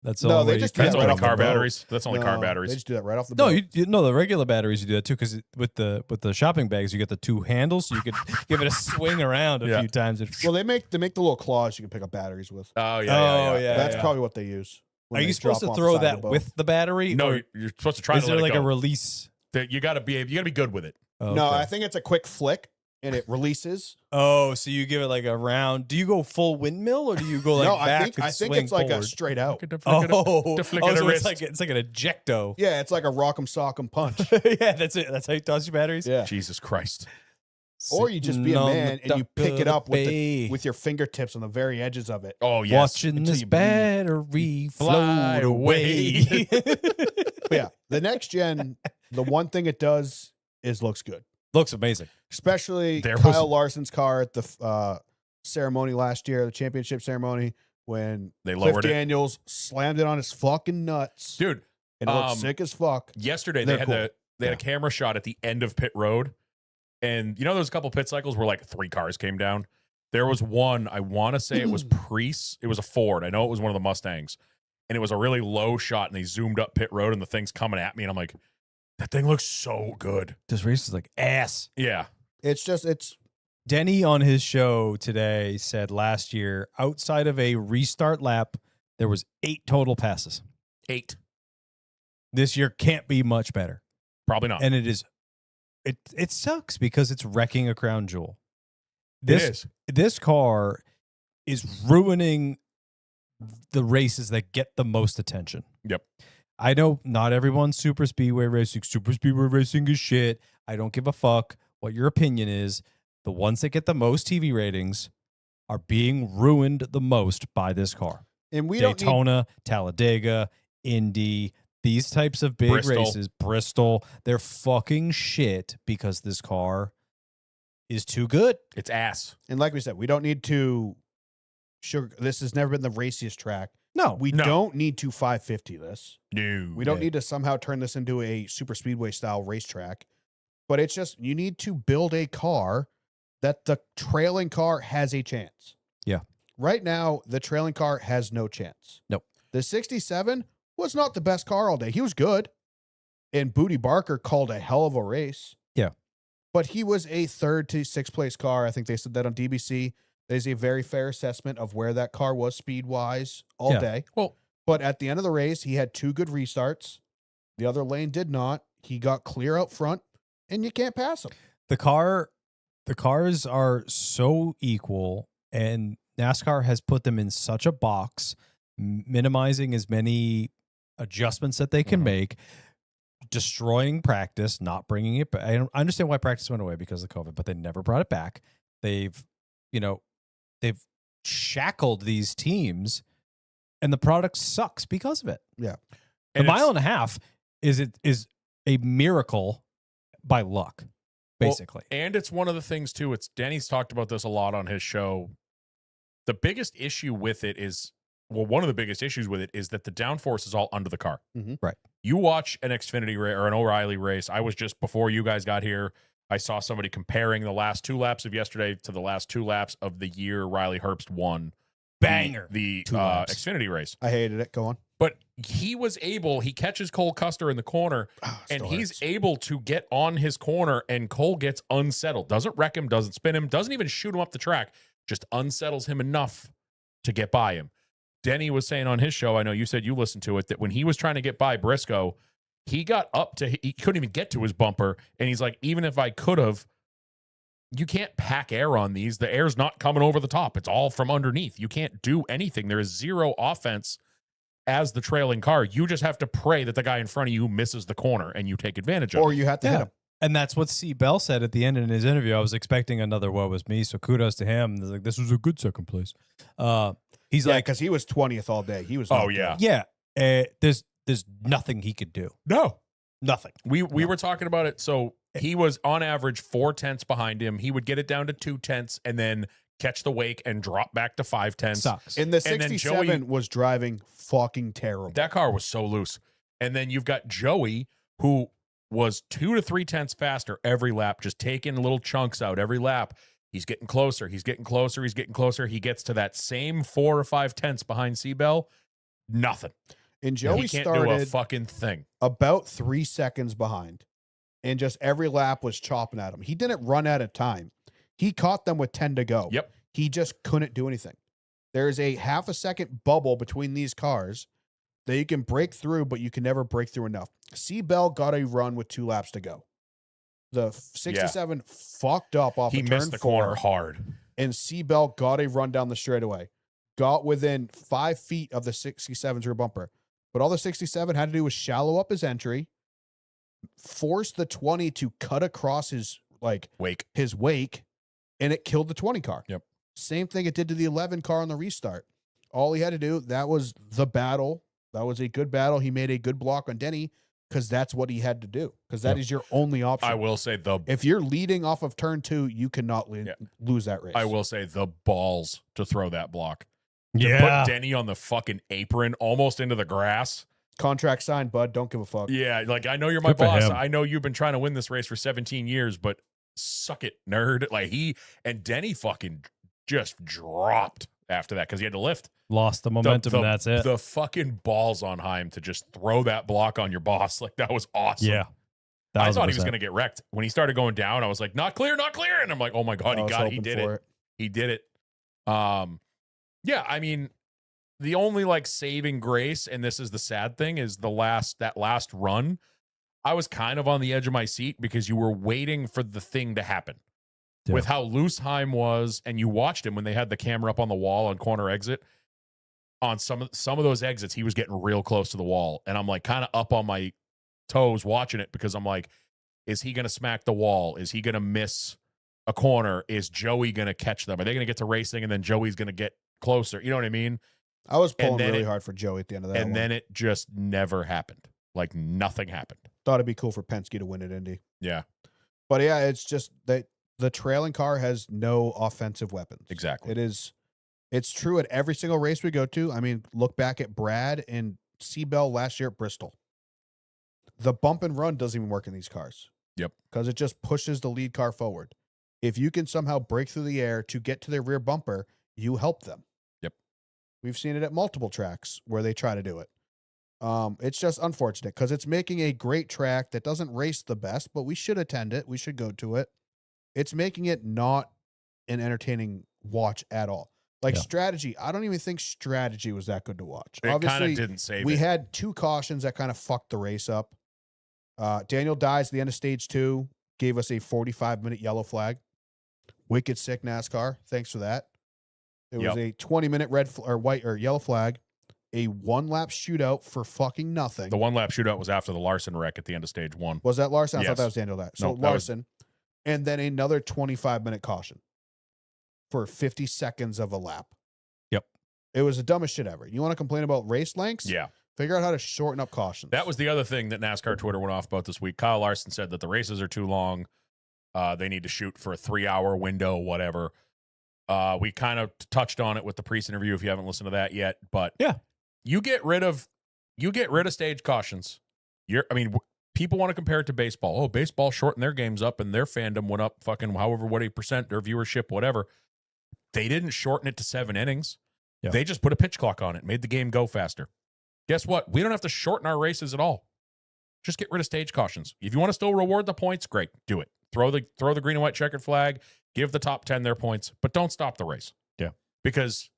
That's the No, only they way just you do That's that can- right only off the car boat. batteries. That's only car No, batteries. They just do that right off the No, boat. no, the regular batteries you do that too because with the shopping bags you get the two handles, so you could give it a swing around a Yeah. few times. Well, they make the little claws you can pick up batteries with. Oh yeah. That's probably what they use. when Are they you supposed drop to off throw the side of that the boat. with the battery? No, or you're supposed to try is to there let like it a go. release? You gotta be good with it. Oh, No, okay. I think it's a quick flick and it releases. Oh, so you give it like a round. Do you go full windmill or do you go like no, back I think and it's swing like forward? a straight out. Oh, to flick of the so wrist. it's like an ejecto. Yeah, it's like a rock'em sock'em punch. Yeah, that's it. That's how you toss your batteries. Yeah. Jesus Christ. Or you just be a Sitting on man the and you dock pick of it the up bay. with your fingertips on the very edges of it. Oh yes. Watching until this you bleed. battery Fly float away. But yeah, the next gen, the one thing it does is looks good. Looks amazing. Especially There Kyle was- Larson's car at the ceremony last year, the championship ceremony, when They Cliff lowered it. Daniels slammed it on his fucking nuts. Dude, and it looked sick as fuck. yesterday They're they had cool. they had a camera shot at the end of pit road. And there was a couple pit cycles where like 3 cars came down. There was one, I want to say it was Priest. It was a Ford. I know it was one of the Mustangs. And it was a really low shot and they zoomed up pit road and the thing's coming at me. And I'm like, that thing looks so good. This race is like ass. Yeah. It's Denny on his show today said last year, outside of a restart lap, there was 8 total passes. 8. This year can't be much better. Probably not. And it sucks because it's wrecking a crown jewel. It is. This car is ruining the races that get the most attention. Yep. I know not everyone's super speedway racing. Super speedway racing is shit. I don't give a fuck what your opinion is. The ones that get the most TV ratings are being ruined the most by this car. and we don't need, Daytona, Talladega, Indy, these types of big Bristol. races, Bristol, they're fucking shit because this car is too good. It's ass. and like we said, we don't need to sugar. This has never been the raciest track. No, We No. don't need to 550 this. No. We don't Yeah. need to somehow turn this into a super speedway style racetrack. But it's just you need to build a car that the trailing car has a chance. Yeah. Right now, the trailing car has no chance. Nope. The 67 was not the best car all day. He was good. And Booty Barker called a hell of a race. Yeah. But he was a 3rd to 6th place car. I think they said that on DBC. There's a very fair assessment of where that car was speed-wise all day. Well, but at the end of the race, he had 2 good restarts. The other lane did not. He got clear out front, and you can't pass him. The cars are so equal, and NASCAR has put them in such a box, minimizing as many adjustments that they can make, destroying practice, not bringing it back. I understand why practice went away because of COVID, but they never brought it back. They've shackled these teams, and the product sucks because of it. Yeah. The mile and a half is a miracle by luck, basically. Well, and it's one of the things too. Denny's talked about this a lot on his show. The biggest issue with it is, one of the biggest issues with it is that the downforce is all under the car. Right. You watch an Xfinity race or an O'Reilly race. I was just, before you guys got here, I saw somebody comparing the last 2 laps of yesterday to the last 2 laps of the year Riley Herbst won. Banger. The 2 laps. Xfinity race. I hated it. Go on. But he catches Cole Custer in the corner, and he's able to get on his corner, and Cole gets unsettled. Doesn't wreck him, doesn't spin him, doesn't even shoot him up the track, just unsettles him enough to get by him. Denny was saying on his show, I know you said you listened to it, that when he was trying to get by Briscoe, he got up to, he couldn't even get to his bumper, and he's like, even if I could have, you can't pack air on these. The air's not coming over the top. It's all from underneath. You can't do anything. There is zero offense as the trailing car. You just have to pray that the guy in front of you misses the corner and you take advantage of it. Or you have to hit him. And that's what C. Bell said at the end in his interview. I was expecting another "what was me," so kudos to him. Like, this was a good second place. He's like, because he was 20th all day. He was. Oh yeah, yeah. There's nothing he could do. No, nothing. We were talking about it. So he was on average 4/10 behind him. He would get it down to 2/10 and then catch the wake and drop back to 5/10. Sucks. In the And then 67 was driving fucking terrible. That car was so loose. And then you've got Joey, who was 2 to 3 tenths faster every lap, just taking little chunks out every lap. He's getting closer. He's getting closer. He's getting closer. He gets to that same 4 or 5 tenths behind Seabell. Nothing. And Joey he can't started do a fucking thing. About 3 seconds behind. And just every lap was chopping at him. He didn't run out of time. He caught them with 10 to go. Yep. He just couldn't do anything. There's a half a second bubble between these cars that you can break through, but you can never break through enough. Seabell got a run with 2 laps to go. The 67 fucked up off He of missed turn the 4, corner hard. and Seabell got a run down the straightaway. Got within 5 feet of the 67's rear bumper. But all the 67 had to do was shallow up his entry, force the 20 to cut across his wake, and it killed the 20 car. Yep. Same thing it did to the 11 car on the restart. All he had to do, that was the battle. That was a good battle. He made a good block on Denny because that's what he had to do, because that is your only option. I will say if you're leading off of turn 2, you cannot lose that race. I will say the balls to throw that block. Yeah. Put Denny on the fucking apron almost into the grass. Contract signed, bud. Don't give a fuck. Yeah, like, I know you're my Good for boss. him. I know you've been trying to win this race for 17 years, but suck it, nerd. Like, Denny fucking just dropped after that because he had to lift. Lost the momentum, and that's it. The fucking balls on Heim to just throw that block on your boss. Like, that was awesome. Yeah. I thought he was going to get wrecked. When he started going down, I was like, not clear, not clear. And I'm like, oh my God, he did it. He did it. Yeah, I mean, the only like saving grace, and this is the sad thing, is that last run. I was kind of on the edge of my seat because you were waiting for the thing to happen. Yeah. With how loose Heim was, and you watched him when they had the camera up on the wall on corner exit. On some of those exits, he was getting real close to the wall, and I'm like kind of up on my toes watching it because I'm like, is he going to smack the wall? Is he going to miss a corner? Is Joey going to catch them? Are they going to get to racing and then Joey's going to get closer? You know what I mean? I was pulling really hard for Joey at the end of that. And then it just never happened. Like, nothing happened. Thought it'd be cool for Penske to win at Indy. Yeah. But yeah, it's just that the trailing car has no offensive weapons. Exactly. It's true at every single race we go to. I mean, look back at Brad and Seabell last year at Bristol. The bump and run doesn't even work in these cars. Yep. Because it just pushes the lead car forward. If you can somehow break through the air to get to their rear bumper, you help them. Yep. We've seen it at multiple tracks where they try to do it. It's just unfortunate because it's making a great track that doesn't race the best, but we should attend it. We should go to it. it's making it not an entertaining watch at all. Like strategy, I don't even think strategy was that good to watch. It kind Obviously, of didn't save we it. had 2 cautions that kind of fucked the race up. Daniel dies at the end of stage 2, gave us a 45-minute yellow flag. Wicked sick NASCAR. Thanks for that. It was a 20-minute white or yellow flag, a 1-lap shootout for fucking nothing. The 1-lap shootout was after the Larson wreck at the end of stage 1. Was that Larson? I Yes. thought that was Daniel that. So No, that Larson, and then another 25-minute caution for 50 seconds of a lap. Yep. It was the dumbest shit ever. You want to complain about race lengths? Yeah. Figure out how to shorten up cautions. That was the other thing that NASCAR Twitter went off about this week. Kyle Larson said that the races are too long. They need to shoot for a 3-hour window, whatever. We kind of touched on it with the Priest interview if you haven't listened to that yet. But yeah, you get rid of stage cautions. People want to compare it to baseball. Oh, baseball shortened their games up and their fandom went up fucking however what 8%, their viewership, whatever. They didn't shorten it to 7 innings. Yeah. They just put a pitch clock on it, made the game go faster. Guess what? We don't have to shorten our races at all. Just get rid of stage cautions. If you want to still reward the points, great. Do it. Throw the green and white checkered flag. Give the top 10 their points, but don't stop the race. Yeah. Because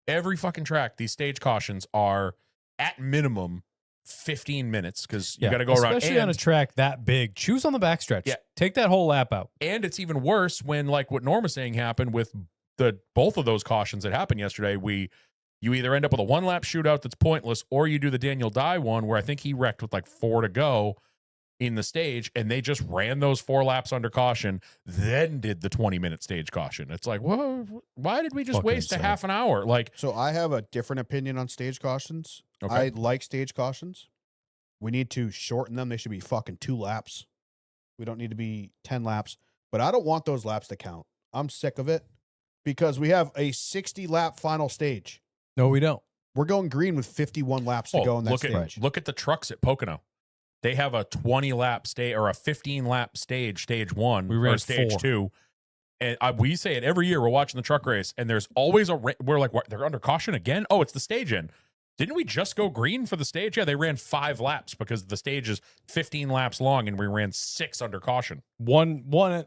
every fucking track, these stage cautions are at minimum 15 minutes because you got to go around. Especially on a track that big. Choose on the backstretch. Yeah. Take that whole lap out. And it's even worse when, like what Norm was saying happened with both of those cautions that happened yesterday. You either end up with a 1-lap shootout that's pointless, or you do the Daniel Dye one where I think he wrecked with like 4 to go in the stage, and they just ran those 4 laps under caution, then did the 20-minute stage caution. It's like, whoa, why did we just Fucking waste a half an hour? Like, So I have a different opinion on stage cautions. Okay. I like stage cautions. We need to shorten them. They should be fucking 2 laps. We don't need to be 10 laps. But I don't want those laps to count. I'm sick of it because we have a 60-lap final stage. No, we don't. We're going green with 51 laps to go in that stage. Look at the trucks at Pocono. They have a 20-lap stage or a 15-lap stage 1 We ran or stage 4. 2. And we say it every year. We're watching the truck race, and there's always we're like, what, they're under caution again? Oh, it's the stage end. Didn't we just go green for the stage? Yeah, they ran 5 laps because the stage is 15 laps long, and we ran 6 under caution. One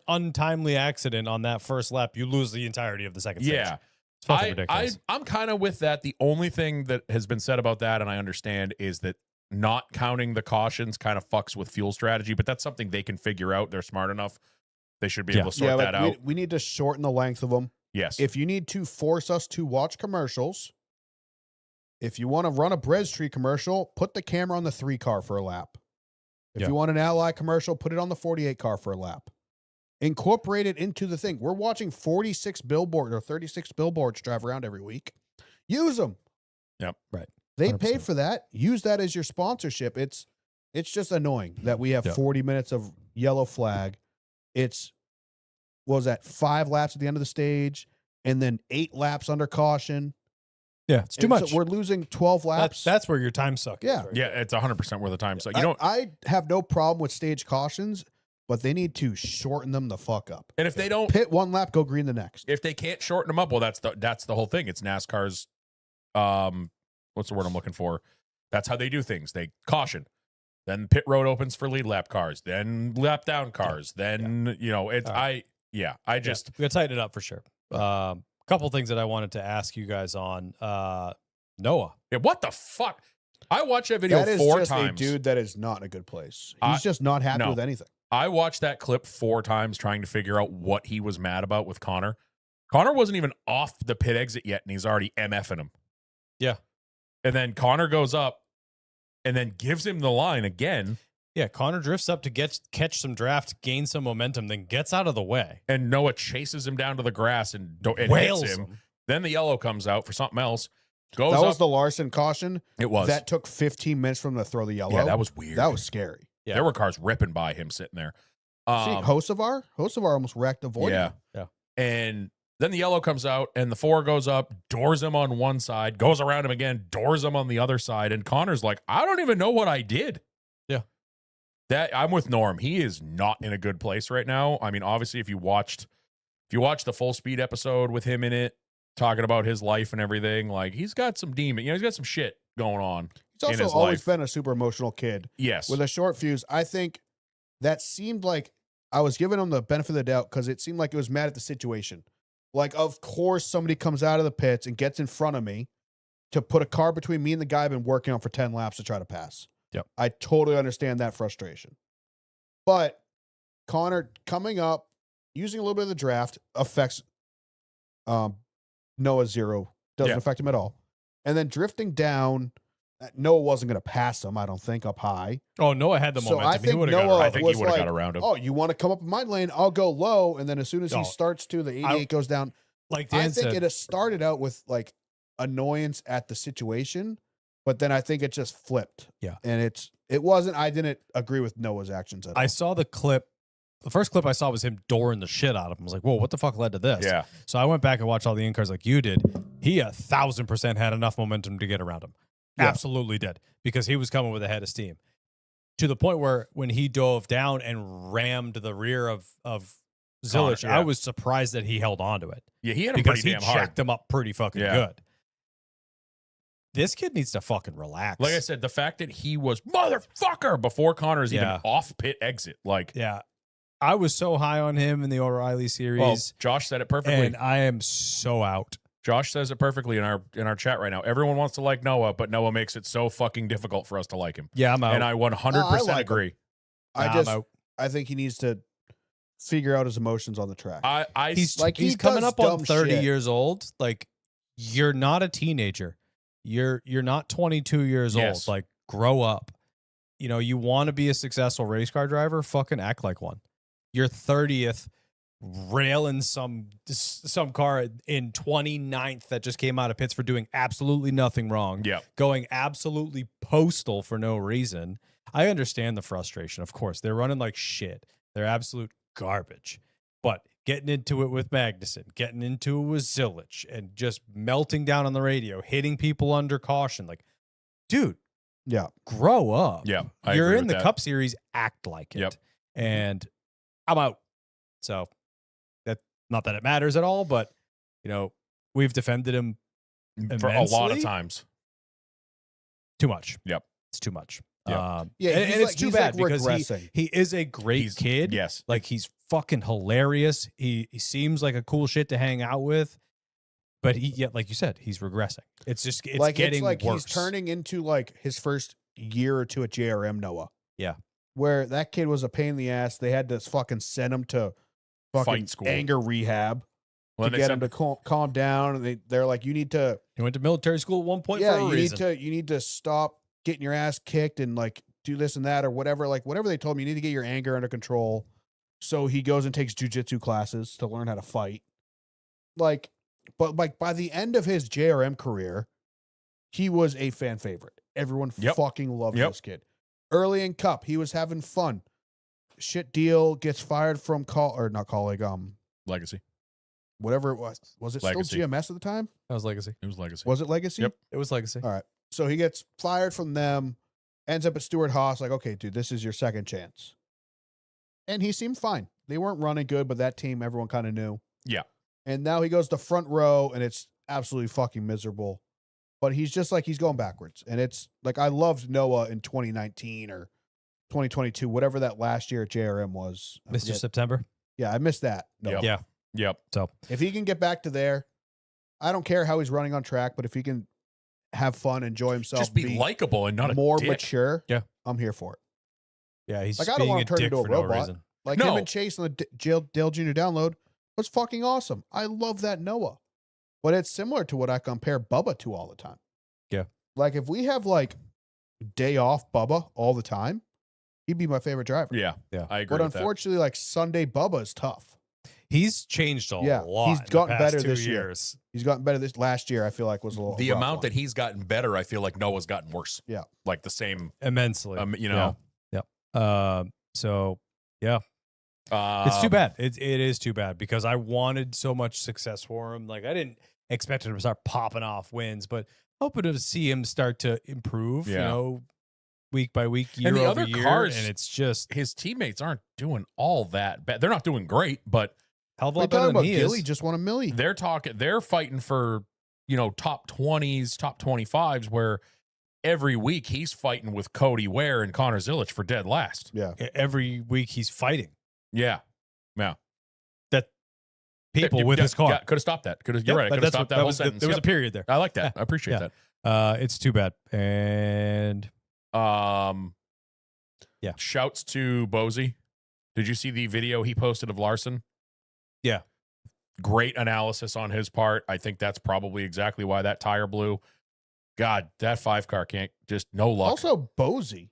untimely accident on that first lap, you lose the entirety of the second stage. Yeah. It's fucking ridiculous. I'm kind of with that. The only thing that has been said about that, and I understand, is that not counting the cautions kind of fucks with fuel strategy, but that's something they can figure out. They're smart enough. They should be able to sort that out. We need to shorten the length of them. Yes. If you need to force us to watch commercials, if you want to run a Brez Tree commercial, put the camera on the 3 car for a lap. If Yeah. you want an Ally commercial, put it on the 48 car for a lap. Incorporate it into the thing. We're watching 46 billboards or 36 billboards drive around every week. Use them. Yep. Right. They 100%. pay for that. Use that as your sponsorship. It's just annoying that we have Yeah. 40 minutes of yellow flag. It's, what was that, 5 laps at the end of the stage and then 8 laps under caution. Yeah, it's too And much. So we're losing 12 laps. That's where your time suck is. Yeah. right Yeah, there. it's 100% worth the time. So you don't. I have no problem with stage cautions, but they need to shorten them the fuck up. And if they don't, Pit 1 lap, go green the next. if they can't shorten them up, well, that's the whole thing. It's NASCAR's. What's the word I'm looking for? That's how they do things. They caution. Then pit road opens for lead lap cars. Then lap down cars. Then it's I just We got to tighten it up for sure. Couple things that I wanted to ask you guys on. Noah. yeah, what the fuck? I watched that video That is 4 just times. a dude that is not in a good place. He's just not happy no. with anything. I watched that clip 4 times trying to figure out what he was mad about with Connor. Connor wasn't even off the pit exit yet, and he's already MFing him. Yeah. And then Connor goes up and then gives him the line again. Yeah, Connor drifts up to catch some draft, gain some momentum, then gets out of the way. And Noah chases him down to the grass and Wails hits him. him. Then the yellow comes out for something else. Goes That up. was the Larson caution. It was. That took 15 minutes from the throw the yellow. Yeah, that was weird. That was scary. Yeah. There were cars ripping by him sitting there. See, Hocevar almost wrecked avoiding Yeah. him. Yeah. And then the yellow comes out and the 4 goes up, doors him on one side, goes around him again, doors him on the other side. And Connor's like, I don't even know what I did. Yeah. I'm with Norm. He is not in a good place right now. I mean, obviously, if you watched the Full Speed episode with him in it, talking about his life and everything, like he's got some demon, he's got some shit going on. He's in also his always life. been a super emotional kid Yes. with a short fuse. I think that seemed like I was giving him the benefit of the doubt because it seemed like it was mad at the situation. Like, of course, somebody comes out of the pits and gets in front of me to put a car between me and the guy I've been working on for 10 laps to try to pass. Yep. I totally understand that frustration. But Connor coming up, using a little bit of the draft affects Noah zero. Doesn't affect him at all. And then drifting down, Noah wasn't going to pass him, I don't think, up high. Oh, Noah had the momentum. I think he Noah I think he would have got around him. Oh, you want to come up in my lane? I'll go low. And then as soon as he starts to, the 88 goes down. Like Dan I think said, it has started out with like annoyance at the situation, but then I think it just flipped. Yeah. And it wasn't, I didn't agree with Noah's actions at all. I saw the clip. The first clip I saw was him dooring the shit out of him. I was like, whoa, what the fuck led to this? Yeah. So I went back and watched all the in-cars like you did. He 1,000% had enough momentum to get around him. Yeah. Absolutely did. Because he was coming with a head of steam. To the point where when he dove down and rammed the rear of Zilich, yeah. I was surprised that he held on to it. Yeah, he hit him Because pretty he damn hard. checked him up pretty fucking Yeah. good. This kid needs to fucking relax. Like I said, the fact that he was motherfucker before Connor's even Yeah. off pit exit. Like, Yeah. I was so high on him in the O'Reilly series. Josh said it perfectly. And I am so out. Josh says it perfectly in our chat right now. Everyone wants to like Noah, but Noah makes it so fucking difficult for us to like him. Yeah, I'm out. And I 100% like agree. I think he needs to figure out his emotions on the track. He's like, he's he coming does up on dumb 30 shit. years old. Like, you're not a teenager. You're not 22 years Yes. old. Like, grow up. You know, you want to be a successful race car driver, fucking act like one. You're 30th railing some car in 29th that just came out of pits for doing absolutely nothing wrong. Yeah. Going absolutely postal for no reason. I understand the frustration. Of course, they're running like shit. They're absolute garbage. But getting into it with Magnussen, getting into it with Zilich, and just melting down on the radio, hitting people under caution. Like, dude, Yeah. grow up. Yeah, I You're agree in with the that. Cup Series, act like it. Yep. And I'm out. So that, not that it matters at all, but you know, we've defended him For a lot of immensely. times. Too much. Yep. It's too much. Yep. And he's it's like- too he's bad like because regressing. he is a great kid. Yes. Like, he's fucking hilarious. He seems like a cool shit to hang out with. But like you said, he's regressing. It's getting like worse. he's turning into like his first year or two at JRM Noah. Yeah. Where that kid was a pain in the ass. They had to fucking send him to fucking Fight school. anger rehab Well, to they get said- him to calm down. And they're like, you need to, He went to military school at one point yeah, for a you reason. you need to stop getting your ass kicked and like do this and that or whatever. Like whatever they told him, you need to get your anger under control. So he goes and takes jujitsu classes to learn how to fight. Like, but like by the end of his JRM career, he was a fan favorite. Everyone fucking loved this kid. Early in Cup, he was having fun. Shit deal, gets fired from Legacy. whatever it was. Was it Legacy. still GMS at the time? That was Legacy. It was Legacy. Was it Legacy? Yep. It was Legacy. All right. So he gets fired from them, ends up at Stuart Haas, like, okay, dude, this is your second chance. And he seemed fine. They weren't running good, but that team, everyone kind of knew. Yeah. And now he goes to front row, and it's absolutely fucking miserable. But he's just like, he's going backwards. And it's like, I loved Noah in 2019 or 2022, whatever that last year at JRM was. I Mr. forget. September. Yeah, I missed that. Noah. Yeah. Yep. So If he can get back to there, I don't care how he's running on track, but if he can have fun, enjoy himself, Just be likable and not more a dick. mature, Yeah. I'm here for it. yeah, he's Like, just I don't being want a to turn dick into a for no robot. reason. Like No. him and Chase on the Dale Jr. download was fucking awesome. I love that Noah. But it's similar to what I compare Bubba to all the time. Yeah. Like if we have like day off Bubba all the time, he'd be my favorite driver. Yeah. Yeah. I agree But with that. unfortunately, like Sunday Bubba is tough. He's changed a Yeah, lot. he's in the gotten past better 2 this year. years. He's gotten better this last year. I feel like was a little The rough amount one. that he's gotten better, I feel like Noah's gotten worse. Yeah. Like the same, Immensely. you know. So yeah, it's too bad. It is too bad because I wanted so much success for him. Like I didn't expect him to start popping off wins, but hoping to see him start to improve. You Yeah. know, week by week, year And the over other year, cars- and it's just His teammates aren't doing all that bad. They're not doing great, but hell of a We're lot better talking than about he Gilly is. just won $1 million. they're fighting for, top 20s, top 25s, where every week he's fighting with Cody Ware and Connor Zilich for dead last. Yeah. Every week he's fighting. Yeah. That people with his car. Yeah, could have stopped that. You're right. I could have stopped that whole sentence. There was a period there. I like that. I appreciate that. It's too bad. And yeah. Shouts to Bozy. Did you see the video he posted of Larson? Yeah. Great analysis on his part. I think that's probably exactly why that tire blew. God, that 5 car can't just no luck. Also, Bozy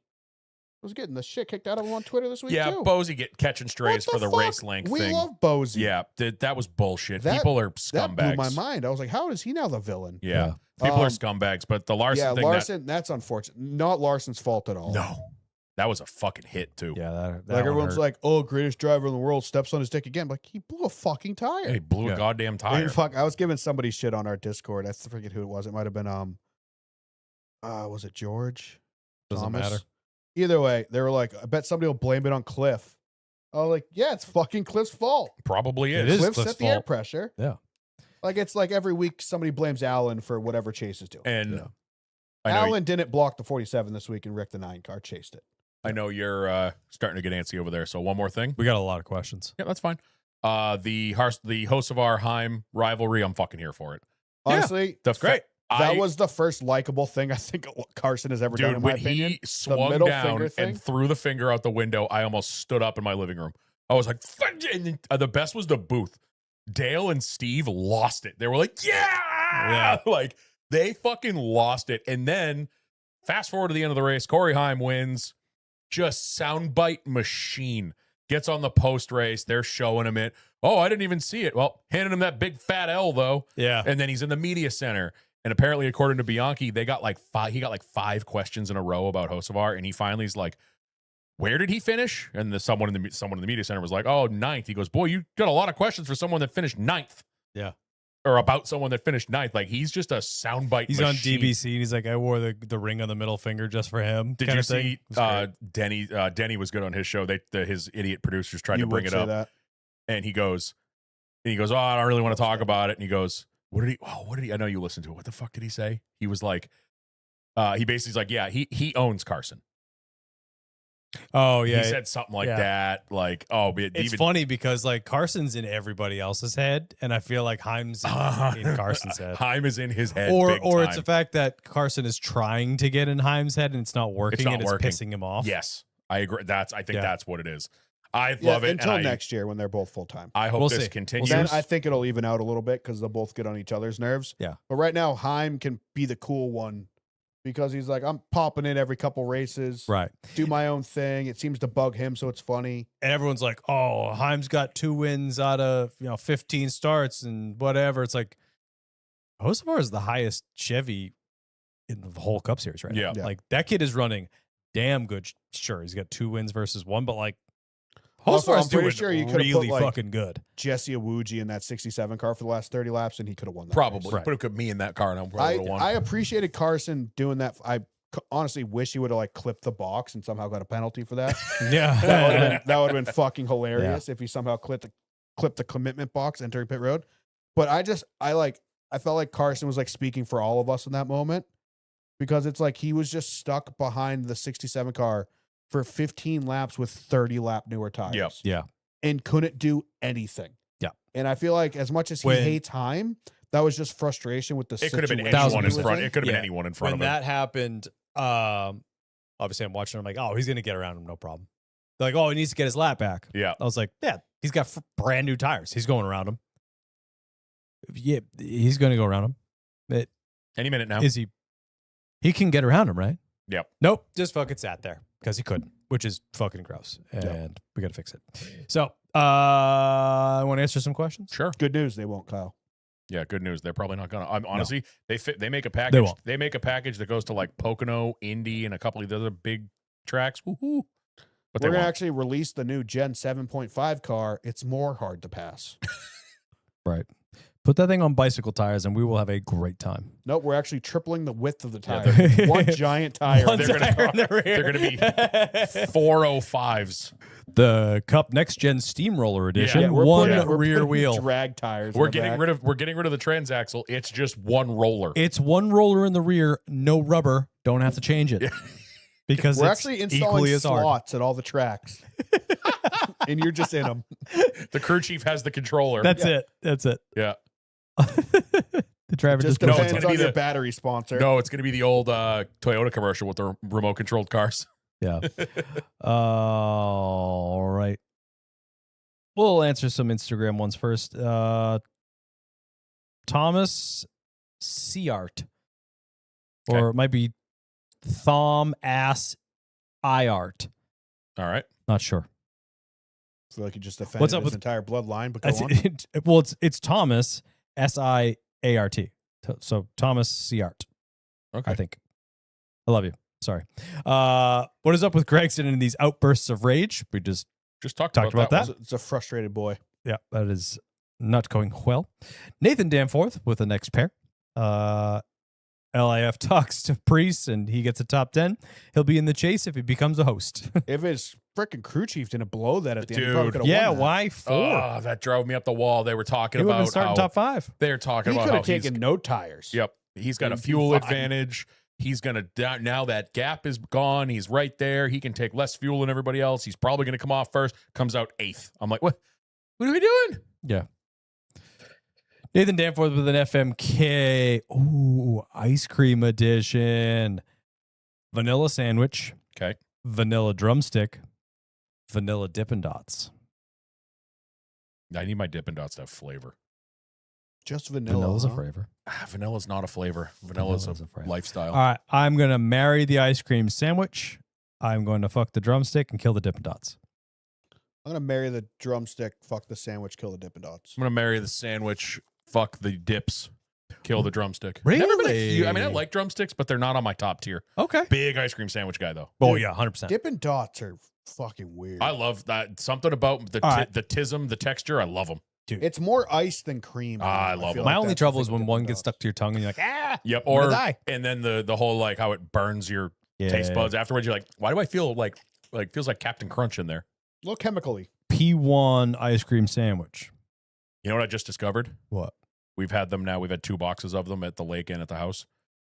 was getting the shit kicked out of him on Twitter this week. Yeah, too. Bozy catching strays for the fuck? race length we thing. We love Bozy. Yeah, that was bullshit. People are scumbags. That blew my mind. I was like, how is he now the villain? Yeah. People are scumbags, but the Larson thing. Larson, that's unfortunate. Not Larson's fault at all. No. That was a fucking hit, too. Yeah, that like everyone's like, oh, greatest driver in the world steps on his dick again. Like, he blew a fucking tire. He blew a goddamn tire. I was giving somebody shit on our Discord. I forget who it was. It might have been was it George? Doesn't Thomas? matter. Either way, they were like, I bet somebody will blame it on Cliff. I was like, yeah, it's fucking Cliff's fault. Probably is. It is Cliff Cliff's set the air fault. pressure. Yeah. Like, it's like every week somebody blames Allen for whatever Chase is doing. And Allen didn't block the 47 this week, and Rick, the 9 car, chased it. I know you're starting to get antsy over there. So one more thing. We got a lot of questions. Yeah, that's fine. The host of our Heim rivalry, I'm fucking here for it. Honestly, that's great. That was the first likable thing I think Carson has ever done, in my when opinion. he swung down and threw the finger out the window, I almost stood up in my living room. I was like, and the best was the booth. Dale and Steve lost it. They were like, yeah! Like, they fucking lost it. And then, fast forward to the end of the race, Corey Heim wins. Just soundbite machine. Gets on the post race. They're showing him it. Oh, I didn't even see it. Well, handing him that big fat L, though. Yeah. And then he's in the media center. And apparently, according to Bianchi, they got like 5 questions in a row about Hocevar, and he finally is like, "Where did he finish?" And someone in the media center was like, "Oh, 9th." He goes, "Boy, you got a lot of questions for someone that finished 9th." Yeah, or about someone that finished 9th. Like, he's just a soundbite. He's machine. on DBC, and he's like, "I wore the ring on the middle finger just for him." Did you see Denny? Denny was good on his show. His idiot producers tried to bring it up, and he goes, "Oh, I don't really want to talk about it." And he goes, What did he? I know you listened to it. What the fuck did he say? He was like, he basically is like, yeah, he owns Carson. Oh yeah, he said something like that. Like, oh, it's funny because like Carson's in everybody else's head, and I feel like Heim's in Carson's head. Heim is in his head, or it's the fact that Carson is trying to get in Heim's head and it's not working, it's pissing him off. Yes, I agree. I think that's what it is. I love it until next year when they're both full time. I hope this continues. Then I think it'll even out a little bit because they'll both get on each other's nerves. Yeah. But right now, Heim can be the cool one because he's like, I'm popping in every couple races. Right. Do my own thing. It seems to bug him, so it's funny. And everyone's like, oh, Heim's got 2 wins out of 15 starts and whatever. It's like Hocevar is the highest Chevy in the whole Cup Series right now. Like that kid is running damn good. Sure, he's got 2 wins versus 1, but like Also, I'm pretty sure you could really put, like, fucking good. Jesse Awuji in that 67 car for the last 30 laps, and he could have won that. Probably. Race. Put me in that car, and I probably would have won. I appreciated Carson doing that. I honestly wish he would have like clipped the box and somehow got a penalty for that. Yeah, that would have been fucking hilarious if he somehow clipped the commitment box entering pit road. But I felt like Carson was like speaking for all of us in that moment because it's like he was just stuck behind the 67 car for 15 laps with 30 lap newer tires. Yeah. And couldn't do anything. Yeah. And I feel like as much as he hates Heim, that was just frustration with the It could have been situation anyone in he was front. It could have been anyone in front when of him. that happened, obviously I'm watching. I'm like, oh, he's going to get around him. No problem. They're like, oh, he needs to get his lap back. Yeah. I was like, yeah, he's got brand new tires. He's going around him. Yeah, he's going to go around him. Any minute now. Is he? He can get around him, right? Yep. Nope. Just fucking sat there because he couldn't, which is fucking gross. And we got to fix it. So, I want to answer some questions. Sure. Good news, they won't, Kyle. Yeah, good news. They're probably not gonna. Honestly, they make a package. They make a package that goes to like Pocono, Indy, and a couple of the other big tracks. Woohoo! But we're gonna actually release the new Gen 7.5 car. It's more hard to pass. Right. Put that thing on bicycle tires, and we will have a great time. Nope, we're actually tripling the width of the tire. One giant tire. They're gonna be 405s. The Cup Next Gen Steamroller Edition. Yeah, we're rear wheel drag tires. We're getting rid of the transaxle. It's just one roller. It's one roller in the rear, no rubber. Don't have to change it. Because we're actually installing slots at all the tracks. and you're just in them. The crew chief has the controller. That's it. That's it. Yeah. The driver Just just No, it's depends gonna on be your the- battery sponsor. No, it's going to be the old Toyota commercial with the remote controlled cars. Yeah. All right. We'll answer some Instagram ones first. Thomas Seart. Or Okay. it might be Thom Ass Iart. All right. Not sure. I feel like you just offended What's up his with- entire bloodline, but go That's on. well, it's Thomas Siart. So Thomas Seart. Okay. I think. I love you. Sorry. What is up with Gregson and these outbursts of rage? We just Just talked Talked about that. It's a frustrated boy. yeah, that is not going well. Nathan Danforth with the next pair. LIF talks to Priest and he gets a top 10. He'll be in the chase if he becomes a host. If his freaking crew chief didn't blow that at the end, he Dude. probably could've Yeah, won that. why 4? Oh, that drove me up the wall. They were talking He would have been about starting how top 5. they're talking He about could how have taken no tires. Yep. He's got a and be fuel fine. advantage. He's going to, now that gap is gone. He's right there. He can take less fuel than everybody else. He's probably going to come off first, comes out 8th. I'm like, what are we doing? Yeah. Nathan Danforth with an FMK. Ooh, ice cream edition. Vanilla sandwich. Okay. Vanilla drumstick. Vanilla Dippin' Dots. I need my Dippin' Dots to have flavor. Just vanilla. Vanilla's a huh? flavor. Vanilla's not a flavor. Vanilla's Vanilla's a a flavor. lifestyle. All right. I'm going to marry the ice cream sandwich. I'm going to fuck the drumstick and kill the Dippin' Dots. I'm gonna marry the drumstick, fuck the sandwich, kill the Dippin' Dots. I'm going to marry the sandwich, fuck the dips, kill the drumstick. Really? Never been a huge, I mean, I like drumsticks, but they're not on my top tier. Okay. Big ice cream sandwich guy, though. Oh, Dude, yeah, 100%. Dippin' Dots are fucking weird. I love that. Something about the All right. the tism, the texture. I love them. It's more ice than cream. I love feel it. My like only that's the trouble thing is with when one Dippin' gets Dots. stuck to your tongue and you're like, ah. Yep. I'm gonna Or die. and then the whole like how it burns your Yeah. taste buds afterwards. You're like, why do I feel like feels like Captain Crunch in there? A little chemically. P1 ice cream sandwich. You know what I just discovered? What? We've had them now. We've had 2 boxes of them at the lake and at the house.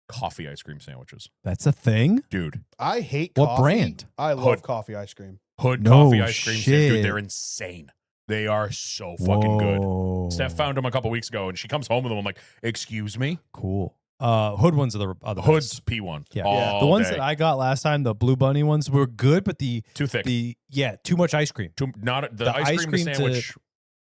Coffee ice cream sandwiches, That's a thing? dude. I hate What coffee. brand? I love Hood. coffee ice cream. Hood No coffee ice cream sandwich. Dude, shit. they're insane. They are so fucking good. Whoa. Steph found them a couple weeks ago, and she comes home with them. I'm like, excuse me? Cool. Hood ones are the other Hood's P1. Yeah. all The ones day. that I got last time, the Blue Bunny ones, were good, but Too thick. too much ice cream. The the ice ice cream cream to to- sandwich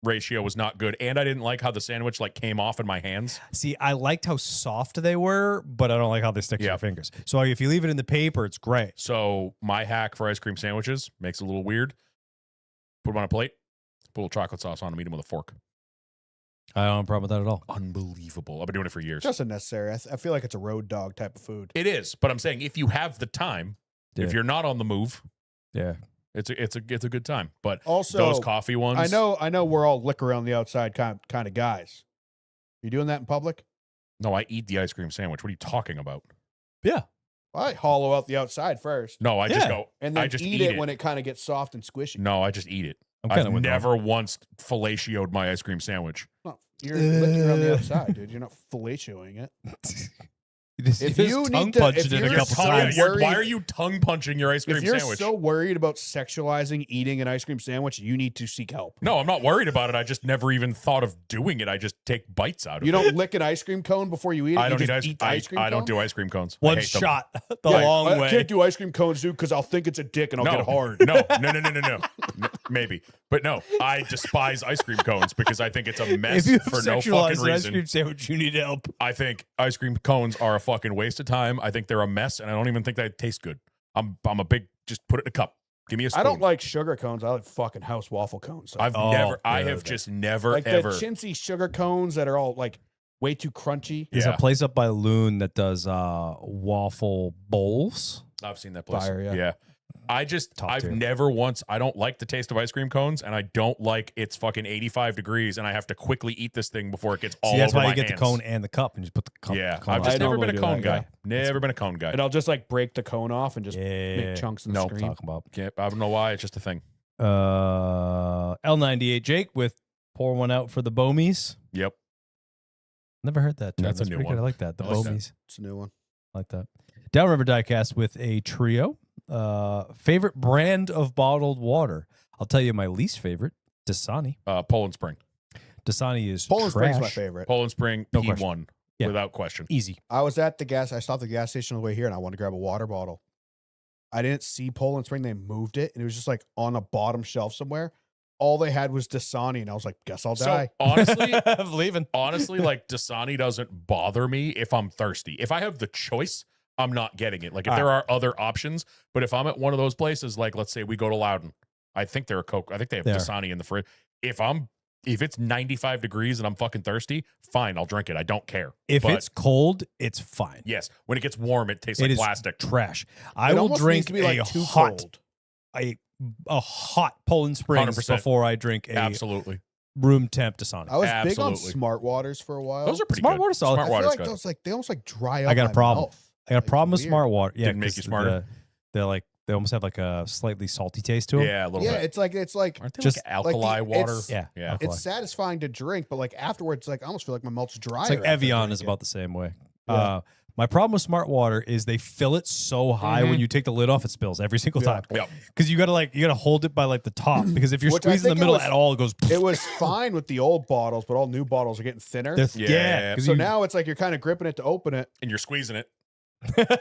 ratio was not good, and I didn't like how the sandwich like came off in my hands. See, I liked how soft they were, but I don't like how they stick to Yeah. your fingers. So if you leave it in the paper, it's great. So my hack for ice cream sandwiches makes it a little weird. Put them on a plate, put a little chocolate sauce on them, eat them with a fork. I don't have a problem with that at all. Unbelievable. I've been doing it for years. Just unnecessary. I feel like it's a road dog type of food. It is, but I'm saying if you have the time, Yeah. if you're not on the move, Yeah. it's a good time. But Also, those coffee ones, I know we're all lick around the outside kind of guys. You doing that in public? No, I eat the ice cream sandwich. What are you talking about? Yeah. I hollow out the outside first, No, I just Yeah. go. and then I just eat eat it it. when it kind of gets soft and squishy. No, I just eat it. I'm I've kind of never once fellatioed my ice cream sandwich. No, you're licking around the outside, dude. You're not filletioing it. If you you need tongue to- punched if it a you're couple so times. worried- Why are you tongue punching your ice cream If you're sandwich? so worried about sexualizing eating an ice cream sandwich, you need to seek help. No, I'm not worried about it. I just never even thought of doing it. I just take bites out of You it. don't lick an ice cream cone before you eat it. I don't you eat just ice. eat the ice cream I don't cone? do ice cream cones. I One hate them. shot the Yeah, long I way. can't do ice cream cones, dude, because I'll think it's a dick and I'll get hard. No. Maybe, but no. I despise ice cream cones because I think it's a mess If you for have no sexualized fucking an ice reason. cream sandwich, you need help. I think ice cream cones are a fucking waste of time. I think they're a mess, and I don't even think they taste good. I'm a big just put it in a cup. Give me a spoon. I don't like sugar cones. I like fucking house waffle cones. So. I have just never like ever. the chintzy sugar cones that are all like way too crunchy. There's Yeah. a place up by Loon that does waffle bowls. I've seen that place. Fire, yeah. Top I've tier. never once, I don't like the taste of ice cream cones, and I don't like it's fucking 85 degrees, and I have to quickly eat this thing before it gets all See, that's over why my you get hands. the cone and the cup and just put the cup. Yeah, cone I've on. just I never been normally a do cone that, guy. yeah. Never been a cone guy. And I'll just like break the cone off and just Yeah. make chunks and No. What I'm scream. talking about. I don't know why. It's just a thing. L98 Jake with pour one out for the Bomies. Yep. Never heard that term. That's a new pretty good. one. I like that. The I like that. Bomies. It's a new one. I like that. Downriver Diecast with a trio. Favorite brand of bottled water. I'll tell you my least favorite, Dasani. Poland Spring. Dasani is Poland trash. Spring's my favorite. Poland Spring No P1 question. Yeah. without question. Easy. I was at the gas. I stopped at the gas station on the way here, and I wanted to grab a water bottle. I didn't see Poland Spring. They moved it, and it was just like on a bottom shelf somewhere. All they had was Dasani, and I was like, guess I'll die. So honestly, I'm leaving. honestly, like Dasani doesn't bother me if I'm thirsty. If I have the choice, I'm not getting it. Like if there are other options, but if I'm at one of those places, like let's say we go to Loudon, I think they're a Coke. I think they have Dasani in the fridge. If it's 95 degrees and I'm fucking thirsty, fine, I'll drink it. I don't care. If But it's cold, it's fine. yes, when it gets warm, it tastes It like is plastic. Trash. I It will almost drink needs to be like too cold. a hot Poland Springs 100%. before I drink a Absolutely. room temp Dasani. I was big on Absolutely. Smart Waters for a while. Those are pretty Smart good. Water's solid. Smart I feel Water's like good. those they almost like dry out. I got a my problem. mouth. I got a Like, problem with weird. Smart Water. Yeah, Didn't make 'cause you smarter? They almost have like a slightly salty taste to them. Yeah, a little Yeah, bit. it's like Aren't they just like alkali the- water? it's- Yeah. Yeah. alkali. it's satisfying to drink, but like afterwards, like I almost feel like my mouth's dry. It's like Evian is about the same way. Yeah. My problem with Smart Water is they fill it so high when you take the lid off, it spills every single Yeah. time. Yep. Because you gotta hold it by like the top. Because if you're Which I squeezing the think it middle was- at all, it goes. It was fine with the old bottles, but all new bottles are getting thinner. Yeah. 'cause So you- now it's like you're kind of gripping it to open it, And you're squeezing it.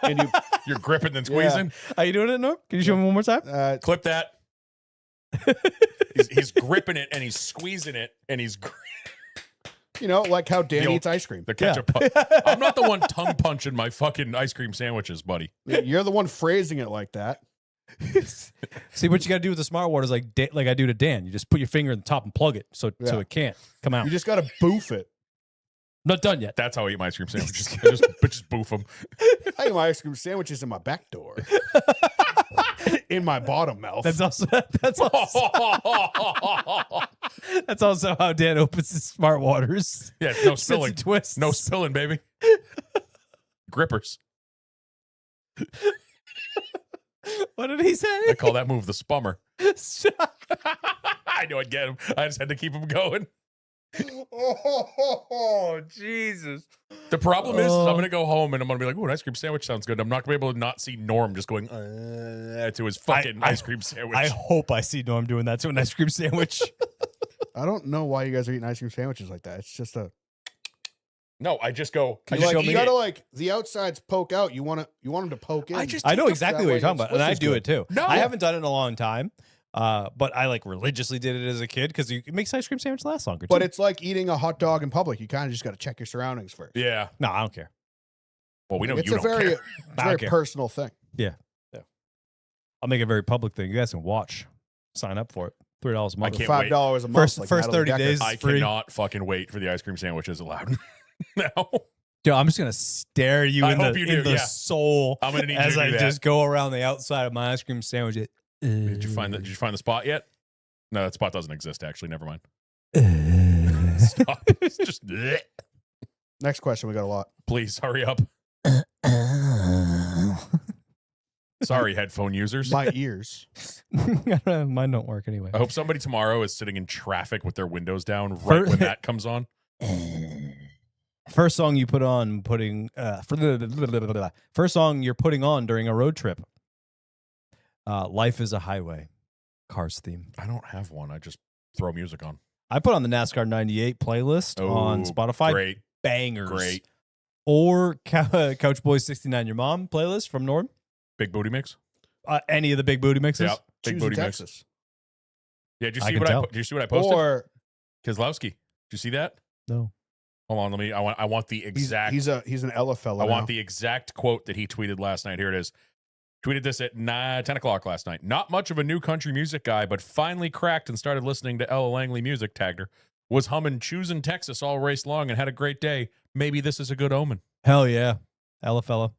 and you You're gripping then squeezing. Are you doing it, Norm? Can you show me one more time? Clip that. he's gripping it and he's squeezing it and he's like how Dan Yo, eats ice cream. the ketchup. I'm not the one tongue punching my fucking ice cream sandwiches, buddy. You're the one phrasing it like that. See what you got to do with the Smart Water is like I do to Dan. You just put your finger in the top and plug it so Yeah. it can't come out. You just got to boof it. I'm not done yet. That's how I eat my ice cream sandwiches. I just boof them. I eat my ice cream sandwiches in my back door, in my bottom mouth. That's also that's also how Dan opens his Smart Waters. Yeah, no Spits spilling. and twists. No spilling, baby. Grippers. What did he say? I call that move the spummer. I knew I'd get him. I just had to keep him going. Oh, Jesus. The problem is I'm going to go home and I'm going to be like, "Ooh, an ice cream sandwich sounds good." I'm not going to be able to not see Norm just going to his fucking ice cream sandwich. I hope I see Norm doing that to an ice cream sandwich. I don't know why you guys are eating ice cream sandwiches like that. It's just a No, I just go. you, like, you gotta like the outsides poke out. You want them to poke in. I just I know take exactly that what way you're talking about, and I it's do good. it too. No. I haven't done it in a long time, but I like religiously did it as a kid because it makes ice cream sandwich last longer. But too. it's like eating a hot dog in public. You kind of just got to check your surroundings first. Yeah. No, I don't care. Well, we know It's you a don't very, care. it's a I very don't care. personal thing. I'll make it a very public thing. You guys can watch, sign up for it. $3 a month. can't $5 wait. a month. First- like first Natalie 30 Decker. days. I free. cannot fucking wait for the ice cream sandwiches allowed. now Yo, I'm just gonna stare you I in hope the you do, in the yeah. soul I'm going to need as you to I do that. just go around the outside of my ice cream sandwich. Did you find the spot yet? No, that spot doesn't exist. Actually, never mind. Stop. It's just Next question. We got a lot. please hurry up. Sorry, headphone users. My ears. Mine don't work anyway. I hope somebody tomorrow is sitting in traffic with their windows down right when that comes on. First song you put on first song you're putting on during a road trip. Life is a Highway. Cars theme. I don't have one. I just throw music on. I put on the NASCAR 98 playlist on Oh, Spotify. Great. Bangers. Great. Or Couch Boys 69 Your Mom playlist from Norm. Big booty mix. Any of the big booty mixes. Yeah. Big Choose booty in mix. Texas. Yeah, did you I see can what tell. did you see what I posted? Or Kozlowski. Did you see that? No. Hold on, I want the exact he's an Ella fella. I want now. the exact quote that he tweeted last night. Here it is. Tweeted this at 10 o'clock last night. Not much of a new country music guy, but finally cracked and started listening to Ella Langley music, tagged her. Was humming Choosing Texas all race long and had a great day. Maybe this is a good omen. Hell yeah. Ella fella.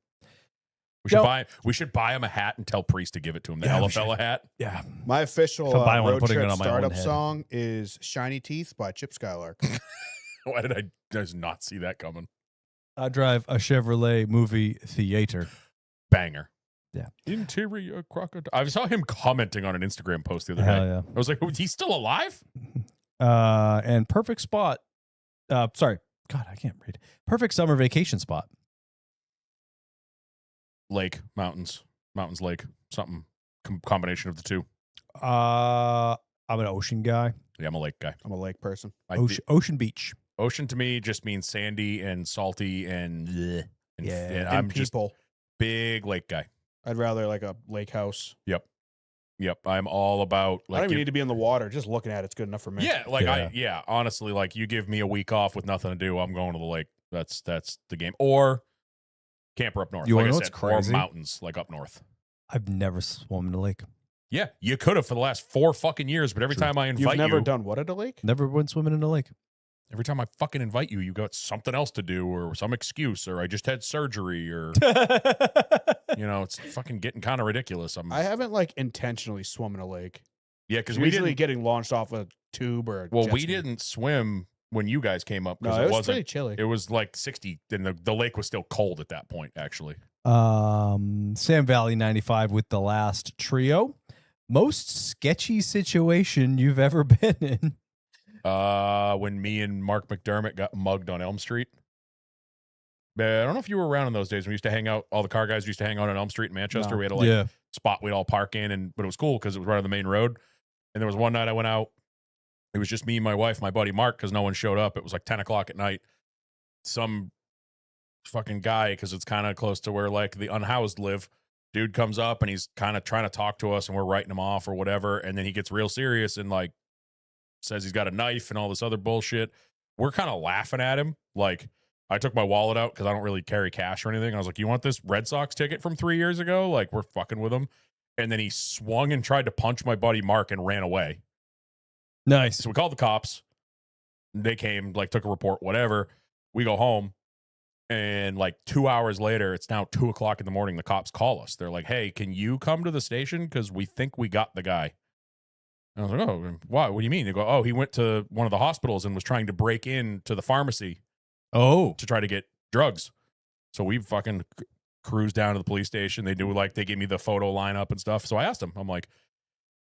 We should buy him a hat and tell Priest to give it to him. The Yeah, we Ella should. fella hat. Yeah. My official If I buy one, I'm road putting it trip on my own startup head. song is "Shiny Teeth" by Chip Skylark. Why did I just not see that coming? I drive a Chevrolet movie theater. Banger. Yeah. Interior crocodile. I saw him commenting on an Instagram post the other Hell day. yeah. I was like, he's still alive? And perfect spot. Sorry. God, I can't read. Perfect summer vacation spot. Lake, mountains, lake, something. Combination of the two. I'm an ocean guy. Yeah, I'm a lake guy. I'm a lake person. Ocean beach. Ocean to me just means sandy and salty and bleh. And Yeah. I'm And just people. big lake guy. I'd rather like a lake house. Yep. I'm all about I like don't even need to be in the water. Just looking at it's good enough for me. Yeah, honestly, like you give me a week off with nothing to do, I'm going to the lake. That's the game. Or camper up north. You like wanna I know said, what's or crazy? mountains like up north. I've never swum in a lake. Yeah, you could have for the last 4 fucking years, but every True. time I You've invite never you, done what at a lake? Never went swimming in a lake. every time I fucking invite you, you got something else to do or some excuse or I just had surgery or it's fucking getting kind of ridiculous. I haven't like intentionally swum in a lake. Yeah, because We we usually didn't. getting launched off a tube or a Well, jet we ski. didn't swim when you guys came up because No, it it was wasn't. pretty chilly. It was like 60, and the lake was still cold at that point. Actually, Sam Valley 95 with the last trio. Most sketchy situation you've ever been in. when me and Mark McDermott got mugged on Elm Street. I don't know if you were around in those days. We used to hang out. All the car guys used to hang out on Elm Street in Manchester. No. We had a spot we'd all park in, but it was cool because it was right on the main road. And there was one night I went out. It was just me, my wife, my buddy Mark, because no one showed up. It was like 10 o'clock at night. Some fucking guy, because it's kind of close to where like the unhoused live. Dude comes up and he's kind of trying to talk to us, and we're writing him off or whatever. And then he gets real serious and like says he's got a knife and all this other bullshit. We're kind of laughing at him. Like, I took my wallet out because I don't really carry cash or anything. I was like, you want this Red Sox ticket from 3 years ago? Like, we're fucking with him. And then he swung and tried to punch my buddy Mark and ran away. Nice. So we called the cops. They came, like, took a report, whatever. We go home. And like 2 hours later, it's now 2 o'clock in the morning. The cops call us. They're like, hey, can you come to the station? Because we think we got the guy. And I was like, oh, why? What do you mean? They go, oh, he went to one of the hospitals and was trying to break into the pharmacy to try to get drugs. So we fucking cruised down to the police station. They gave me the photo lineup and stuff. So I asked him, I'm like,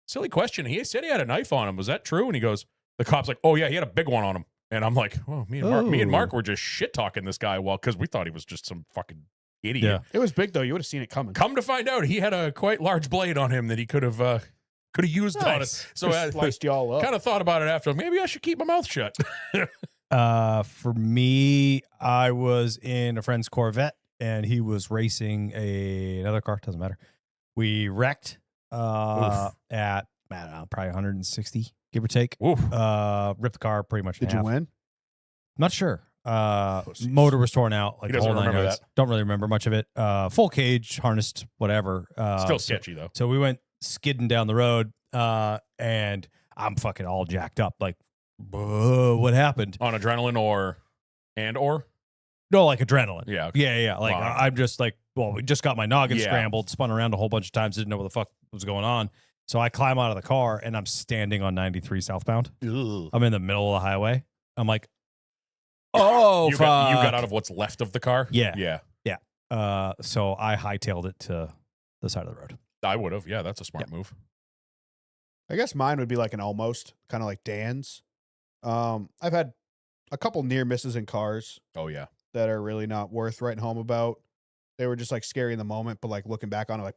silly question. He said he had a knife on him. Was that true? And he goes, the cop's like, oh yeah, he had a big one on him. And I'm like, oh, me and Mark were just shit talking this guy. Well, because we thought he was just some fucking idiot. Yeah. It was big though. You would have seen it coming. Come to find out, he had a quite large blade on him that he could have used on it. So I sliced y'all up. kind of thought about it after. Maybe I should keep my mouth shut. For me, I was in a friend's Corvette and he was racing another car. Doesn't matter. We wrecked at I don't know, probably 160, give or take. Oof. Ripped the car pretty much in Did you half. win? Not sure. Motor was torn out. Like He doesn't the whole nine remember yards. Don't really remember much of it. Full cage, harnessed, whatever. Still sketchy though. So we went skidding down the road, and I'm fucking all jacked up. Like, what happened? On adrenaline or? No, like adrenaline. Yeah. Okay. Yeah. Like, Wow. I'm just like, well, we just got my noggin Yeah. scrambled, spun around a whole bunch of times, didn't know what the fuck was going on. So I climb out of the car and I'm standing on 93 southbound. Ugh. I'm in the middle of the highway. I'm like, oh, You fuck. got out of what's left of the car? Yeah. Yeah. So I hightailed it to the side of the road. I would have. Yeah, that's a smart move. I guess mine would be like an almost, kind of like Dan's. I've had a couple near misses in cars Oh, yeah. that are really not worth writing home about. They were just like scary in the moment, but like looking back on it, like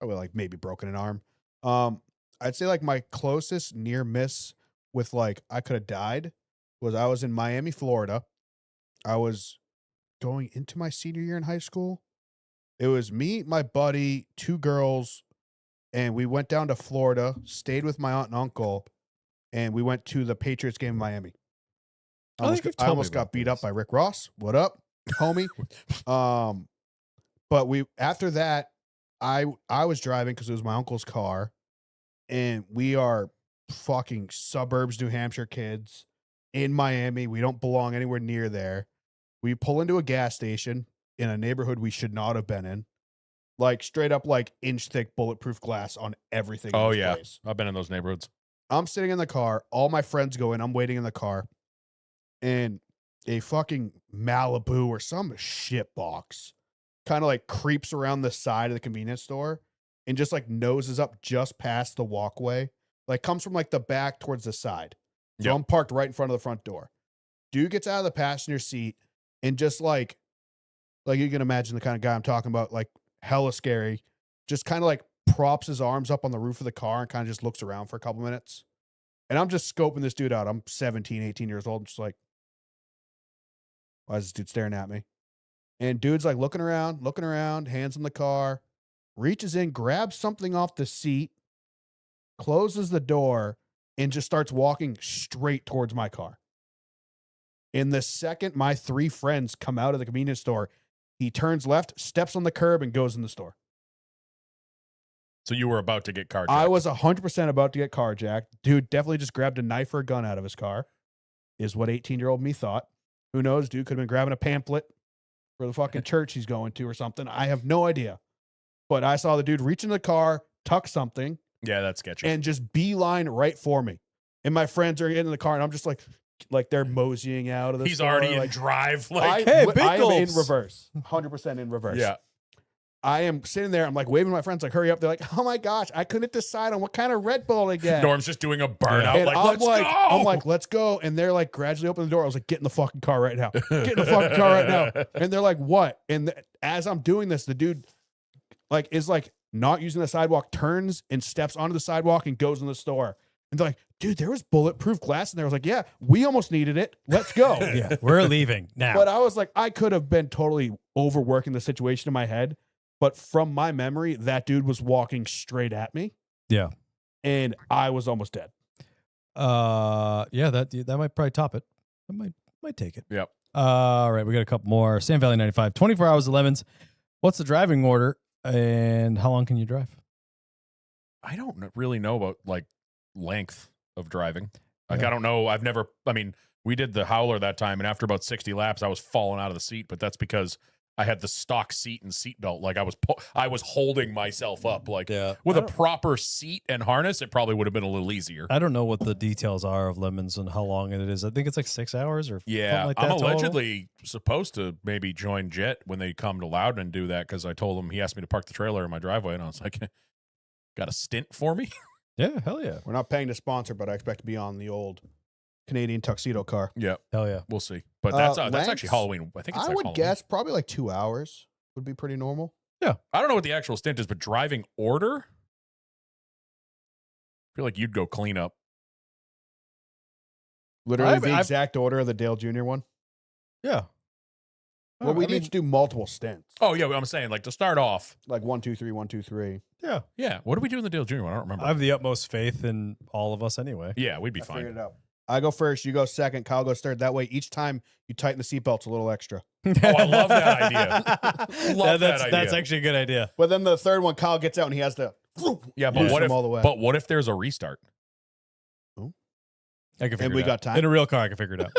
I would like maybe broken an arm. I'd say like my closest near miss with like I could have died was I was in Miami, Florida. I was going into my senior year in high school. It was me, my buddy, 2 girls, and we went down to Florida, stayed with my aunt and uncle, and we went to the Patriots game in Miami. I think you've I told me almost about got beat this. up by Rick Ross. What up, homie? But after that, I was driving because it was my uncle's car, and we are fucking suburbs, New Hampshire kids in Miami. We don't belong anywhere near there. We pull into a gas station in a neighborhood we should not have been in. Like straight up like inch thick bulletproof glass on everything. in Oh, this yeah. place. I've been in those neighborhoods. I'm sitting in the car. All my friends go in. I'm waiting in the car. And a fucking Malibu or some shit box kind of like creeps around the side of the convenience store and just like noses up just past the walkway. Like comes from like the back towards the side. So Yep. I'm parked right in front of the front door. Dude gets out of the passenger seat and just like you can imagine the kind of guy I'm talking about, like hella scary, just kind of like props his arms up on the roof of the car and kind of just looks around for a couple minutes. And I'm just scoping this dude out. I'm 17, 18 years old. I'm just like, why is this dude staring at me? And dude's like looking around, hands in the car, reaches in, grabs something off the seat, closes the door, and just starts walking straight towards my car. In the second my 3 friends come out of the convenience store, he turns left, steps on the curb, and goes in the store. So you were about to get carjacked. I was 100% about to get carjacked. Dude definitely just grabbed a knife or a gun out of his car, is what 18-year-old me thought. Who knows? Dude could have been grabbing a pamphlet for the fucking church he's going to or something. I have no idea. But I saw the dude reach in the car, tuck something. Yeah, that's sketchy. And just beeline right for me. And my friends are getting in the car, and I'm just like they're moseying out of the He's store. already in like, drive. Like, Hey, I am in Biggles. reverse. 100% in reverse. yeah. I am sitting there. I'm like waving to my friends, like, hurry up. They're like, oh my gosh, I couldn't decide on what kind of Red Bull to get. Norm's just doing a burnout. And Like, I'm let's like, go. I'm like, let's go. And they're like gradually opening the door. I was like, get in the fucking car right now. Get in the fucking car right now. And they're like, what? And as I'm doing this, the dude like is like not using the sidewalk, turns and steps onto the sidewalk and goes in the store. And they're like, dude, there was bulletproof glass in there. I was like, yeah, we almost needed it. Let's go. Yeah, we're leaving now. But I was like, I could have been totally overworking the situation in my head. But from my memory, that dude was walking straight at me. Yeah. And I was almost dead. Yeah, that might probably top it. I might take it. Yep. All right, we got a couple more. Sam Valley 95, 24 hours 11s. What's the driving order and how long can you drive? I don't really know about like length of driving. Like, Yeah. I don't know. We did the howler that time, and after about 60 laps, I was falling out of the seat, but that's because I had the stock seat and seat belt. Like, I was holding myself up. Like, with a proper seat and harness, it probably would have been a little easier. I don't know what the details are of Lemons and how long it is. I think it's like 6 hours or Yeah, something like that. I'm total. allegedly supposed to maybe join Jet when they come to Loudon and do that, because I told him, he asked me to park the trailer in my driveway, and I was like, got a stint for me? Yeah, hell yeah. We're not paying to sponsor, but I expect to be on the old Canadian tuxedo car. Yeah, Hell yeah. we'll see. But that's Lengths, actually Halloween. I think it's I like would Halloween. guess probably like 2 hours would be pretty normal. I don't know what the actual stint is, but driving order, I feel like you'd go clean up. Literally the exact order of the Dale Jr. one. Yeah. Well, we need to do multiple stints. Oh, yeah, I'm saying, like, to start off. Like 1, 2, 3, 1, 2, 3. Yeah. Yeah, what do we do in the Dale Jr. one? I don't remember. I have the utmost faith in all of us anyway. Yeah, we'd be I figured fine. it out. I go first, you go second, Kyle goes third. That way, each time you tighten the seatbelts a little extra. Oh, I love that idea. Love that idea. That's actually a good idea. But then the third one, Kyle gets out and he has to. Yeah, but use what them if all the way. But what if there's a restart? I can figure And we it got out. time. In a real car, I can figure it out.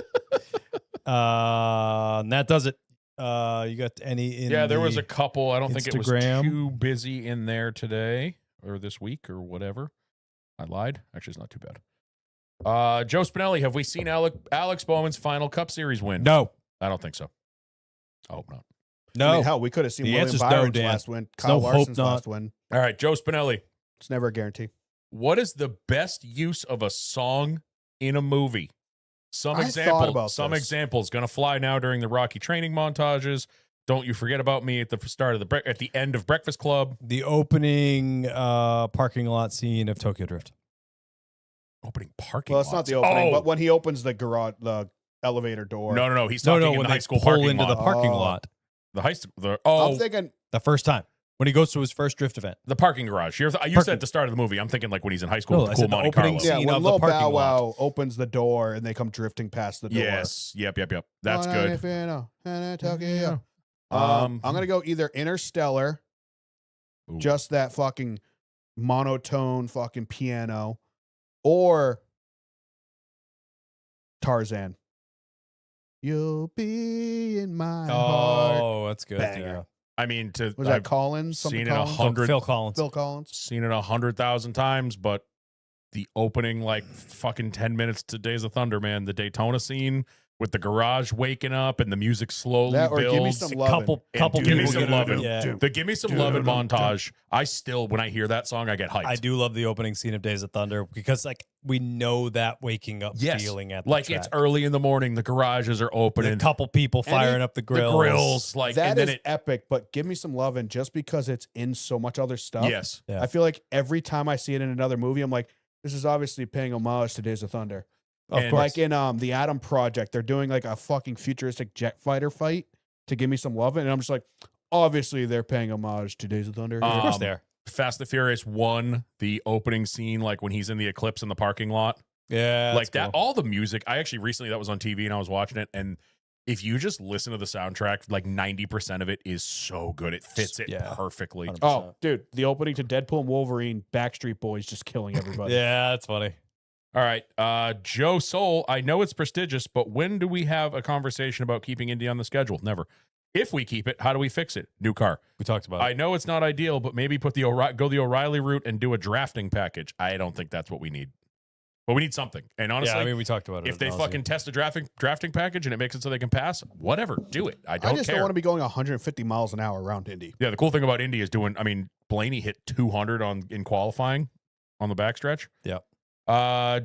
And that does it. You got any in Yeah, there was the a couple. I don't think it was Instagram? too busy in there today or this week or whatever. I lied. Actually, it's not too bad. Joe Spinelli, have we seen Alex Bowman's final Cup Series win? No. I don't think so. I hope not. No. I mean, hell, we could have seen The William answer's no, Byron's Dan. last win, There's Kyle no hope Larson's not. last win. All right, Joe Spinelli. It's never a guarantee. What is the best use of a song in a movie? Some I example. thought about Some this. examples going to fly now during the Rocky training montages. Don't you forget about me at the start of at the end of Breakfast Club. The opening parking lot scene of Tokyo Drift. Opening parking. Well, it's not lots. the opening, Oh! but when he opens the garage, the elevator door. No. He's talking in when the they high school pull parking into lot. the parking Oh. lot. The high school. I'm thinking The first time. When he goes to his first drift event. the parking garage. You said at the start of the movie. I'm thinking like when he's in high school No, with I the cool said the Monte opening Carlo. yeah, scene when of the Lil parking Bow lot. Wow opens the door and they come drifting past the door. Yes. Yep. That's Oh, good. if you know, Tokyo. Um, I'm gonna go either Interstellar, Ooh. just that fucking monotone fucking piano, or Tarzan. You'll be in my heart. Oh, that's good. Banger. Yeah. I mean, Was that Collins? Something seen it Collins? 100 Phil Collins. Phil Collins. seen it 100,000 times, but the opening like fucking 10 minutes to Days of Thunder, man, the Daytona scene with the garage waking up and the music slowly That or builds. give me some lovin'. Couple Give me people some get lovin'. Yeah. The Give Me Some Lovin' montage. I still, when I hear that song, I get hyped. I do love the opening scene of Days of Thunder because like we know that waking up Yes. feeling at the Like track. it's early in the morning, the garages are a opening, couple people firing up the the grills. grills, like, That and then is epic, but give me some lovin' just because it's in so much other stuff. yes. Yeah. I feel like every time I see it in another movie, I'm like, This is obviously paying homage to Days of Thunder. Of And- course. Like in the Atom Project, they're doing like a fucking futuristic jet fighter fight to give me some love. And I'm just like, obviously they're paying homage to Days of Thunder. of course Um, they are. Fast and the Furious 1, the opening scene, like when he's in the eclipse in the parking lot. Yeah. Like that, all the music. I actually recently, that was on TV and I was watching it. And if you just listen to the soundtrack, like 90% of it is so good. It fits it Yeah. perfectly. 100%. Oh, dude, the opening to Deadpool and Wolverine, Backstreet Boys just killing everybody. Yeah, that's funny. All right. Joe Soul, I know it's prestigious, but when do we have a conversation about keeping Indy on the schedule? Never. If we keep it, how do we fix it? New car. We talked about I it. know it's not ideal, but maybe go the O'Reilly route and do a drafting package. I don't think that's what we need. But we need something. And honestly, Yeah, I mean, we talked about it. if they ad nauseam. fucking test a drafting package and it makes it so they can pass, whatever, do it. I don't I just care. don't want to be going 150 miles an hour around Indy. Yeah, the cool thing about Indy is Blaney hit 200 in qualifying on the backstretch. Yep.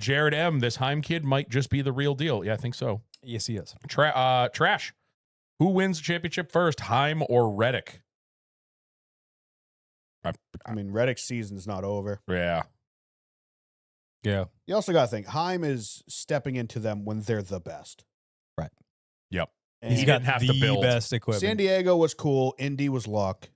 Jared M, this Heim kid might just be the real deal. Yeah, I think so. Yes, he is. Trash. Who wins the championship first, Heim or Reddick? I mean, Reddick's season's not over. Yeah. Yeah. You also got to think, Heim is stepping into them when they're the best. Right. Yep. And He didn't have to the build. best equipment. San Diego was cool. Indy was luck.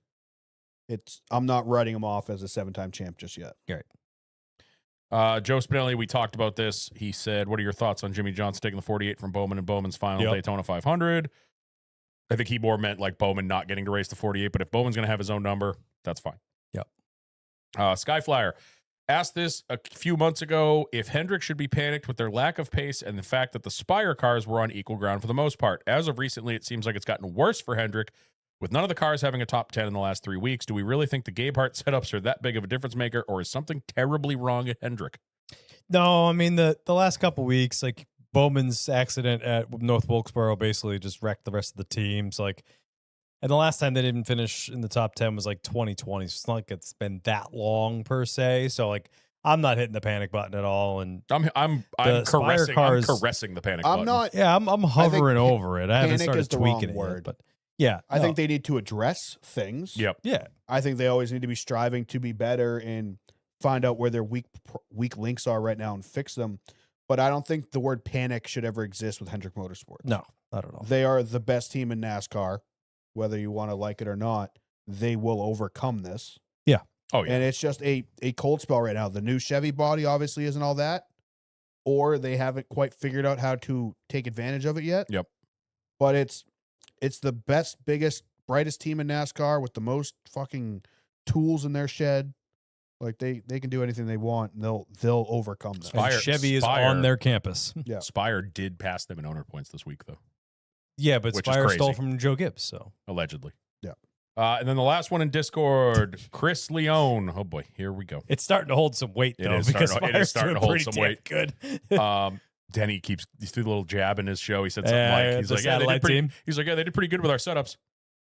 I'm not writing him off as a 7-time champ just yet. Joe Spinelli, we talked about this. He said, what are your thoughts on Jimmy Johnson taking the 48 from Bowman and Bowman's final Yep. Daytona 500? I think he more meant like Bowman not getting to race the 48, but if Bowman's going to have his own number, that's fine. Yep. Skyflyer asked this a few months ago if Hendrick should be panicked with their lack of pace and the fact that the Spire cars were on equal ground for the most part. As of recently, it seems like it's gotten worse for Hendrick, with none of the cars having a top 10 in the last 3 weeks. Do we really think the Gabehart setups are that big of a difference maker, or is something terribly wrong at Hendrick? No, I mean the last couple weeks, like Bowman's accident at North Wilkesboro basically just wrecked the rest of the teams. Like, and the last time they didn't finish in the top 10 was like 2020. So it's not like it's been that long per se. So like, I'm not hitting the panic button at all. And I'm The Spire caressing the panic button. I'm not. yeah, I'm hovering over it. I haven't panic started is the wrong tweaking it word. yet, but yeah, I think they need to address things. Yep. yeah, I think they always need to be striving to be better and find out where their weak links are right now and fix them. But I don't think the word panic should ever exist with Hendrick Motorsports. no, I don't know. They are the best team in NASCAR, whether you want to like it or not. They will overcome this. Oh, yeah. And it's just a cold spell right now. The new Chevy body obviously isn't all that, or they haven't quite figured out how to take advantage of it yet. Yep. But it's the best, biggest, brightest team in NASCAR with the most fucking tools in their shed. Like they can do anything they want and they'll overcome this. And Spire- Chevy is Spire- on their campus. Yeah. Spire did pass them in owner points this week, though, Yeah, but Which is Spire stole crazy. from Joe Gibbs. So allegedly. Yeah. And then the last one in Discord, Chris Leone. Oh, boy. Here we go. it's starting to hold some weight It though, is because starting to- it is Spire's starting to doing hold pretty some damn weight. good. Denny he threw a little jab in his show. He said something Yeah, like, he's the like, yeah, they did satellite pretty, team. he's like, yeah, they did pretty good with our setups.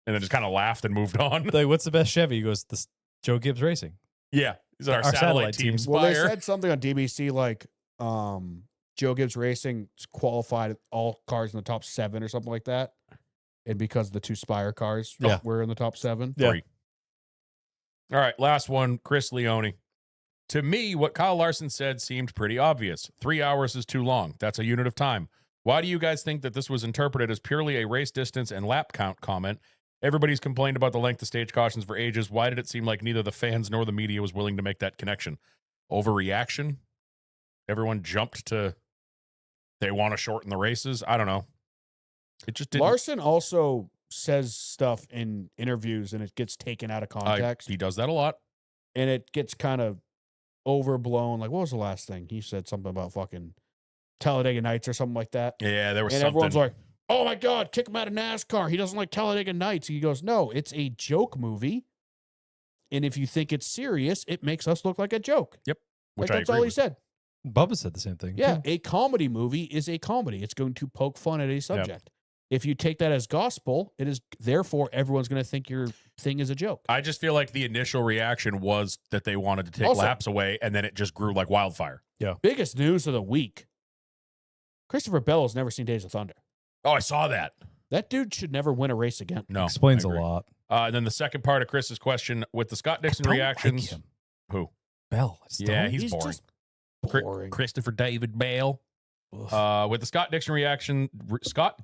And then just kind of laughed and moved on. Like, what's the best Chevy? He goes, this Joe Gibbs Racing. Yeah. He's our satellite satellite team, team. Spire. Well, they said something on DBC like Joe Gibbs Racing qualified all cars in the top 7 or something like that. And because the 2 Spire cars Yeah. were in the top 7. Yeah. 3. All right, last one, Chris Leone. To me, what Kyle Larson said seemed pretty obvious. 3 hours is too long. That's a unit of time. Why do you guys think that this was interpreted as purely a race distance and lap count comment? Everybody's complained about the length of stage cautions for ages. Why did it seem like neither the fans nor the media was willing to make that connection? Overreaction? Everyone jumped to they want to shorten the races? I don't know. It just didn't. Larson also says stuff in interviews and it gets taken out of context He does that a lot. and it gets kind of overblown. Like, what was the last thing? He said something about fucking Talladega Nights or something like that. Yeah, there was And something. everyone's like, oh my God, kick him out of NASCAR. He doesn't like Talladega Nights. He goes, no, it's a joke movie. And if you think it's serious, it makes us look like a joke. which Like, I that's agree all he with. said. Bubba said the same thing. Yeah, too. a comedy movie is a comedy. It's going to poke fun at a subject. If you take that as gospel, it is therefore everyone's going to think your thing is a joke. I just feel like the initial reaction was that they wanted to take Also- laps away, and then it just grew like wildfire. Biggest news of the week. Christopher Bell has never seen Days of Thunder. Oh, I saw that. That dude should never win a race again. No, Explains I a agree. lot. And then the second part of Chris's question with the Scott Dixon Don't like reactions. him. Who? Bell. I just Yeah, don't. he's boring. just Boring. Christopher David Bale. With the Scott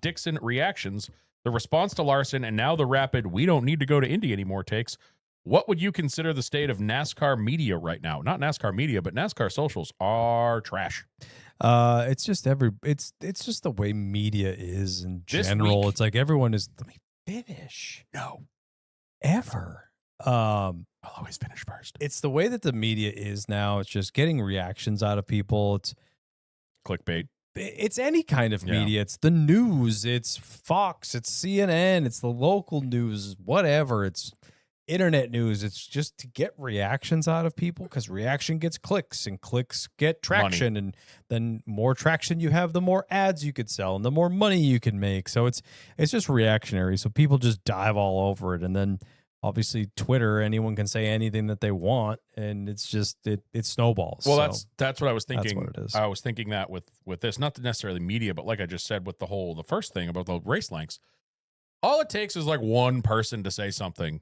Dixon reactions, the response to Larson, and now the rapid "we don't need to go to Indy anymore" takes. What would you consider the state of NASCAR media right now? Not NASCAR media, but NASCAR socials are trash. It's just it's just the way media is in This general. week- It's like everyone is. Let me finish. No, Ever. I'll always finish first. It's the way that the media is now. It's just getting reactions out of people. Clickbait. It's any kind of Yeah. media. It's the news. It's Fox. It's CNN. It's the local news. Whatever. It's internet news. It's just to get reactions out of people because reaction gets clicks and clicks get traction. And then more traction you have, the more ads you could sell and the more money you can make. So it's just reactionary. So people just dive all over it. And then obviously Twitter, anyone can say anything that they want, and it's just it snowballs. Well, So that's what I was thinking. what it is. I was thinking that with this, not necessarily media, but like I just said with the first thing about the race lengths, all it takes is like one person to say something,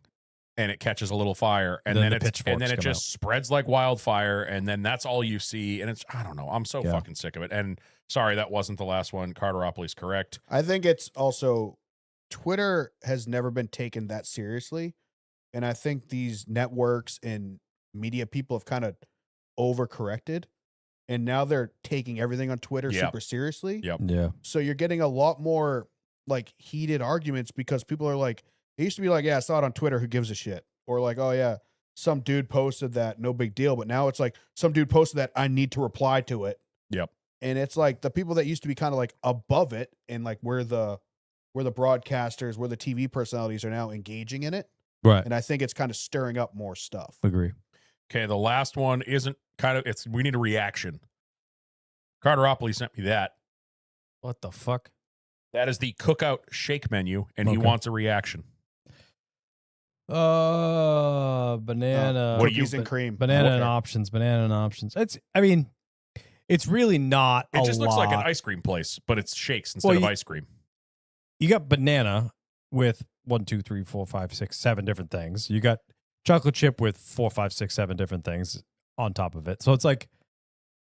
and it catches a little fire, and then it just spreads like wildfire, and then that's all you see, and it's I don't know. I'm so fucking sick of it. And sorry, that wasn't the last one. Carteropoulos correct. I think it's also Twitter has never been taken that seriously. And I think these networks and media people have kind of overcorrected. And now they're taking everything on Twitter Yep. super seriously. Yep. yeah. So you're getting a lot more like heated arguments because people are like, it used to be like, yeah, I saw it on Twitter. Who gives a shit? Or like, oh, yeah, some dude posted that. No big deal. But now it's like some dude posted that. I need to reply to it. Yep. And it's like the people that used to be kind of like above it and like where the broadcasters, where the TV personalities are now engaging in it. Right. And I think it's kind of stirring up more stuff. Agree. Okay, the last one isn't we need a reaction. Carteropoulos sent me that. What the fuck? That is the cookout shake menu, and he Okay. wants a reaction. Banana. What do you- Cookies and cream. Banana and Okay. options. Banana and options. It's really not It just looks like an lot. ice cream place, but it's shakes instead Well, of you- ice cream. You got banana with 1, 2, 3, 4, 5, 6, 7 different things. You got chocolate chip with 4, 5, 6, 7 different things on top of it. So it's like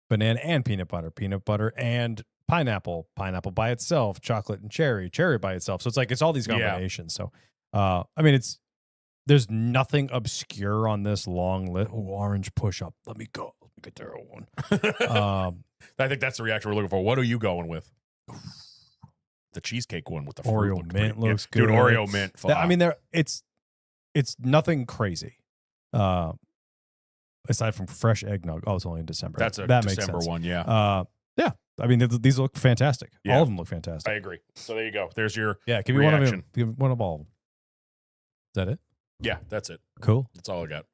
banana and peanut butter and pineapple by itself, chocolate and cherry by itself. So it's like it's all these Yeah. combinations. So there's nothing obscure on this long list. Oh, orange push up. Let me go. Let me get there one. I think that's the reaction we're looking for. What are you going with? The cheesecake one with the fruit Oreo looked mint pretty- looks Dude, good. Oreo mint. Fuck. It's nothing crazy. Aside from fresh eggnog. Oh, it's only in December. That's a that makes December sense. one, yeah. Yeah. I mean, these look fantastic. Yeah. All of them look fantastic. I agree. So there you go. There's your Yeah, give me one of them. reaction. Give me one of all of them. Is that it? yeah. That's it. Cool. That's all I got.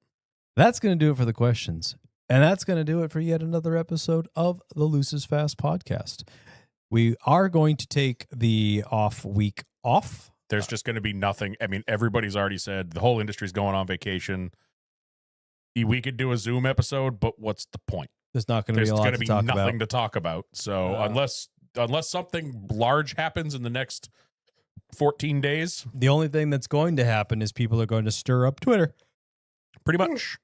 That's going to do it for the questions. And that's going to do it for yet another episode of the Loose is Fast podcast. We are going to take the week off. There's just going to be nothing. I mean, everybody's already said the whole industry's going on vacation. We could do a Zoom episode, but what's the point? There's not going to There's be a lot going to to be talk nothing about. to talk about. So unless something large happens in the next 14 days, The only thing that's going to happen is people are going to stir up Twitter. pretty much.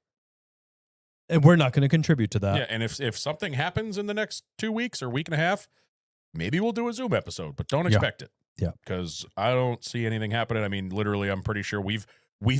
And we're not going to contribute to that. Yeah, and if something happens in the next 2 weeks or week and a half, maybe we'll do a Zoom episode, but don't Yeah. expect it. Yeah. Because I don't see anything happening. I mean, literally, I'm pretty sure we've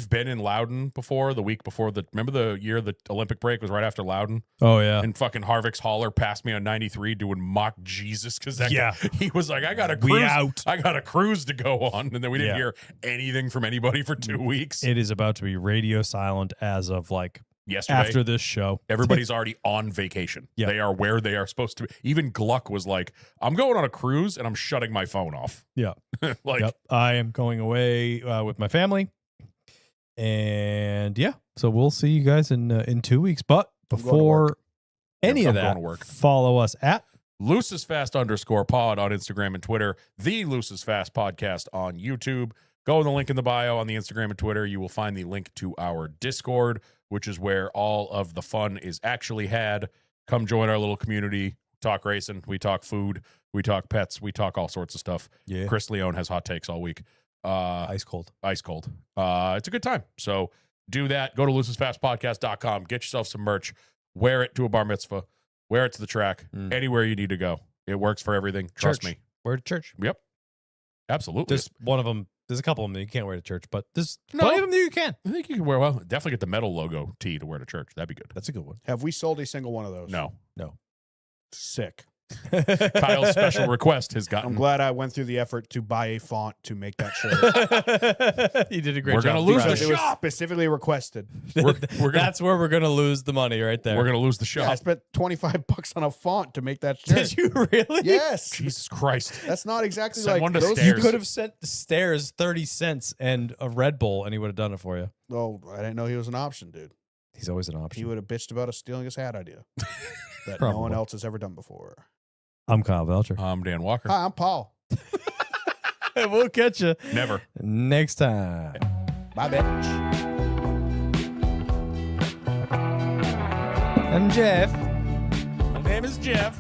been in Loudon before, the week before remember the year the Olympic break was right after Loudon? Oh, yeah. And fucking Harvick's hauler passed me on 93 doing mock Jesus because Yeah. he was like, I got a We cruise. out. I got a cruise to go on. And then we didn't Yeah. hear anything from anybody for 2 weeks. It is about to be radio silent as of like Yesterday. after this show. Everybody's already on vacation. Yeah. They are where they are supposed to be. Even Gluck was like, I'm going on a cruise and I'm shutting my phone off. Yeah. like, Yep. I am going away with my family. And yeah, so we'll see you guys in 2 weeks. But I'm going to before work. any Yeah, of I'm that, going to work. follow us at loosesfast_pod on Instagram and Twitter, the Loosest Fast podcast on YouTube. Go in the link in the bio on the Instagram and Twitter. You will find the link to our Discord, which is where all of the fun is actually had. Come join our little community. Talk racing. We talk food. We talk pets. We talk all sorts of stuff. yeah. Chris Leone has hot takes all week. Ice cold. Ice cold. It's a good time. So do that. Go to loosestfastpodcast.com. Get yourself some merch. Wear it to a bar mitzvah. Wear it to the track. Anywhere you need to go. It works for everything. Trust Church. me. Wear it to church. Yep. Absolutely. There's one of them. There's a couple of them that you can't wear to church, but there's No. plenty of them that you can. I think you can wear well. Definitely get the metal logo tee to wear to church. That'd be good. That's a good one. Have we sold a single one of those? No. Sick. Kyle's special request has I'm gotten. glad I went through the effort to buy a font to make that shirt. You did a great We're job. gonna lose the Because it was shop. specifically requested. We're gonna, That's where we're gonna lose the money right there. we're gonna lose the Yeah, I shop. spent $25 on a font to make that shirt. Did you really? Yes. Jesus Christ. That's not exactly Send like one to those. Stairs. You could have sent Stairs 30 cents and a Red Bull, and he would have done it for you. Oh, I didn't know he was an option, dude. He's always an He option. would have bitched about us stealing his hat idea that no Probably. one else has ever done before. I'm Kyle Belcher. I'm Dan Walker. Hi, I'm Paul. And we'll catch you Never. next time. Bye, bitch. I'm Jeff. My name is Jeff.